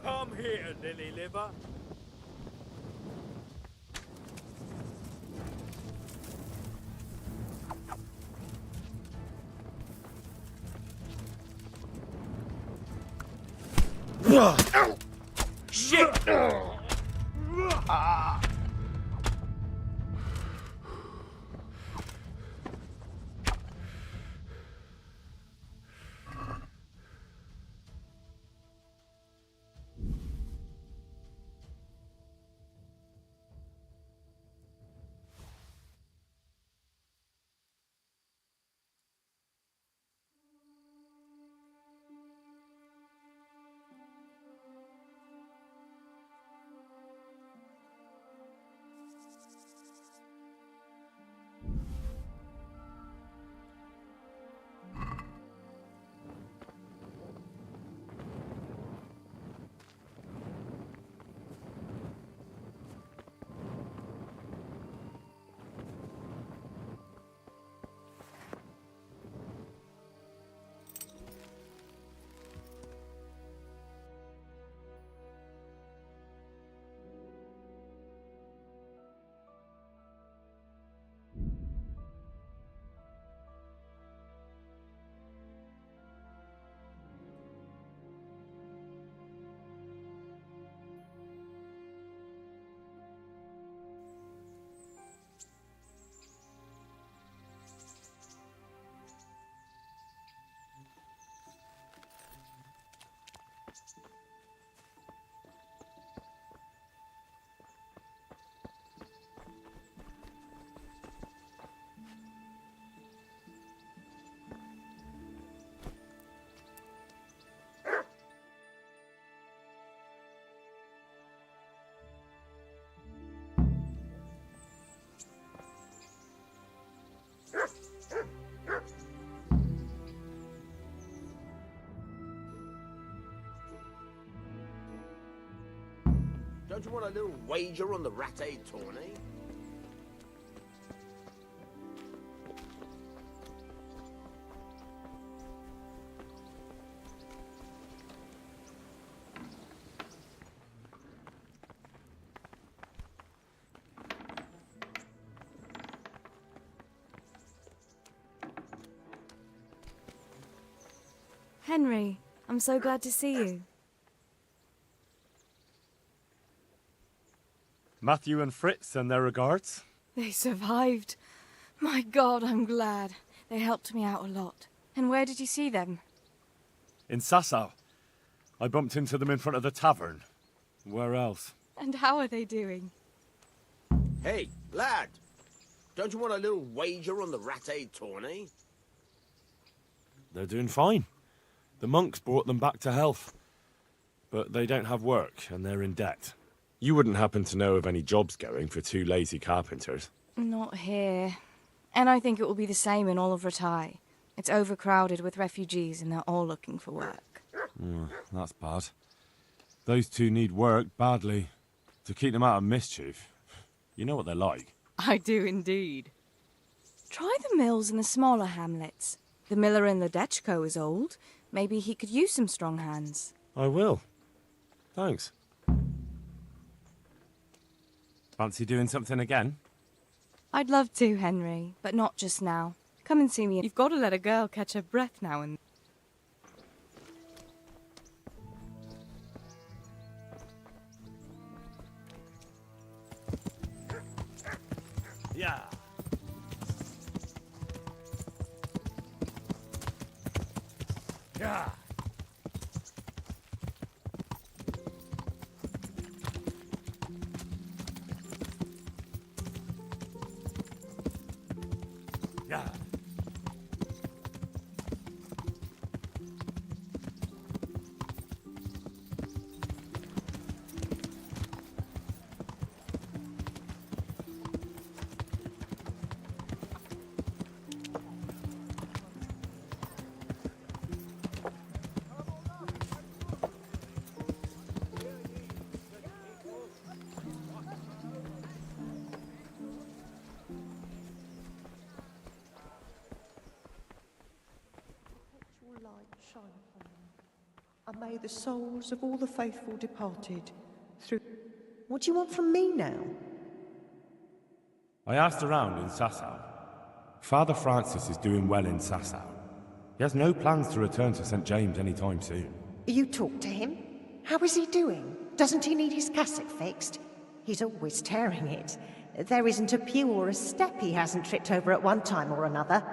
Come here, lily liver. Shit! Don't you want a little wager on the ratte tourney? Henry, I'm so glad to see you. Matthew and Fritz send their regards. They survived. My God, I'm glad. They helped me out a lot. And where did you see them? In Sasau. I bumped into them in front of the tavern. Where else? And how are they doing? Hey, lad! Don't you want a little wager on the ratte tourney? They're doing fine. The monks brought them back to health. But they don't have work, and they're in debt. You wouldn't happen to know of any jobs going for two lazy carpenters? Not here. And I think it will be the same in all of Ratai. It's overcrowded with refugees, and they're all looking for work. That's bad. Those two need work badly. To keep them out of mischief. You know what they're like. I do indeed. Try the mills in the smaller hamlets. The miller in the Dechko is old. Maybe he could use some strong hands. I will. Thanks. Fancy doing something again? I'd love to, Henry, but not just now. Come and see me. You've got to let a girl catch her breath now and then. Yeah. Yeah. Yeah. may the souls of all the faithful departed through... What do you want from me now? I asked around in Sasau. Father Francis is doing well in Sasau. He has no plans to return to St. James anytime soon. You talked to him? How is he doing? Doesn't he need his cassock fixed? He's always tearing it. There isn't a pew or a step he hasn't tripped over at one time or another.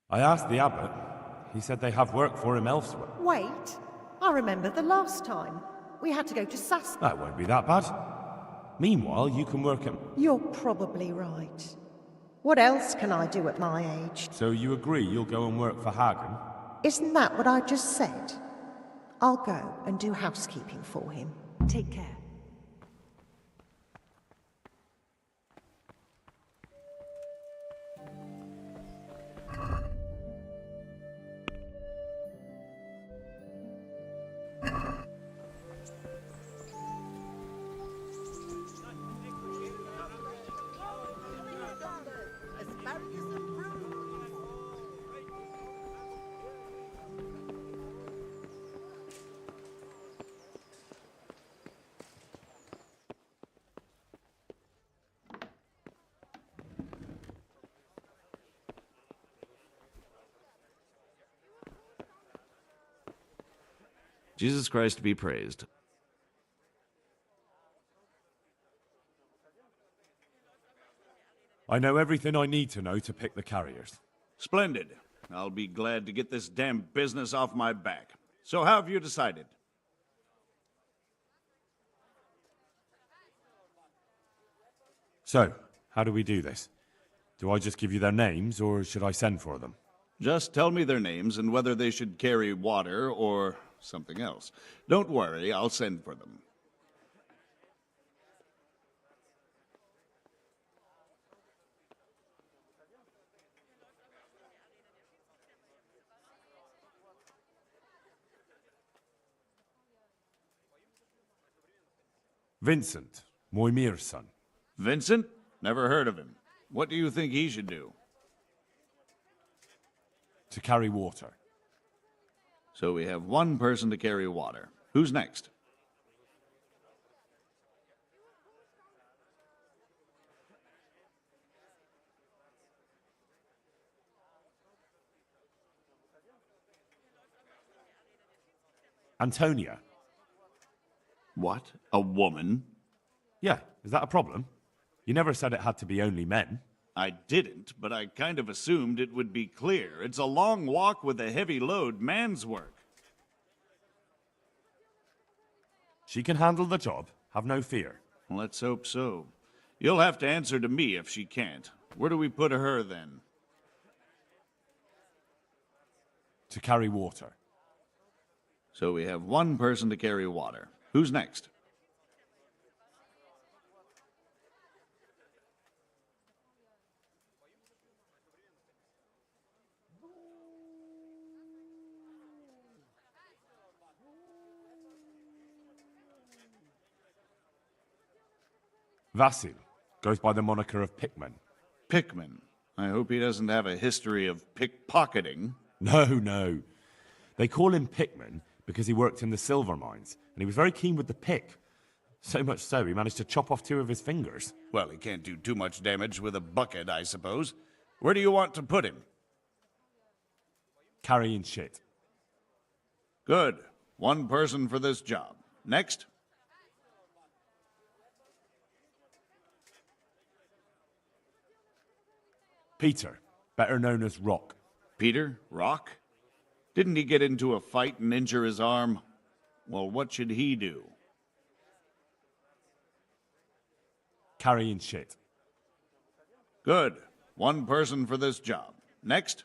I asked the abbot. He said they have work for him elsewhere. Wait, I remember the last time. We had to go to Sass. That won't be that bad. Meanwhile, you can work at... You're probably right. What else can I do at my age? So you agree you'll go and work for Hagen? Isn't that what I just said? I'll go and do housekeeping for him. Take care. Jesus Christ be praised. I know everything I need to know to pick the carriers. Splendid. I'll be glad to get this damn business off my back. So how have you decided? So, how do we do this? Do I just give you their names, or should I send for them? Just tell me their names and whether they should carry water or something else. Don't worry, I'll send for them. Vincent, Moimir's son. Vincent? Never heard of him. What do you think he should do? To carry water. So we have one person to carry water. Who's next? Antonia. What? A woman? Yeah, is that a problem? You never said it had to be only men. I didn't, but I kind of assumed it would be clear. It's a long walk with a heavy load, man's work. She can handle the job, have no fear. Let's hope so. You'll have to answer to me if she can't. Where do we put her then? To carry water. So we have one person to carry water. Who's next? Vasil goes by the moniker of Pickman. Pickman? I hope he doesn't have a history of pickpocketing. No. They call him Pickman because he worked in the silver mines, and he was very keen with the pick. So much so, he managed to chop off 2 of his fingers. Well, he can't do too much damage with a bucket, I suppose. Where do you want to put him? Carrying shit. Good. One person for this job. Next? Peter, better known as Rock. Peter? Rock? Didn't he get into a fight and injure his arm? Well, what should he do? Carrying shit. Good. One person for this job. Next?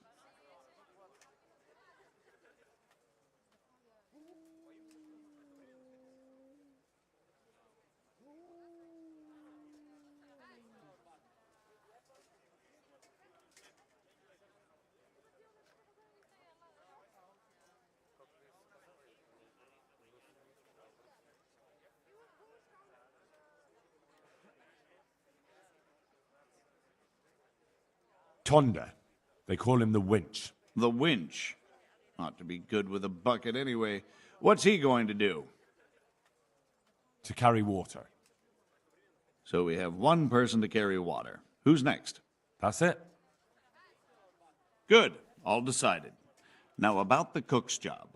Conde. They call him the Winch. The Winch? Ought to be good with a bucket anyway. What's he going to do? To carry water. So we have one person to carry water. Who's next? That's it. Good. All decided. Now about the cook's job.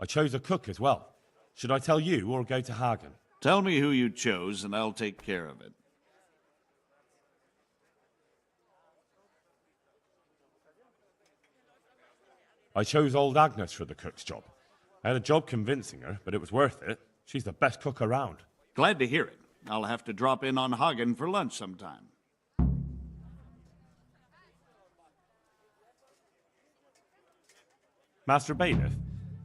I chose a cook as well. Should I tell you or go to Hagen? Tell me who you chose and I'll take care of it. I chose old Agnes for the cook's job. I had a job convincing her, but it was worth it. She's the best cook around. Glad to hear it. I'll have to drop in on Hagen for lunch sometime. Master Bailiff,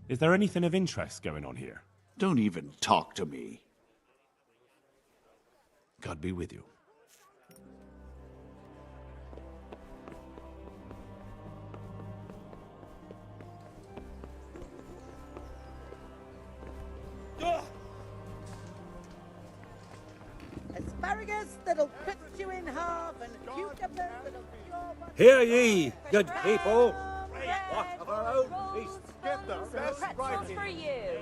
is there anything of interest going on here? Don't even talk to me. God be with you. Asparagus that'll cut you in half, and cucumbers that'll cure my... Hear ye, good people. What of our own feast? Get the best right for you.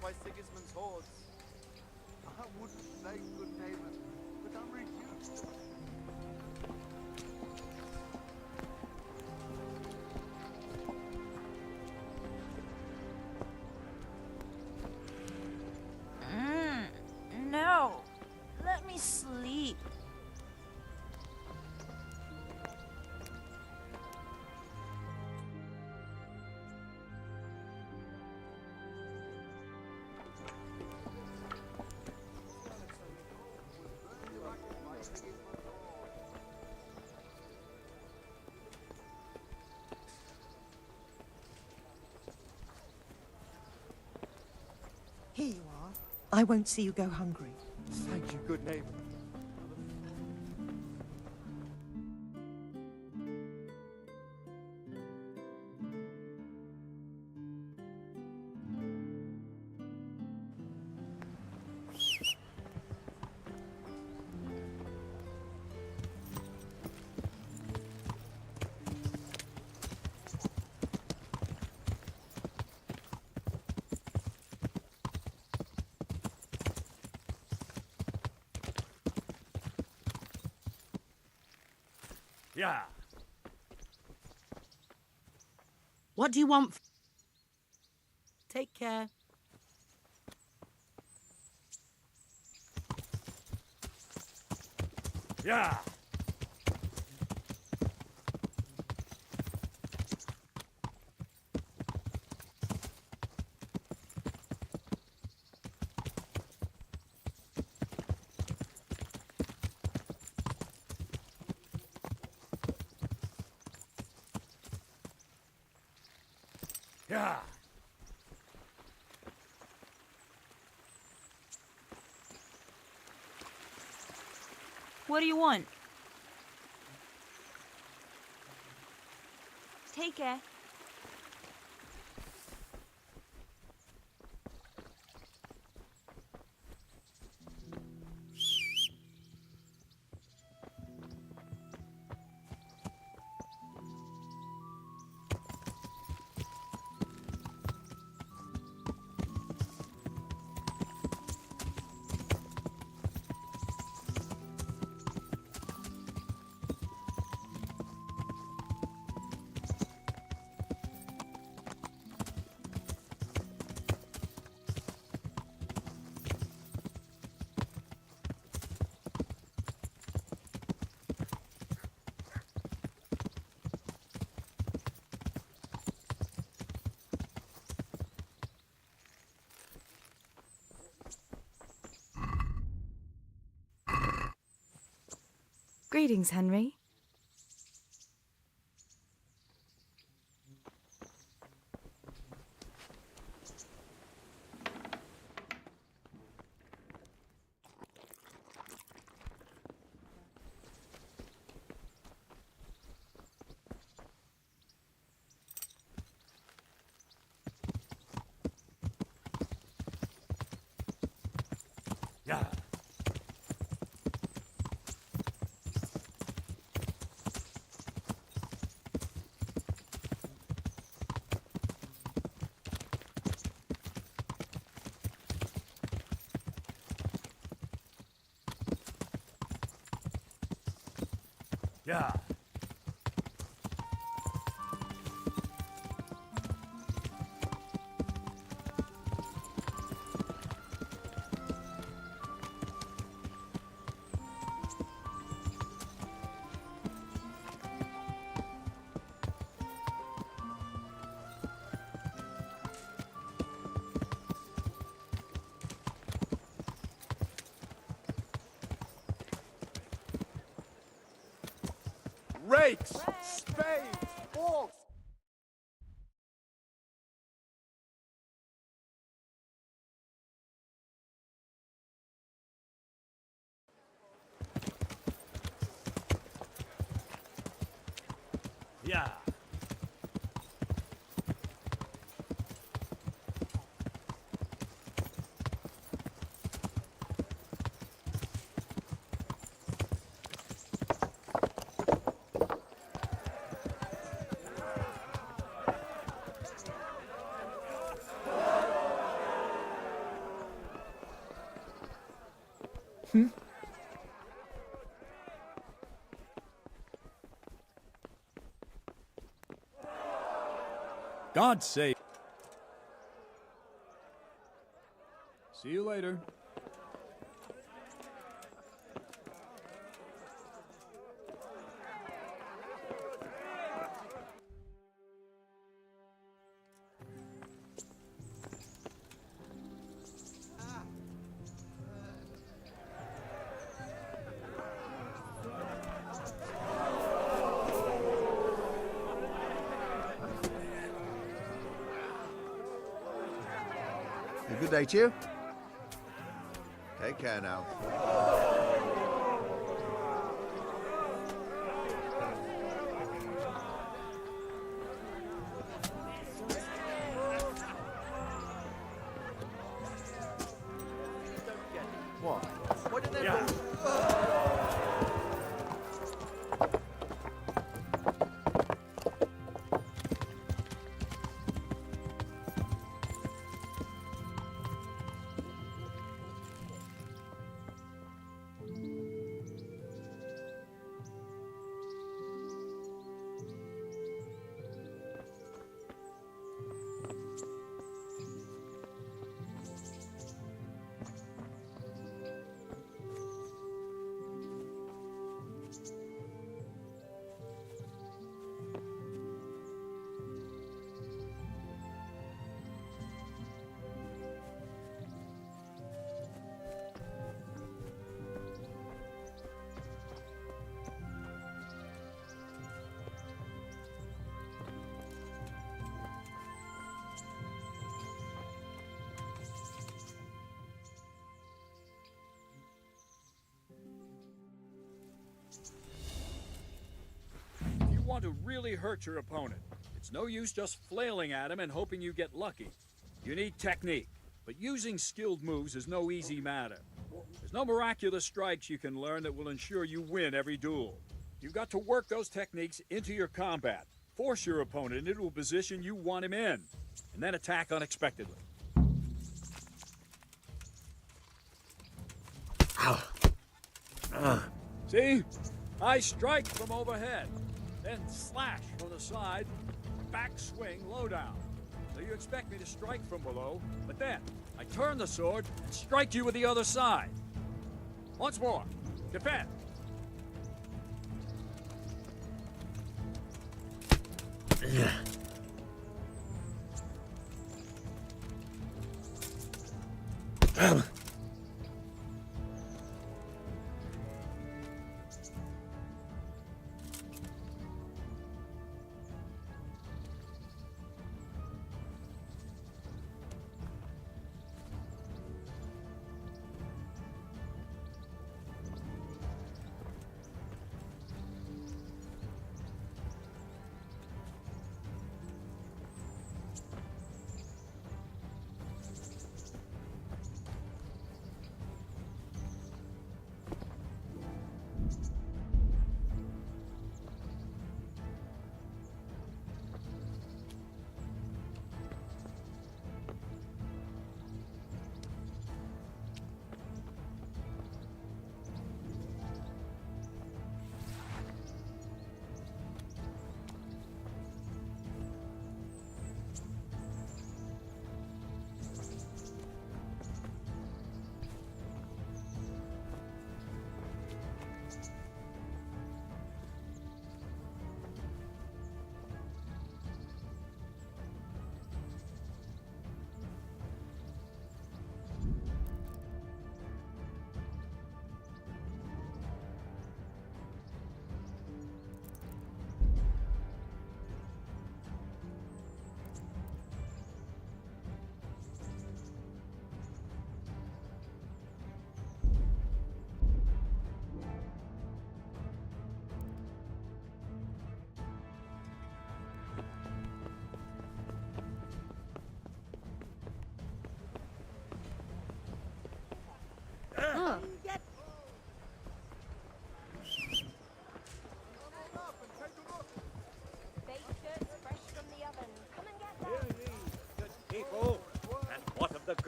By Sigismund's hordes. I wouldn't say good neighbor, but I'm reduced. No. Let me sleep. Here you are. I won't see you go hungry. Thank you, good neighbor. Yeah. What do you want? Take care. Yeah. Yeah. What do you want? Take care. Greetings, Henry. Yeah. Yeah. Rakes, spades, forks. Yeah. God save. See you later. Good day to you. Take care now. What? What did they do? Want to really hurt your opponent. It's no use just flailing at him and hoping you get lucky. You need technique, but using skilled moves is no easy matter. There's no miraculous strikes you can learn that will ensure you win every duel. You've got to work those techniques into your combat, force your opponent into a position you want him in, and then attack unexpectedly. See? I strike from overhead. Then slash from the side, back swing, low down. So you expect me to strike from below, but then I turn the sword and strike you with the other side. Once more, defend.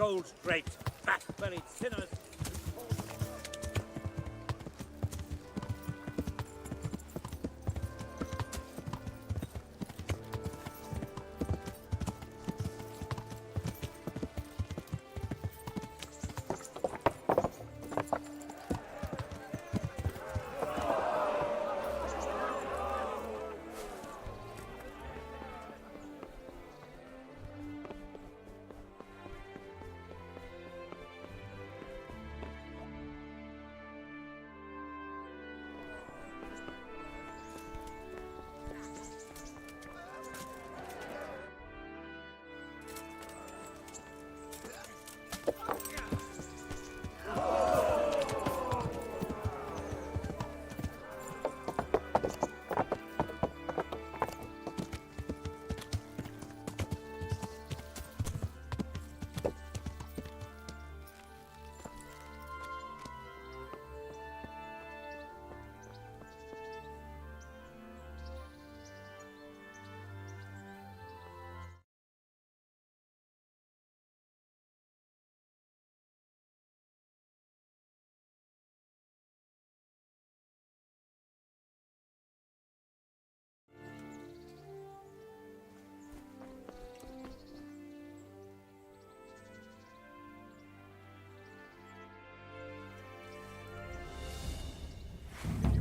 gold-draped, fat-bellied sinners.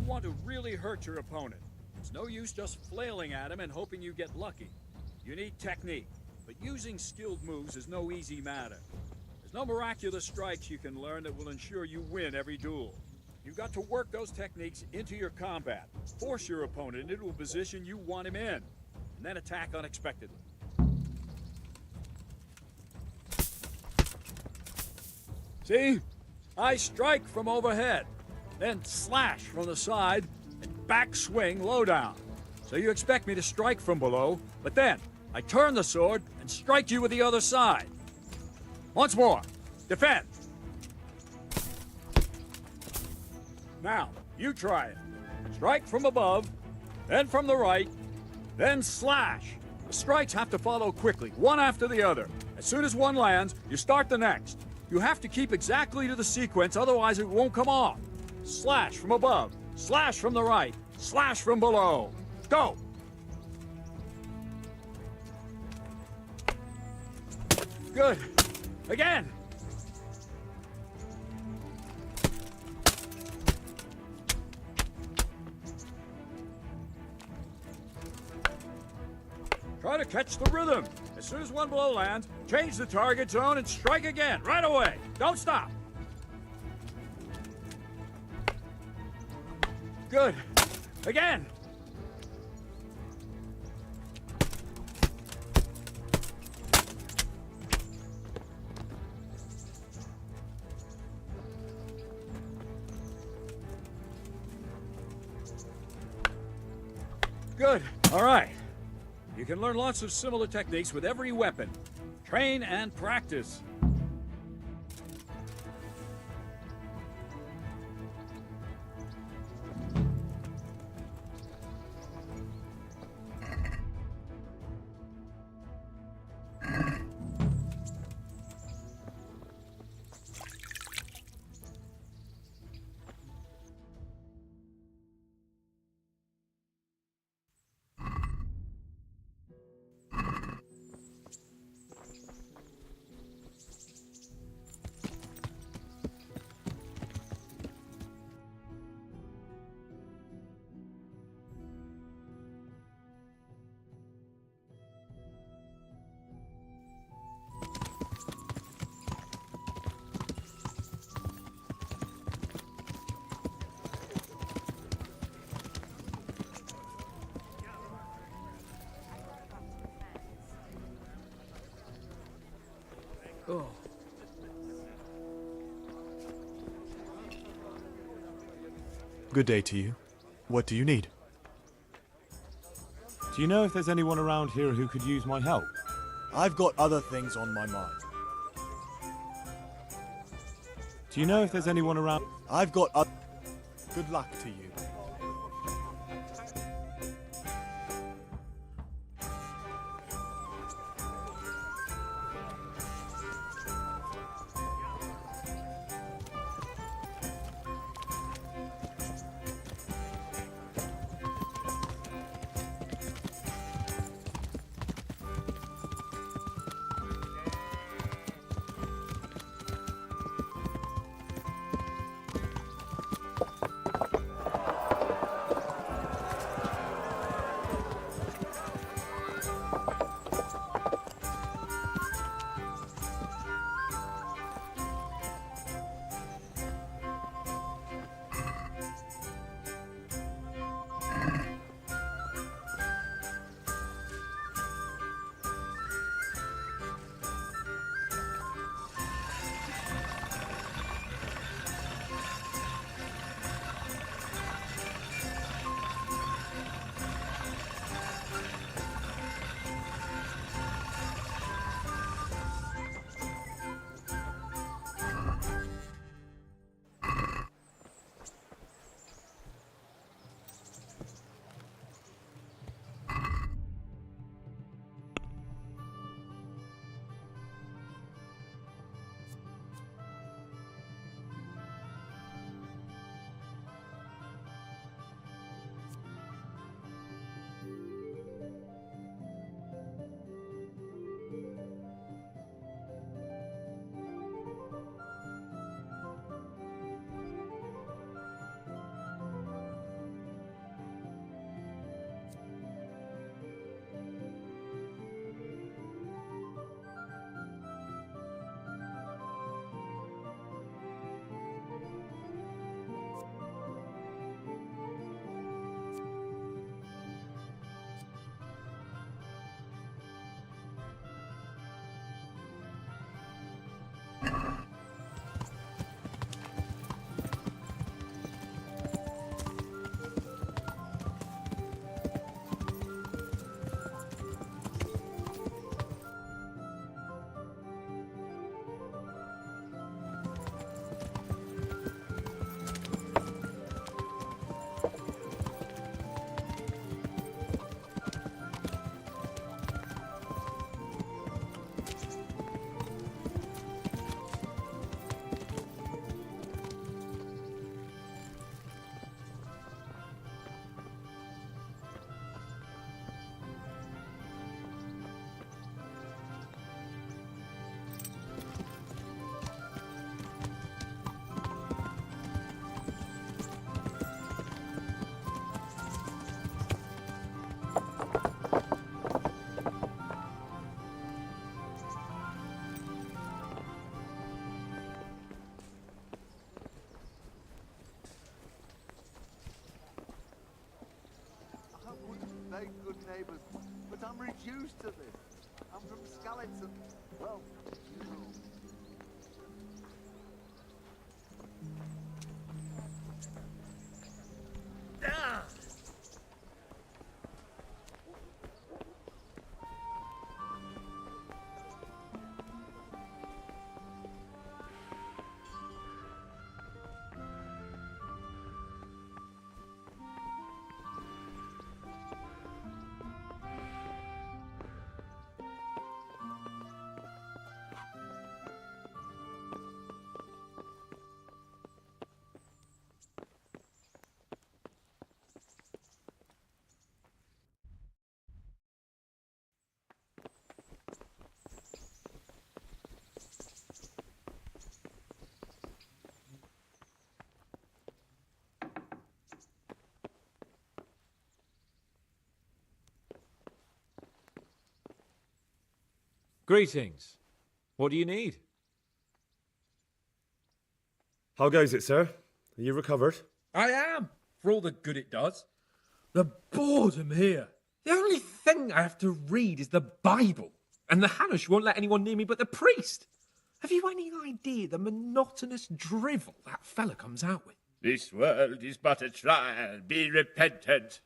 Want to really hurt your opponent. It's no use just flailing at him and hoping you get lucky. You need technique, but using skilled moves is no easy matter. There's no miraculous strikes you can learn that will ensure you win every duel. You've got to work those techniques into your combat, force your opponent into a position you want him in, and then attack unexpectedly. See? I strike from overhead, then slash from the side, and back swing low down. So you expect me to strike from below, but then I turn the sword and strike you with the other side. Once more, defend. Now, you try it. Strike from above, then from the right, then slash. The strikes have to follow quickly, one after the other. As soon as one lands, you start the next. You have to keep exactly to the sequence, otherwise it won't come off. Slash from above, slash from the right, slash from below. Go! Good. Again! Try to catch the rhythm. As soon as one blow lands, change the target zone and strike again, right away. Don't stop. Good. Again. Good. All right. You can learn lots of similar techniques with every weapon. Train and practice. Oh. Good day to you. What do you need? Do you know if there's anyone around here who could use my help? I've got other things on my mind. Do you know if there's anyone around? I've got Good luck to you. neighbours, but I'm reduced to this. I'm from Skalitz and, well, you know. Greetings. What do you need? How goes it, sir? Are you recovered? I am, for all the good it does. The boredom here. The only thing I have to read is the Bible, and the Hanush won't let anyone near me but the priest. Have you any idea the monotonous drivel that fella comes out with? This world is but a trial. Be repentant.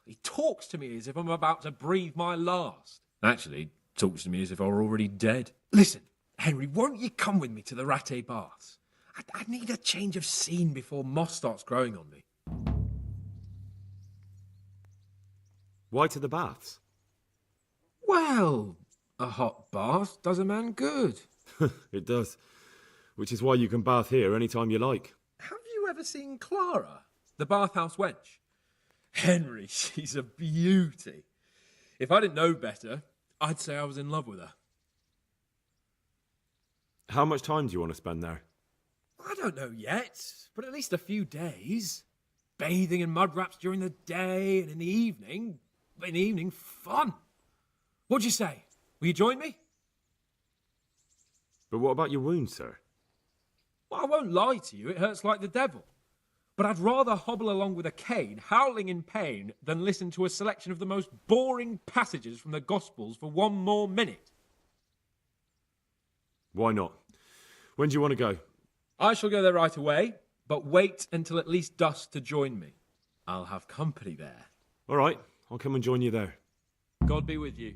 He talks to me as if I'm about to breathe my last. Actually, talks to me as if I were already dead. Listen, Henry, won't you come with me to the Ratte Baths? I need a change of scene before moss starts growing on me. Why to the baths? Well, a hot bath does a man good. It does. Which is why you can bath here any time you like. Have you ever seen Clara, the bathhouse wench? Henry, she's a beauty. If I didn't know better, I'd say I was in love with her. How much time do you want to spend there? I don't know yet, but at least a few days. Bathing in mud wraps during the day, and in the evening, fun. What'd you say? Will you join me? But what about your wound, sir? Well, I won't lie to you, it hurts like the devil. But I'd rather hobble along with a cane, howling in pain, than listen to a selection of the most boring passages from the Gospels for one more minute. Why not? When do you want to go? I shall go there right away, but wait until at least dusk to join me. I'll have company there. All right, I'll come and join you there. God be with you.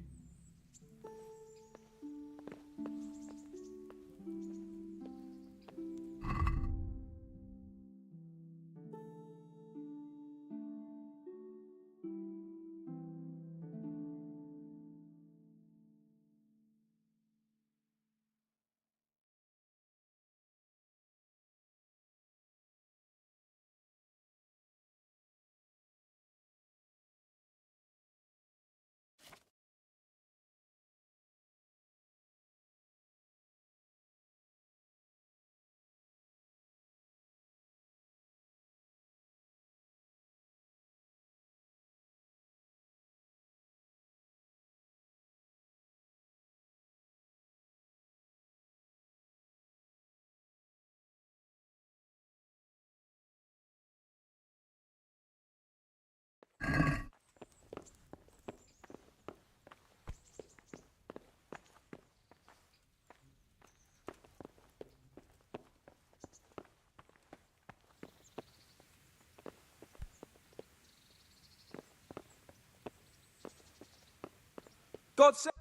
God save...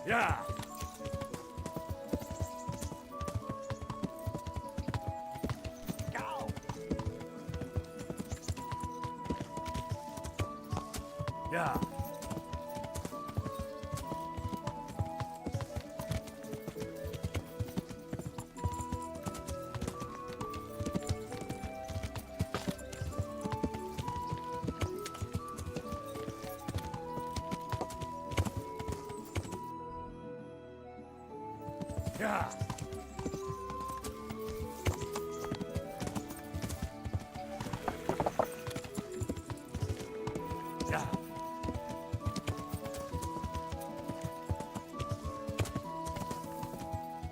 Yeah. Yeah. Yeah. Yeah.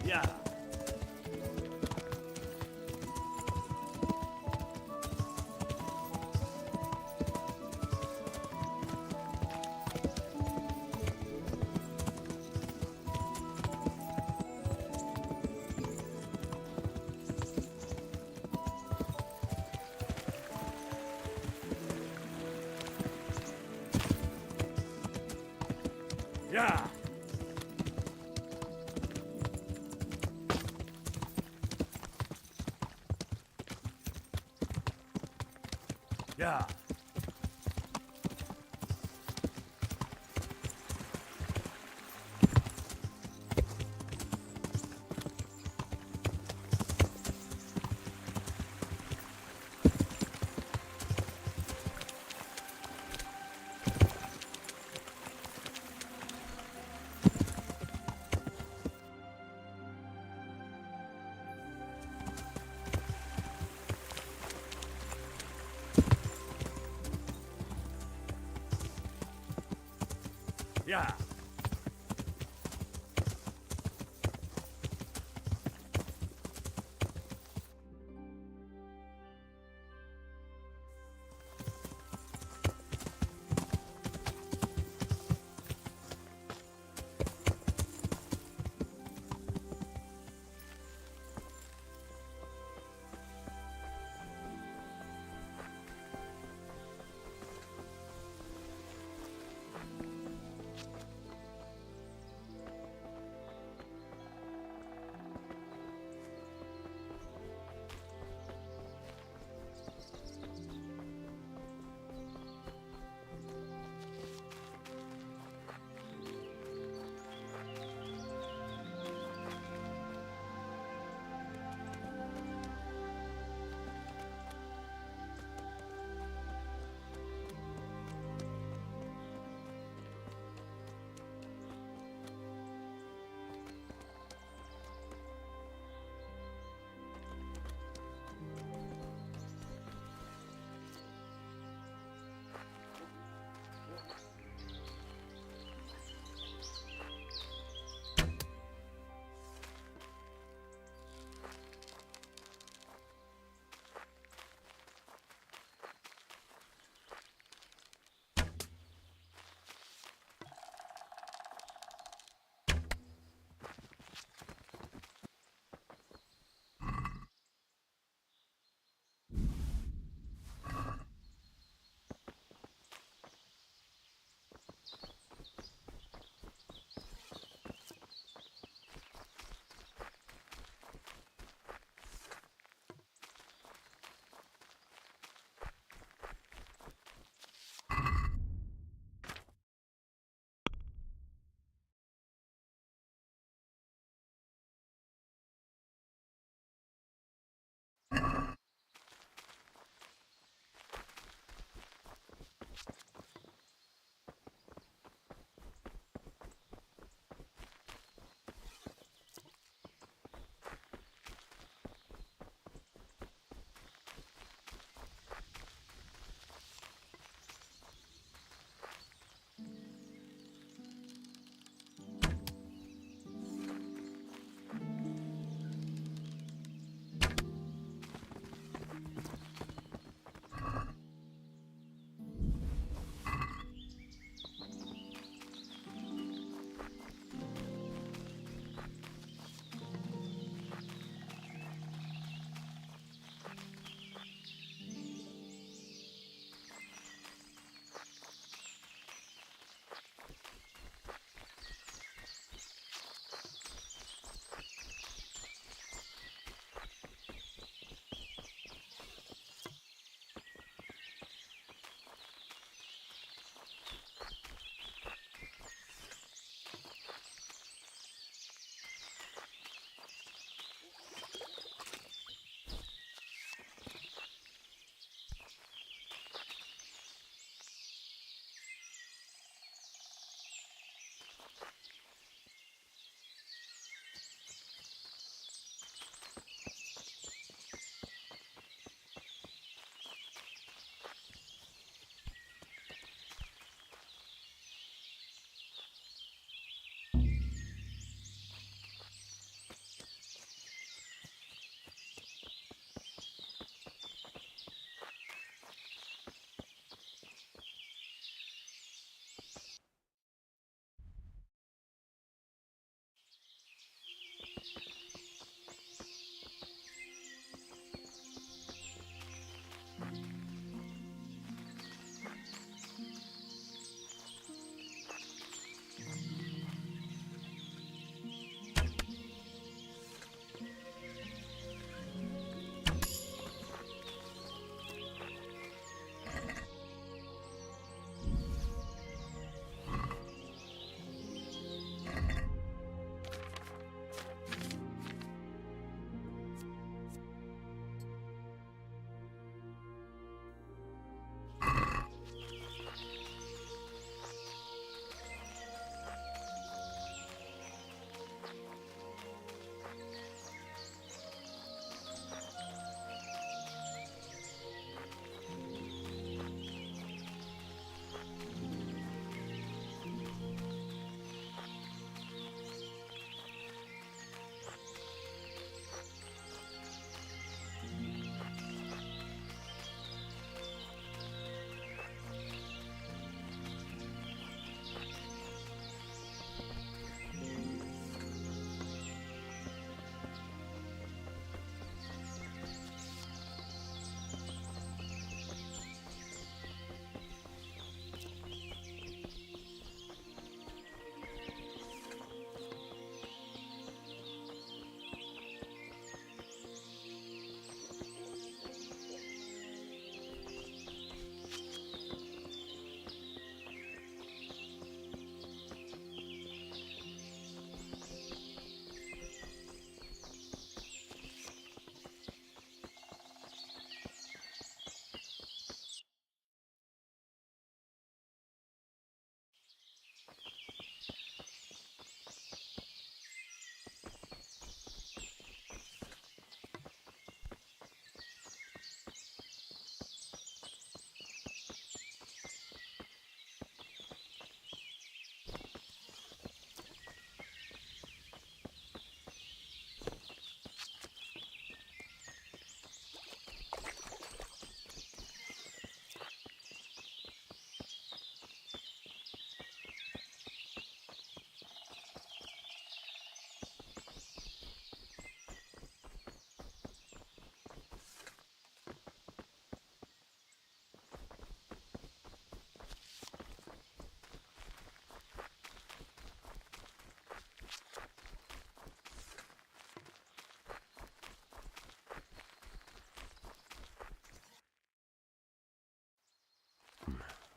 Yeah. Yeah. Yeah. Yeah.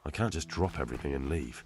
I can't just drop everything and leave.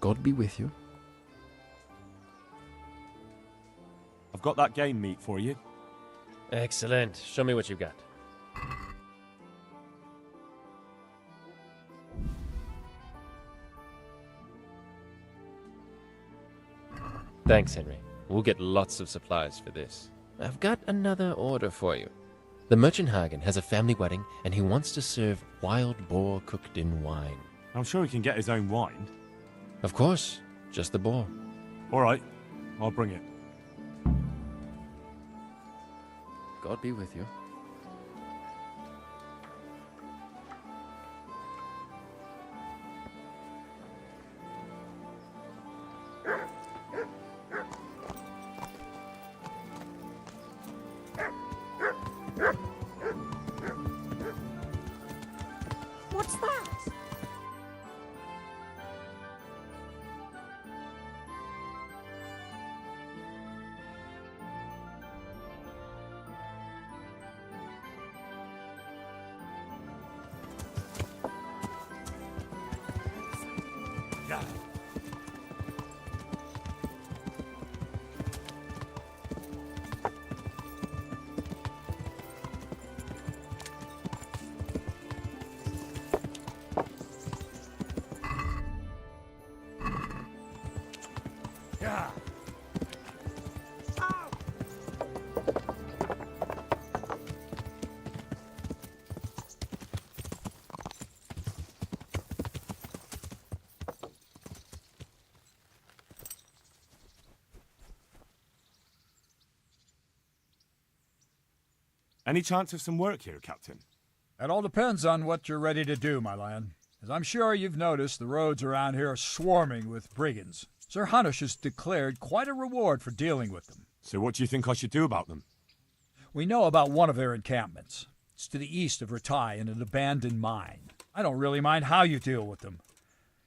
God be with you. I've got that game meat for you. Excellent. Show me what you've got. Thanks, Henry. We'll get lots of supplies for this. I've got another order for you. The merchant Hagen has a family wedding, and he wants to serve wild boar cooked in wine. I'm sure he can get his own wine. Of course. Just the boar. All right. I'll bring it. God be with you. What's that? Yeah. Yeah. Any chance of some work here, Captain? That all depends on what you're ready to do, my lad. As I'm sure you've noticed, the roads around here are swarming with brigands. Sir Hanush has declared quite a reward for dealing with them. So what do you think I should do about them? We know about one of their encampments. It's to the east of Ratai in an abandoned mine. I don't really mind how you deal with them.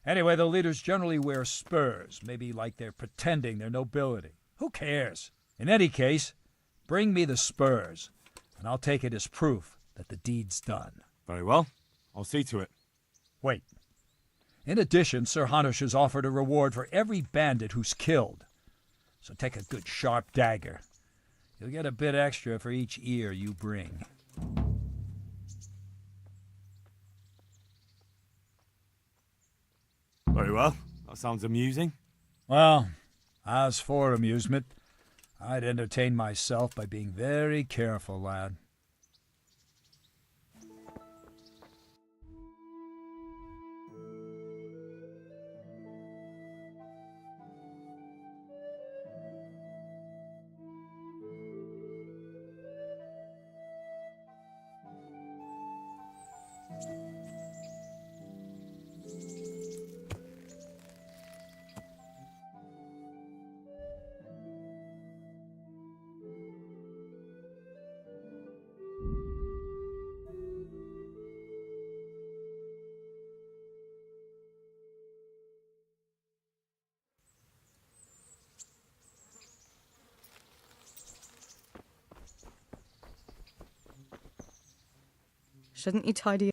Anyway, the leaders generally wear spurs, maybe like they're pretending they're nobility. Who cares? In any case, bring me the spurs, and I'll take it as proof that the deed's done. Very well. I'll see to it. Wait. In addition, Sir Hanush has offered a reward for every bandit who's killed. So take a good sharp dagger. You'll get a bit extra for each ear you bring. Very well. That sounds amusing. Well, as for amusement, I'd entertain myself by being very careful, lad. Shouldn't you tidy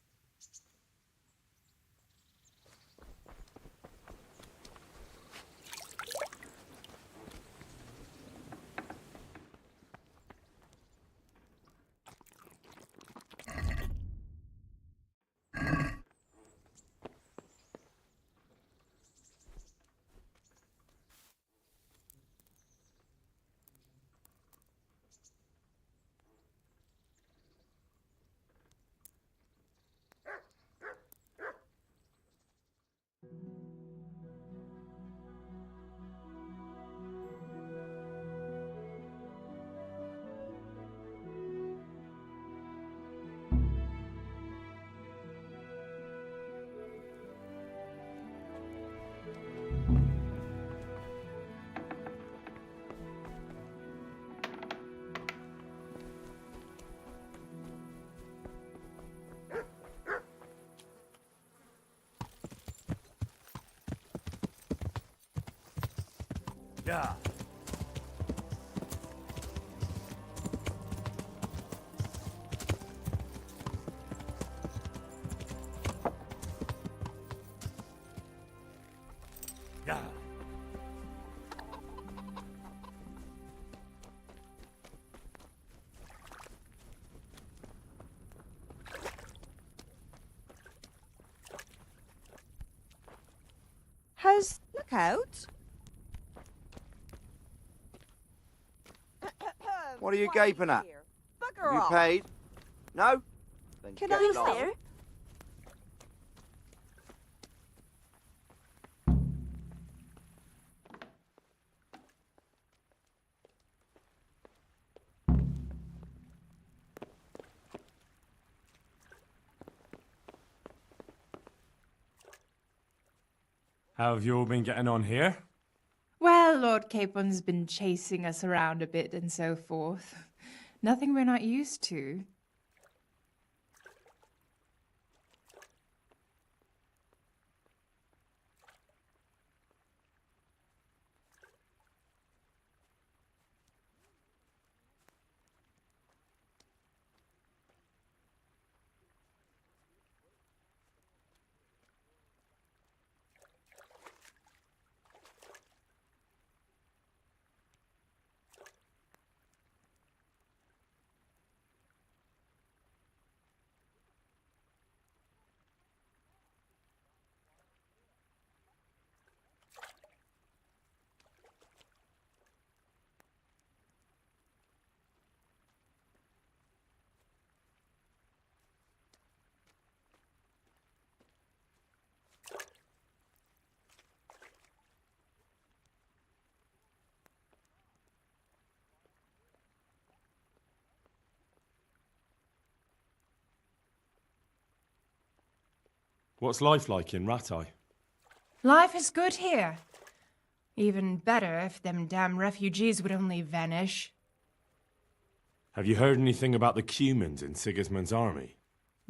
Yeah. Yeah. Has look out. What are you gaping at? Bugger You off. paid? No? Then Can get I lost. there? How have you all been getting on here? Well, Lord Capon's been chasing us around a bit and so forth. Nothing we're not used to. What's life like in Ratai? Life is good here. Even better if them damn refugees would only vanish. Have you heard anything about the Cumans in Sigismund's army?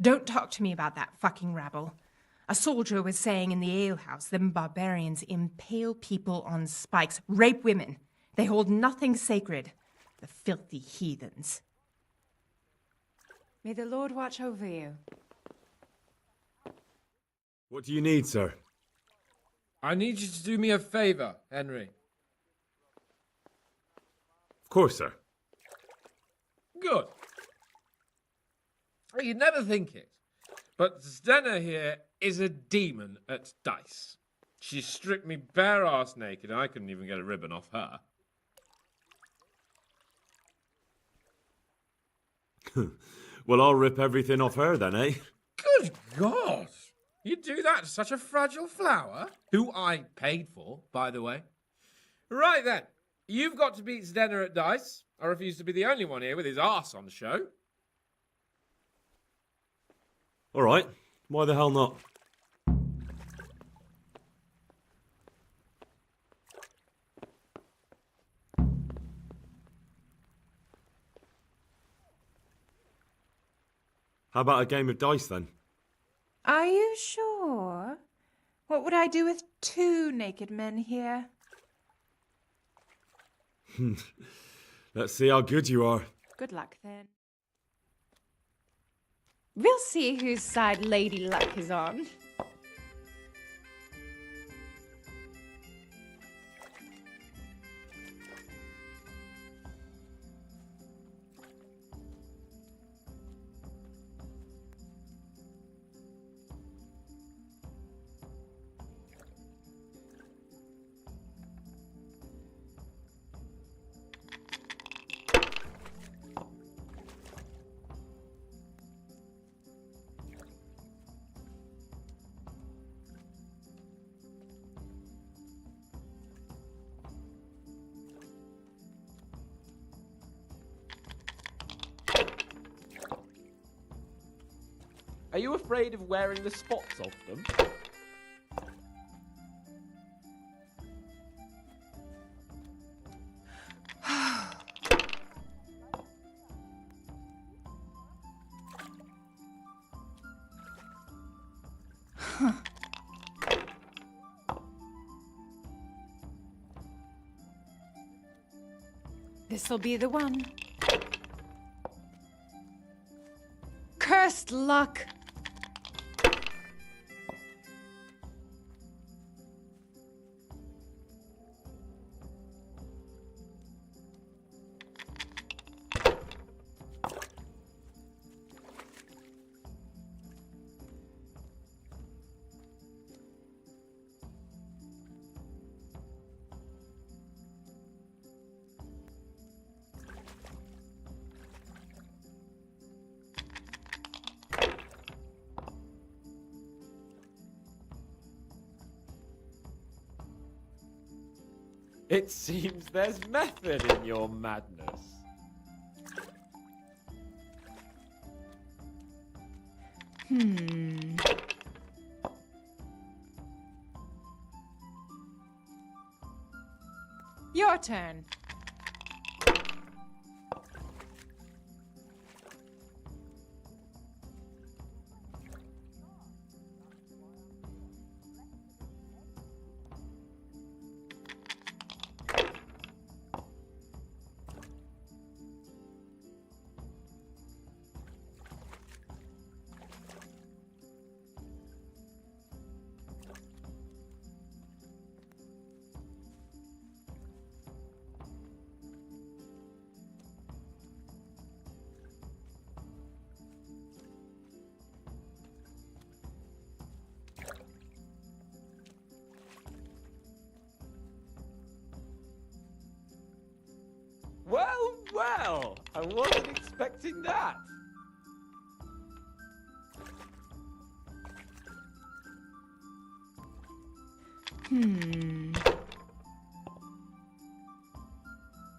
Don't talk to me about that fucking rabble. A soldier was saying in the alehouse them barbarians impale people on spikes, rape women. They hold nothing sacred. The filthy heathens. May the Lord watch over you. What do you need, sir? I need you to do me a favor, Henry. Of course, sir. Good. You'd never think it, but Zdenna here is a demon at dice. She stripped me bare ass naked, and I couldn't even get a ribbon off her. Well, I'll rip everything off her then, eh? Good God! You do that to such a fragile flower? Who I paid for, by the way. Right then, you've got to beat Zdenna at dice. I refuse to be the only one here with his arse on show. All right. Why the hell not? How about a game of dice then? Are you sure? What would I do with 2 naked men here? Let's see how good you are. Good luck then. We'll see whose side Lady Luck is on. Are you afraid of wearing the spots off them? This'll be the one. Cursed luck! It seems there's method in your madness. Your turn. Well, well, I wasn't expecting that.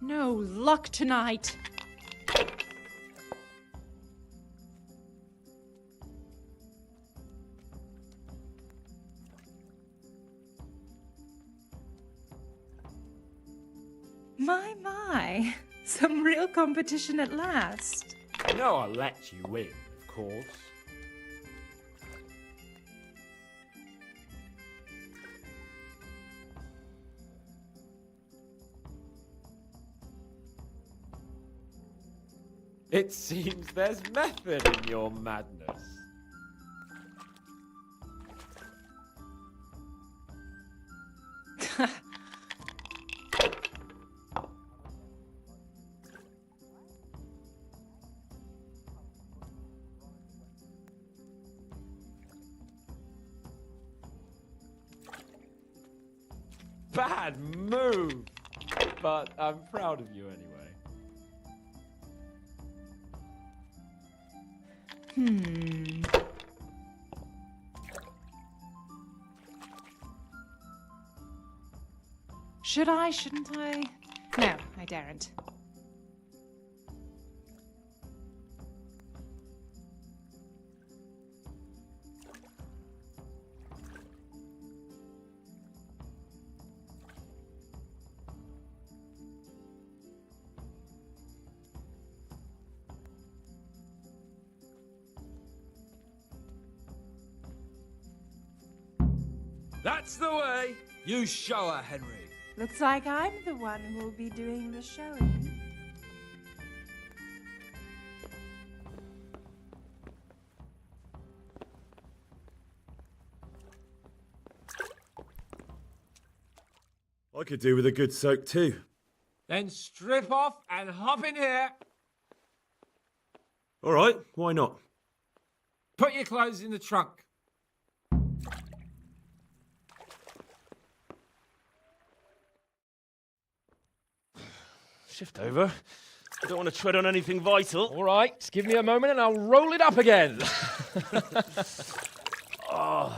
No luck tonight. My. Some real competition at last. You know I'll let you win, of course. It seems there's method in your madness. Bad move, but I'm proud of you anyway. Should I, shouldn't I? No, I daren't. That's the way. You show her, Henry. Looks like I'm the one who will be doing the showing. I could do with a good soak too. Then strip off and hop in here. All right, why not? Put your clothes in the trunk. Shift over. I don't want to tread on anything vital. All right, just give me a moment and I'll roll it up again. Oh,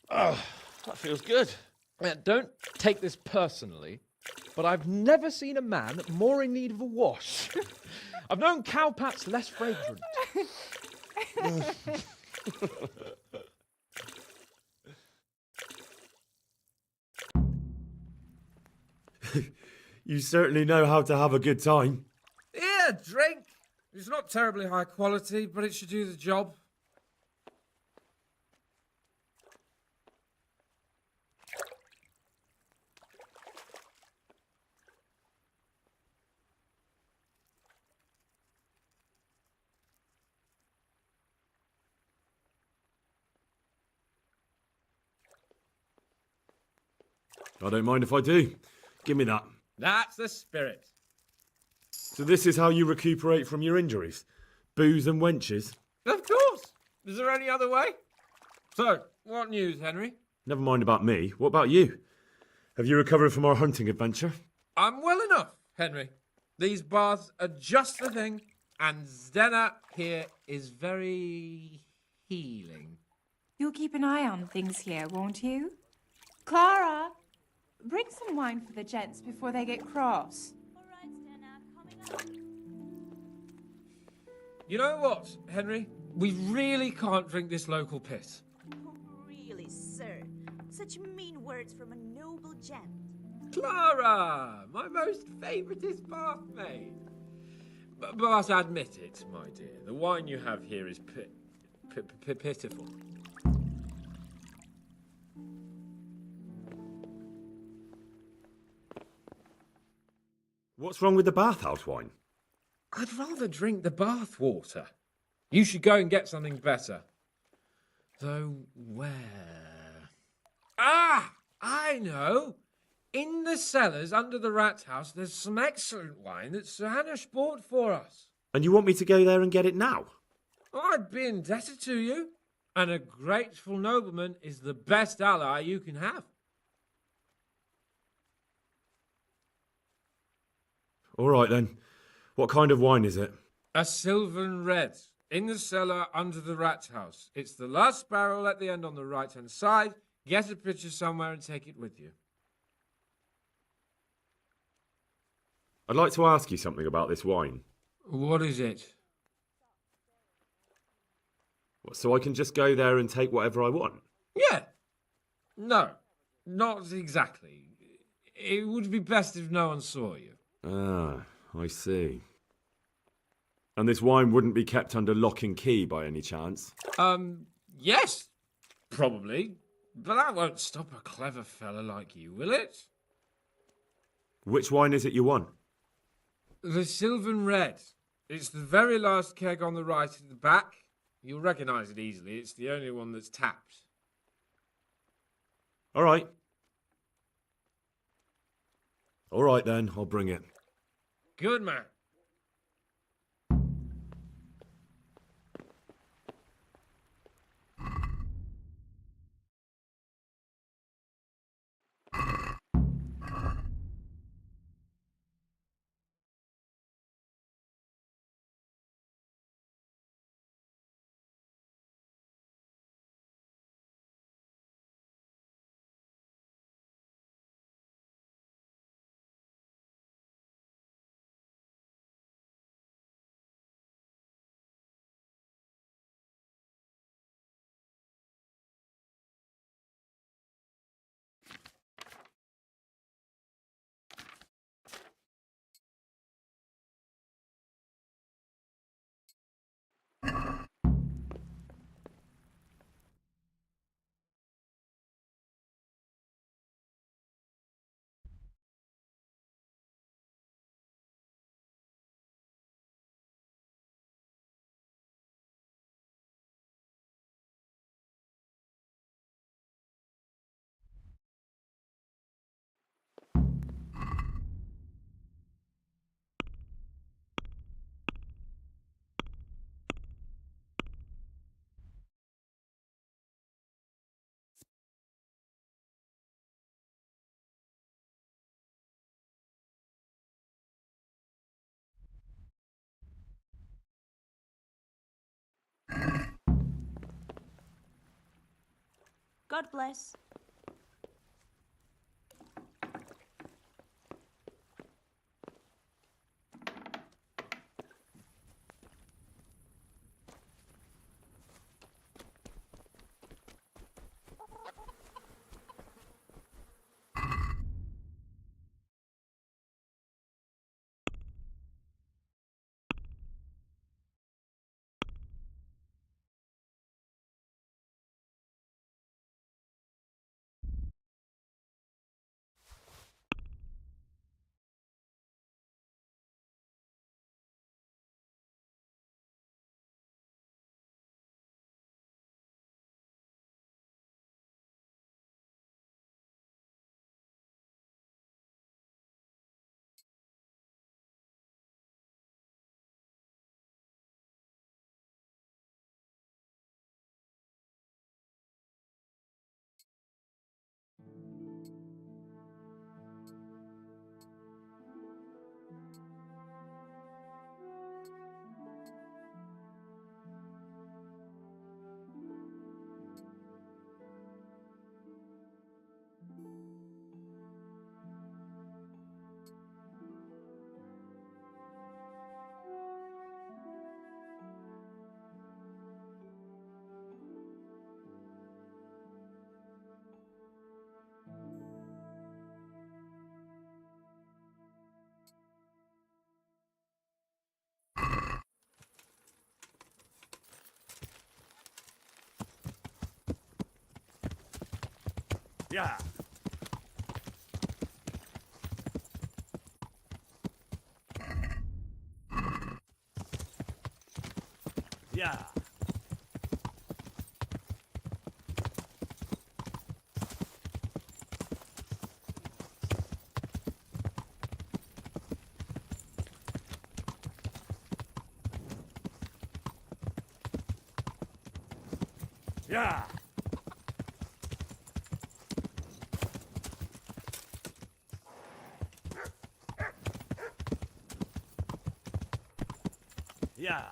that feels good. Don't take this personally, but I've never seen a man more in need of a wash. I've known cowpats less fragrant. You certainly know how to have a good time. Yeah, drink. It's not terribly high quality, but it should do the job. I don't mind if I do. Give me that. That's the spirit. So this is how you recuperate from your injuries? Booze and wenches? Of course. Is there any other way? So, what news, Henry? Never mind about me. What about you? Have you recovered from our hunting adventure? I'm well enough, Henry. These baths are just the thing, and Zdenna here is very healing. You'll keep an eye on things here, won't you? Clara, bring some wine for the gents before they get cross. You know what, Henry? We really can't drink this local piss. Oh, really, sir? Such mean words from a noble gent. Clara, my most favouriteest bathmaid. But admit it, my dear, the wine you have here is pitiful. What's wrong with the bathhouse wine? I'd rather drink the bath water. You should go and get something better. Though where? Ah! I know! In the cellars under the rat house, there's some excellent wine that Sir Hanush bought for us. And you want me to go there and get it now? I'd be indebted to you. And a grateful nobleman is the best ally you can have. All right, then. What kind of wine is it? A Sylvan Red. In the cellar under the rat house. It's the last barrel at the end on the right-hand side. Get a pitcher somewhere and take it with you. I'd like to ask you something about this wine. What is it? So I can just go there and take whatever I want? Yeah. No, not exactly. It would be best if no one saw you. Ah, I see. And this wine wouldn't be kept under lock and key by any chance? Yes, probably. But that won't stop a clever fella like you, will it? Which wine is it you want? The Sylvan Red. It's the very last keg on the right at the back. You'll recognise it easily. It's the only one that's tapped. All right. All right, then. I'll bring it. Good man. God bless. Yeah. Yeah. Yeah. Yeah.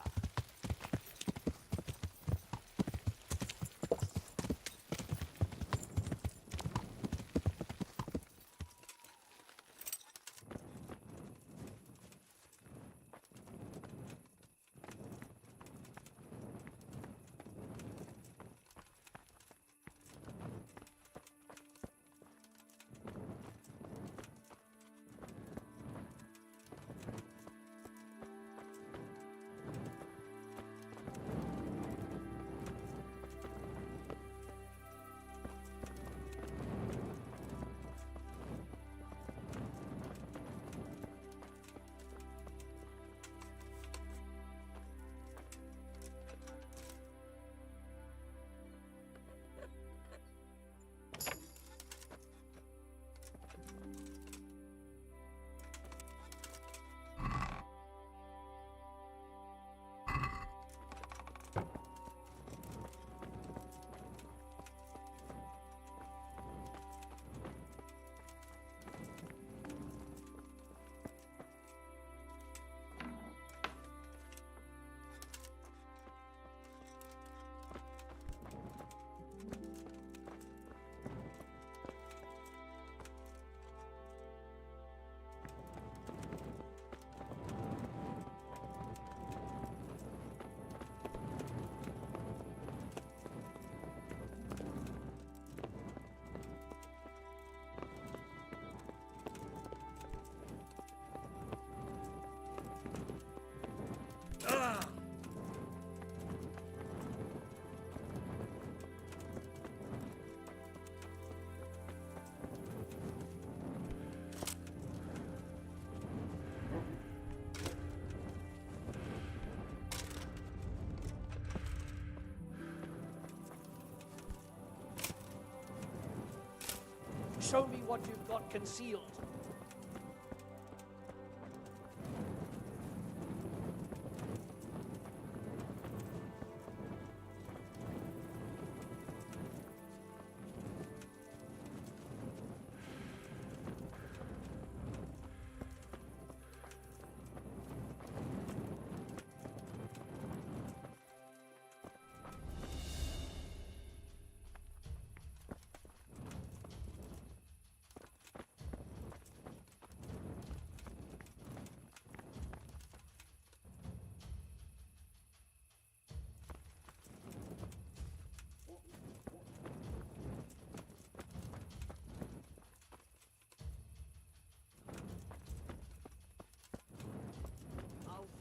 Show me what you've got concealed.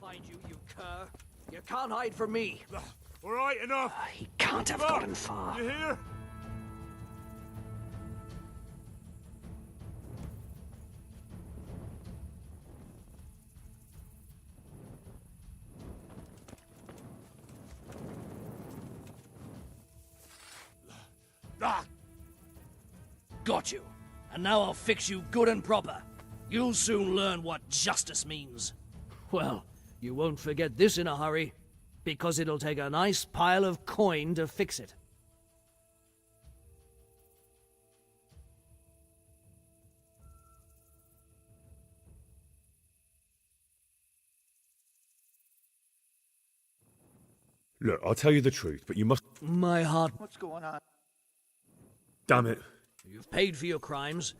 Find you, you cur. You can't hide from me. All right, enough. He can't have gotten far. You hear? Got you. And now I'll fix you good and proper. You'll soon learn what justice means. Well, you won't forget this in a hurry, because it'll take a nice pile of coin to fix it. Look, I'll tell you the truth, but you must... My heart... What's going on? Damn it. You've paid for your crimes.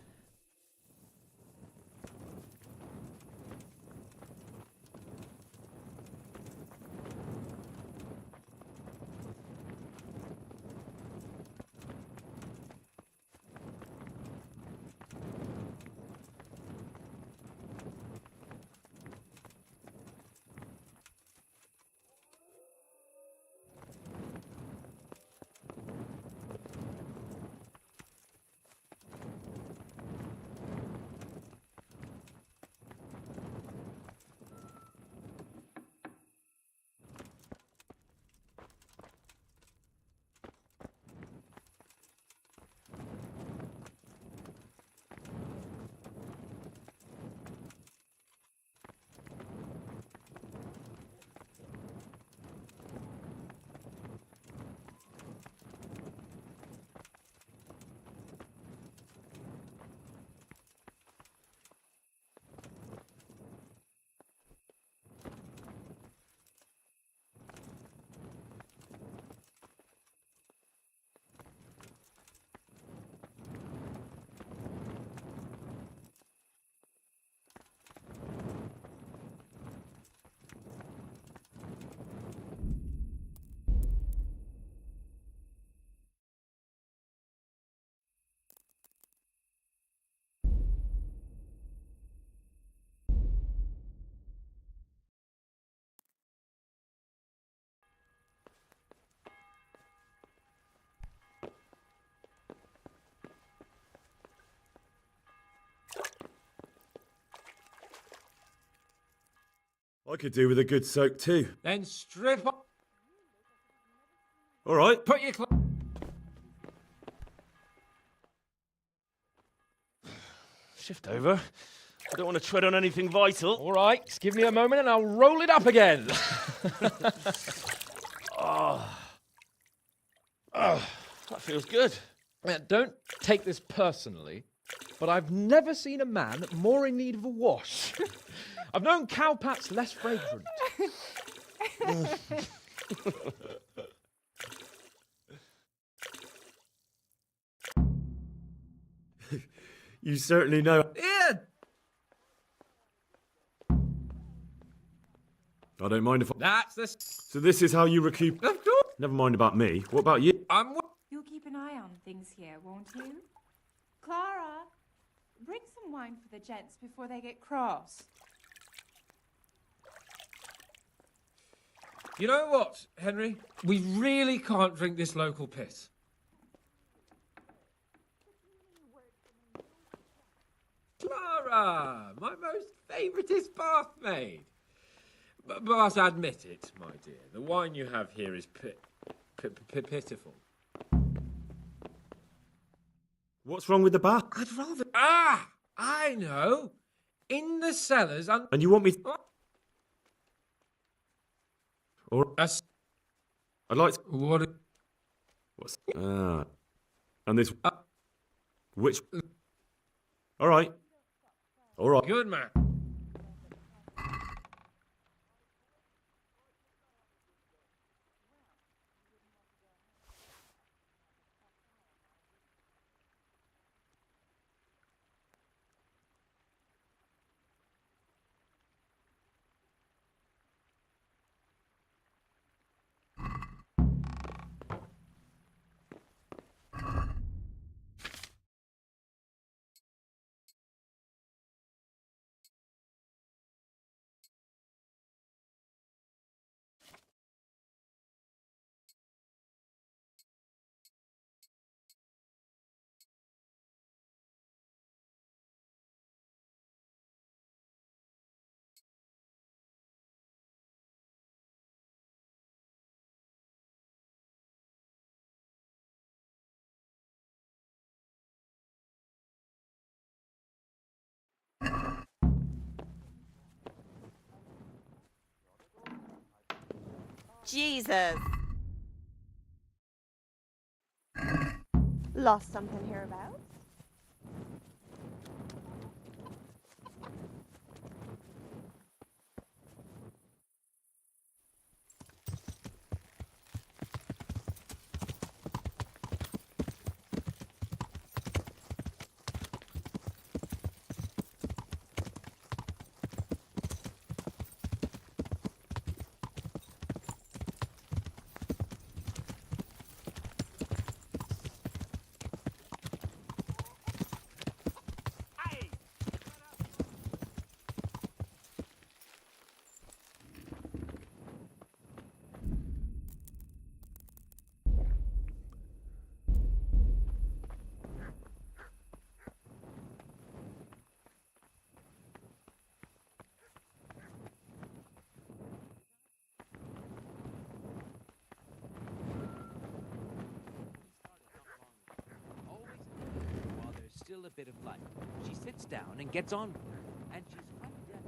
I could do with a good soak too. Then strip off. All right. Put your clothes. Shift over. I don't want to tread on anything vital. All right, just give me a moment and I'll roll it up again. Oh, that feels good. Don't take this personally, but I've never seen a man more in need of a wash. I've known cowpats less fragrant. You certainly know. Ian! I don't mind if I... That's this. So this is how you recoup... Never mind about me. What about you? You'll keep an eye on things here, won't you? Clara, bring some wine for the gents before they get cross. You know what, Henry? We really can't drink this local piss. Clara, my most favouriteest bathmaid. But admit it, my dear, the wine you have here is pitiful. What's wrong with the bath? I'd rather... Ah! I know! In the cellars... And you want me... Or... I'd like to... What... What's... And this... Which... All right. All right. Good man. Jesus. Lost something hereabouts? Still a bit of life. She sits down and gets on, and she's quite deaf.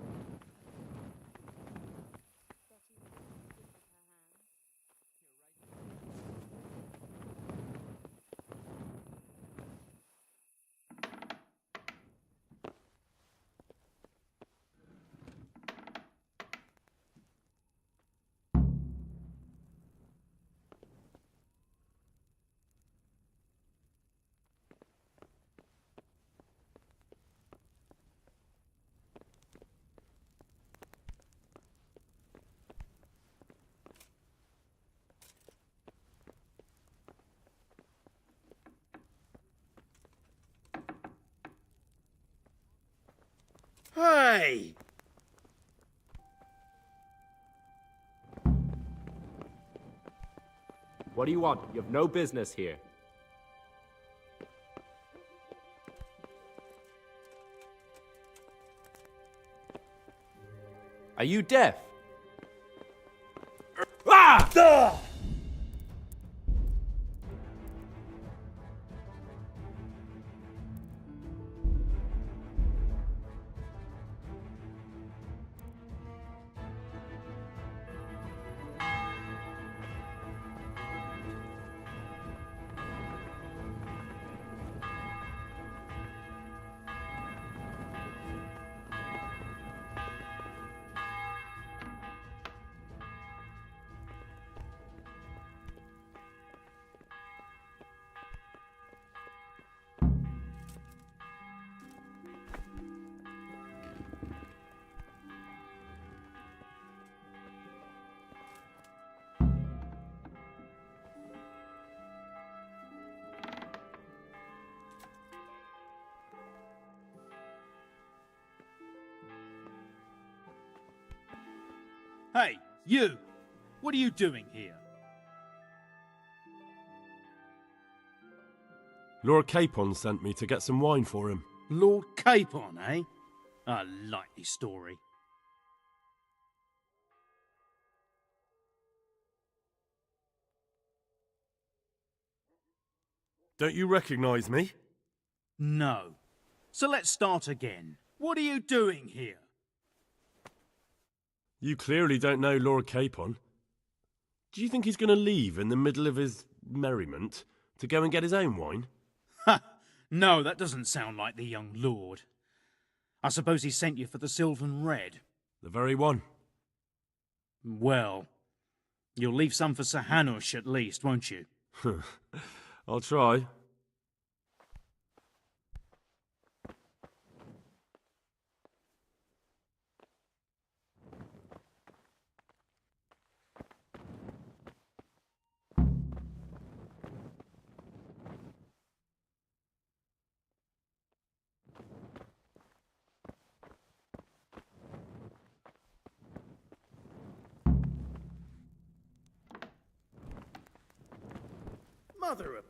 Hey! What do you want? You have no business here. Are you deaf? Ah! Ugh! Hey, you! What are you doing here? Lord Capon sent me to get some wine for him. Lord Capon, eh? A likely story. Don't you recognise me? No. So let's start again. What are you doing here? You clearly don't know Lord Capon. Do you think he's going to leave in the middle of his merriment to go and get his own wine? Ha! No, that doesn't sound like the young lord. I suppose he sent you for the Sylvan Red. The very one. Well, you'll leave some for Sir Hanush at least, won't you? I'll try. Mother of...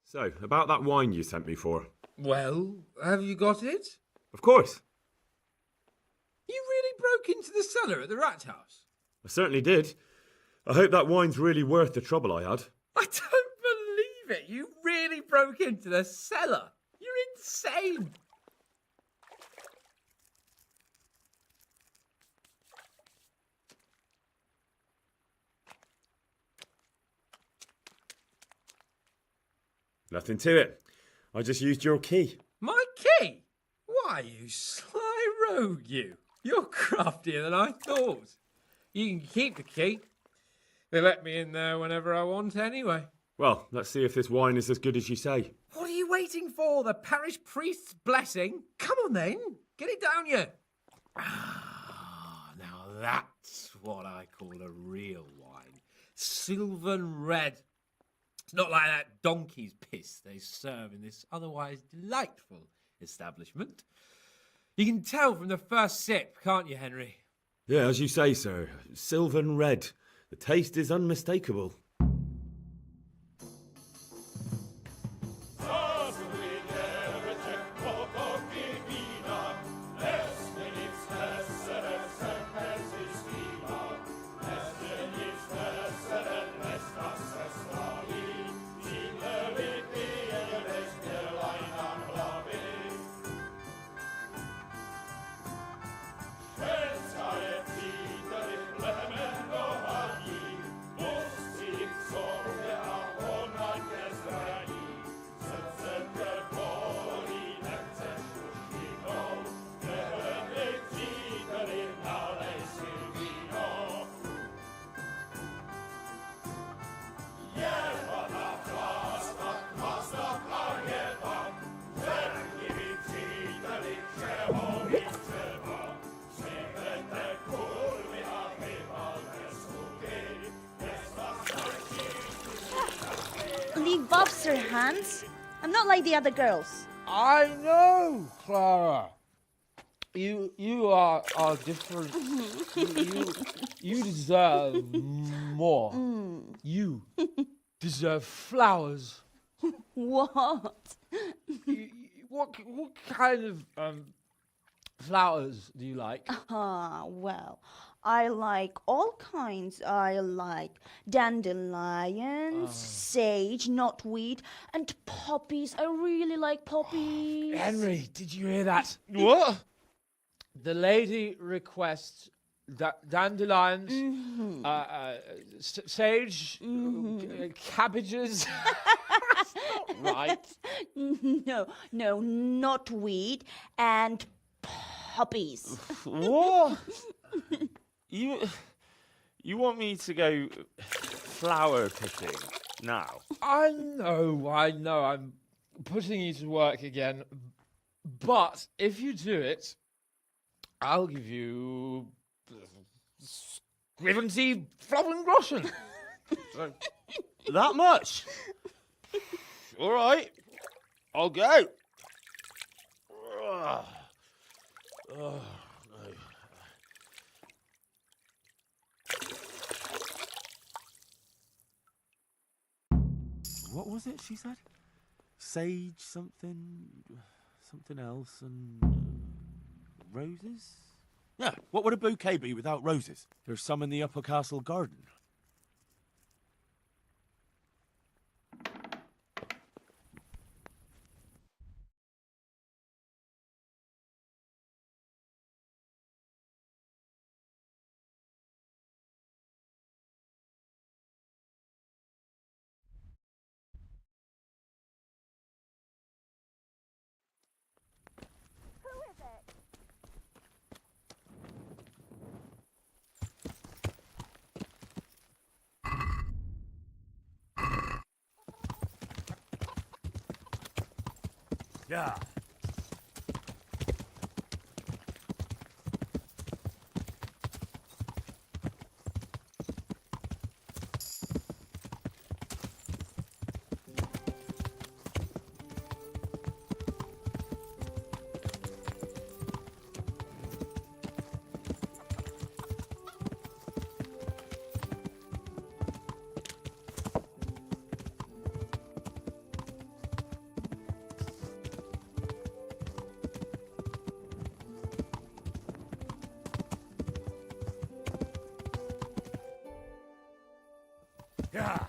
So, about that wine you sent me for. Well, have you got it? Of course. You really broke into the cellar at the rat house? I certainly did. I hope that wine's really worth the trouble I had. I don't believe it. You really broke into the cellar. You're insane. Nothing to it. I just used your key. My key? Why, you sly rogue, you. You're craftier than I thought. You can keep the key. They let me in there whenever I want anyway. Well, let's see if this wine is as good as you say. What are you waiting for? The parish priest's blessing? Come on then. Get it down you. Ah, now that's what I call a real wine. Sylvan Red. It's not like that donkey's piss they serve in this otherwise delightful establishment. You can tell from the first sip, can't you, Henry? Yeah, as you say, sir. Sylvan Red. The taste is unmistakable. off, Sir Hans. I'm not like the other girls. I know, Clara. You are different. you deserve more. You deserve flowers. What? What kind of flowers do you like? Well, I like all kinds. I like dandelions, sage, knotweed, and poppies. I really like poppies. Henry, did you hear that? What? The lady requests dandelions, sage, cabbages. That's not right. No, knotweed and poppies. What? You want me to go flower picking now? I know. I'm putting you to work again. But if you do it, I'll give you 70 Flauengroschen. So, that much? All right. I'll go. Oh, no. What was it she said? Sage something else, and roses? Yeah, what would a bouquet be without roses? There's some in the upper castle garden. Yeah. Yeah.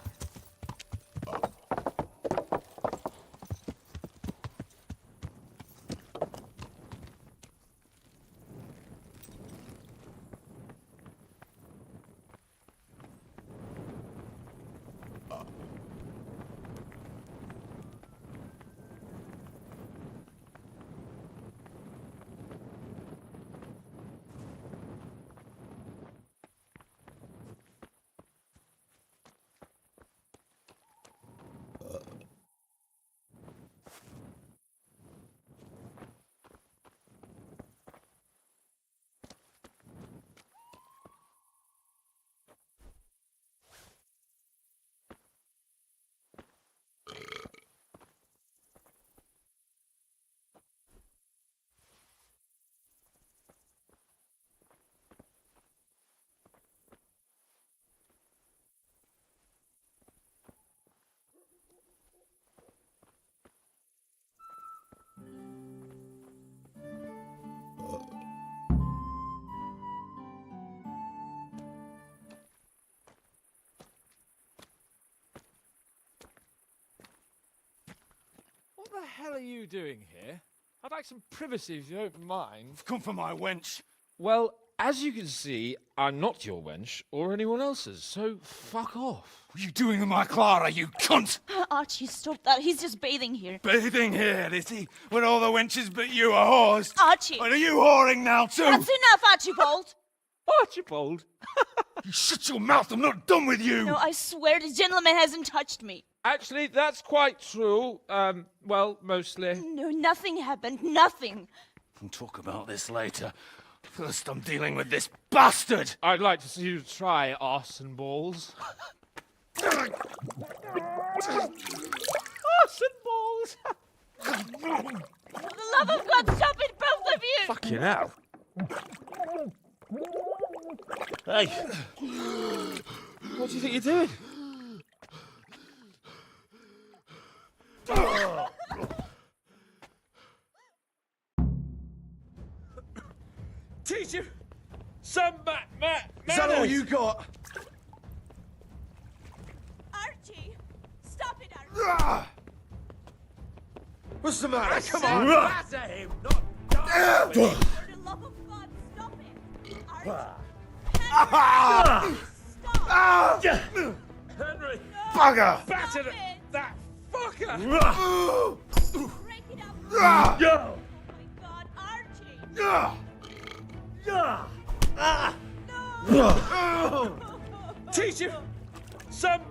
What the hell are you doing here? I'd like some privacy if you don't mind. Come for my wench. Well, as you can see, I'm not your wench or anyone else's, so fuck off. What are you doing with my Clara, you cunt? Archie, stop that. He's just bathing here. Bathing here, is he? When all the wenches but you are whores? Archie! And are you whoring now too? That's enough, Archibald! Archibald? You shut your mouth, I'm not done with you! No, I swear this gentleman hasn't touched me. Actually, that's quite true. Well, mostly. No, nothing happened. Nothing. We'll talk about this later. First, I'm dealing with this bastard! I'd like to see you try arse and balls. Balls! For the love of God, stop it, both of you! Fucking hell. Hey. What do you think you're doing? Teach him some manners. Is that all you got? Archie! Stop it, Archie! What's the matter? Come I on! said batter him, not dance with him. For the love of God, stop it! Archie! Stop! Henry! Bugger! Batter that fucker! Break it up! Yo! Oh my God, Archie! Teach him some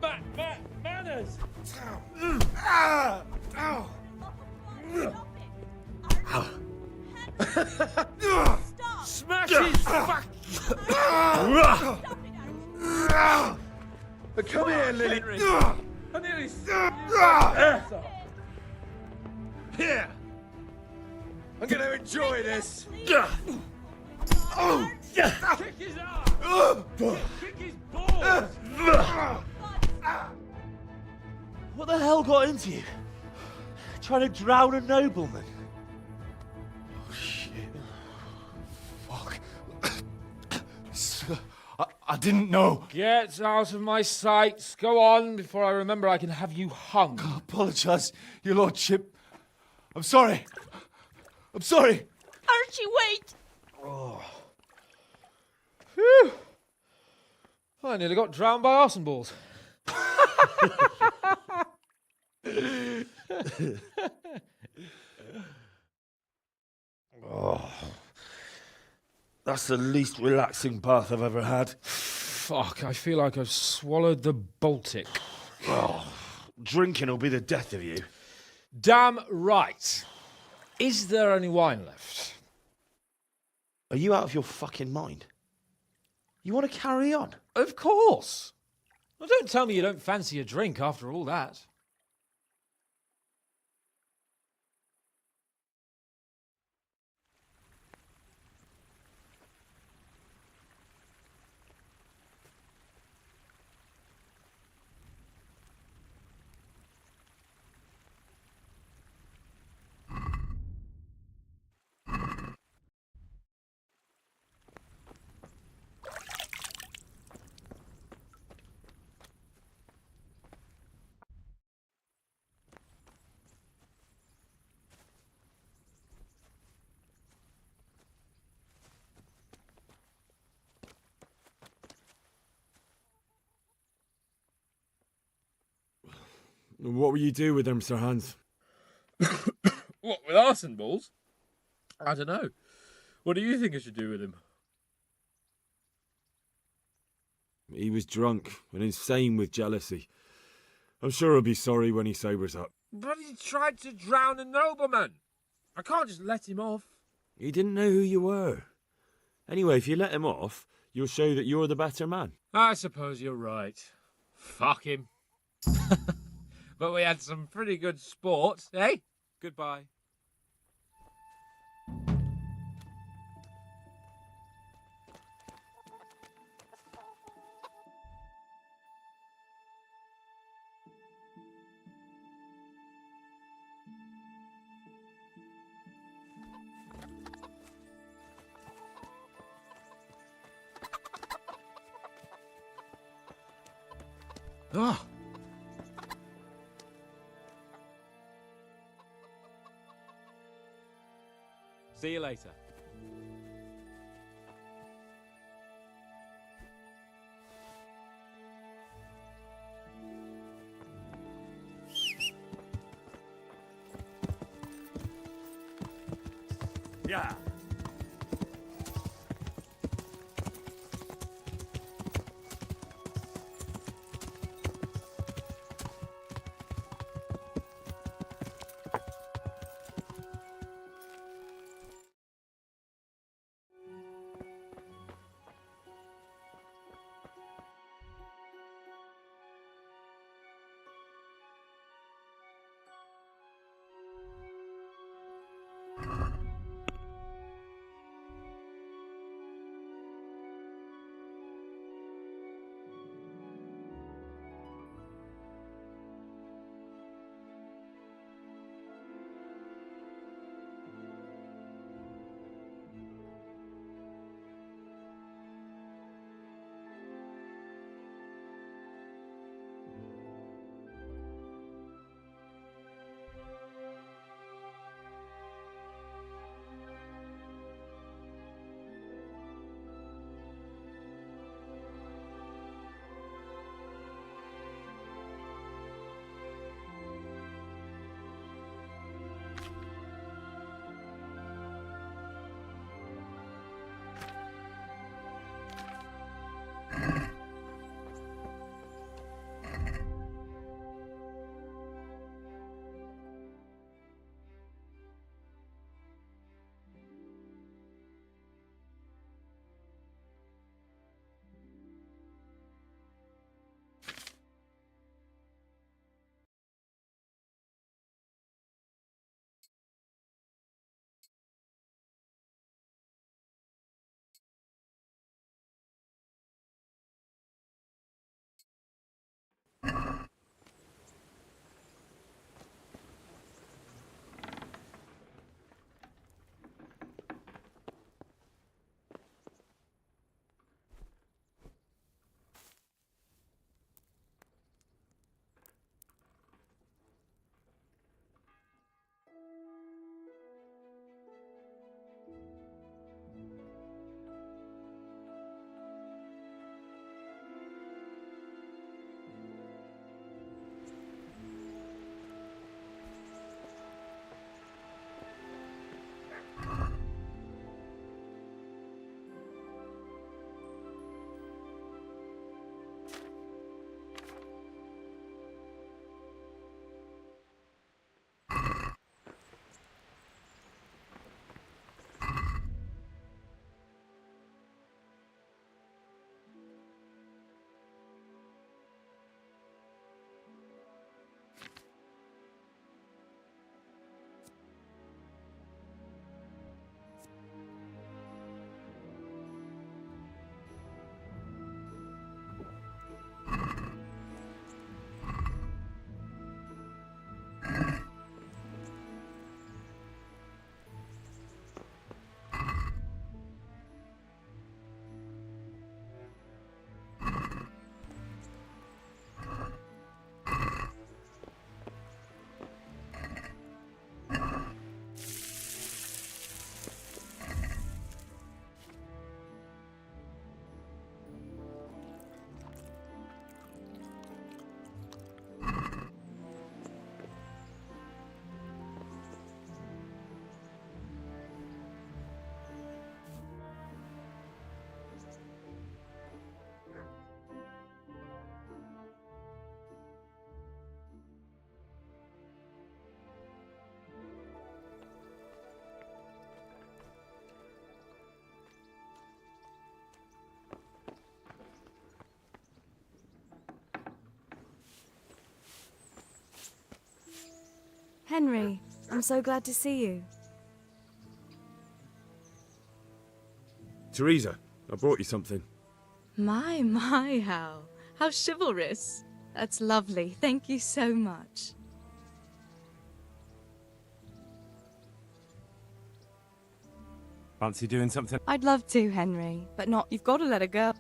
manners. Smash his fuck. Come here, Lily. I nearly Here. I'm gonna enjoy this. Oh! Kick his ass! Kick his balls! What the hell got into you? Trying to drown a nobleman? Oh, shit. Fuck. I didn't know. Get out of my sight. Go on before I remember I can have you hung. I apologise, Your Lordship. I'm sorry. I'm sorry. Archie, wait! Oh. Phew. I nearly got drowned by arson balls. Oh, that's the least relaxing bath I've ever had. Fuck, I feel like I've swallowed the Baltic. Oh, drinking will be the death of you. Damn right. Is there any wine left? Are you out of your fucking mind? You want to carry on? Of course. Well, don't tell me you don't fancy a drink after all that. What will you do with them, Sir Hans? What, with arson balls? I don't know. What do you think I should do with him? He was drunk and insane with jealousy. I'm sure he'll be sorry when he sobers up. But he tried to drown a nobleman. I can't just let him off. He didn't know who you were. Anyway, if you let him off, you'll show that you're the better man. I suppose you're right. Fuck him. But we had some pretty good sport, eh? Goodbye. Ah. See you later. Yeah. Henry, I'm so glad to see you. Teresa, I brought you something. My, how chivalrous. That's lovely. Thank you so much. Fancy doing something? I'd love to, Henry, but not. You've got to let her go.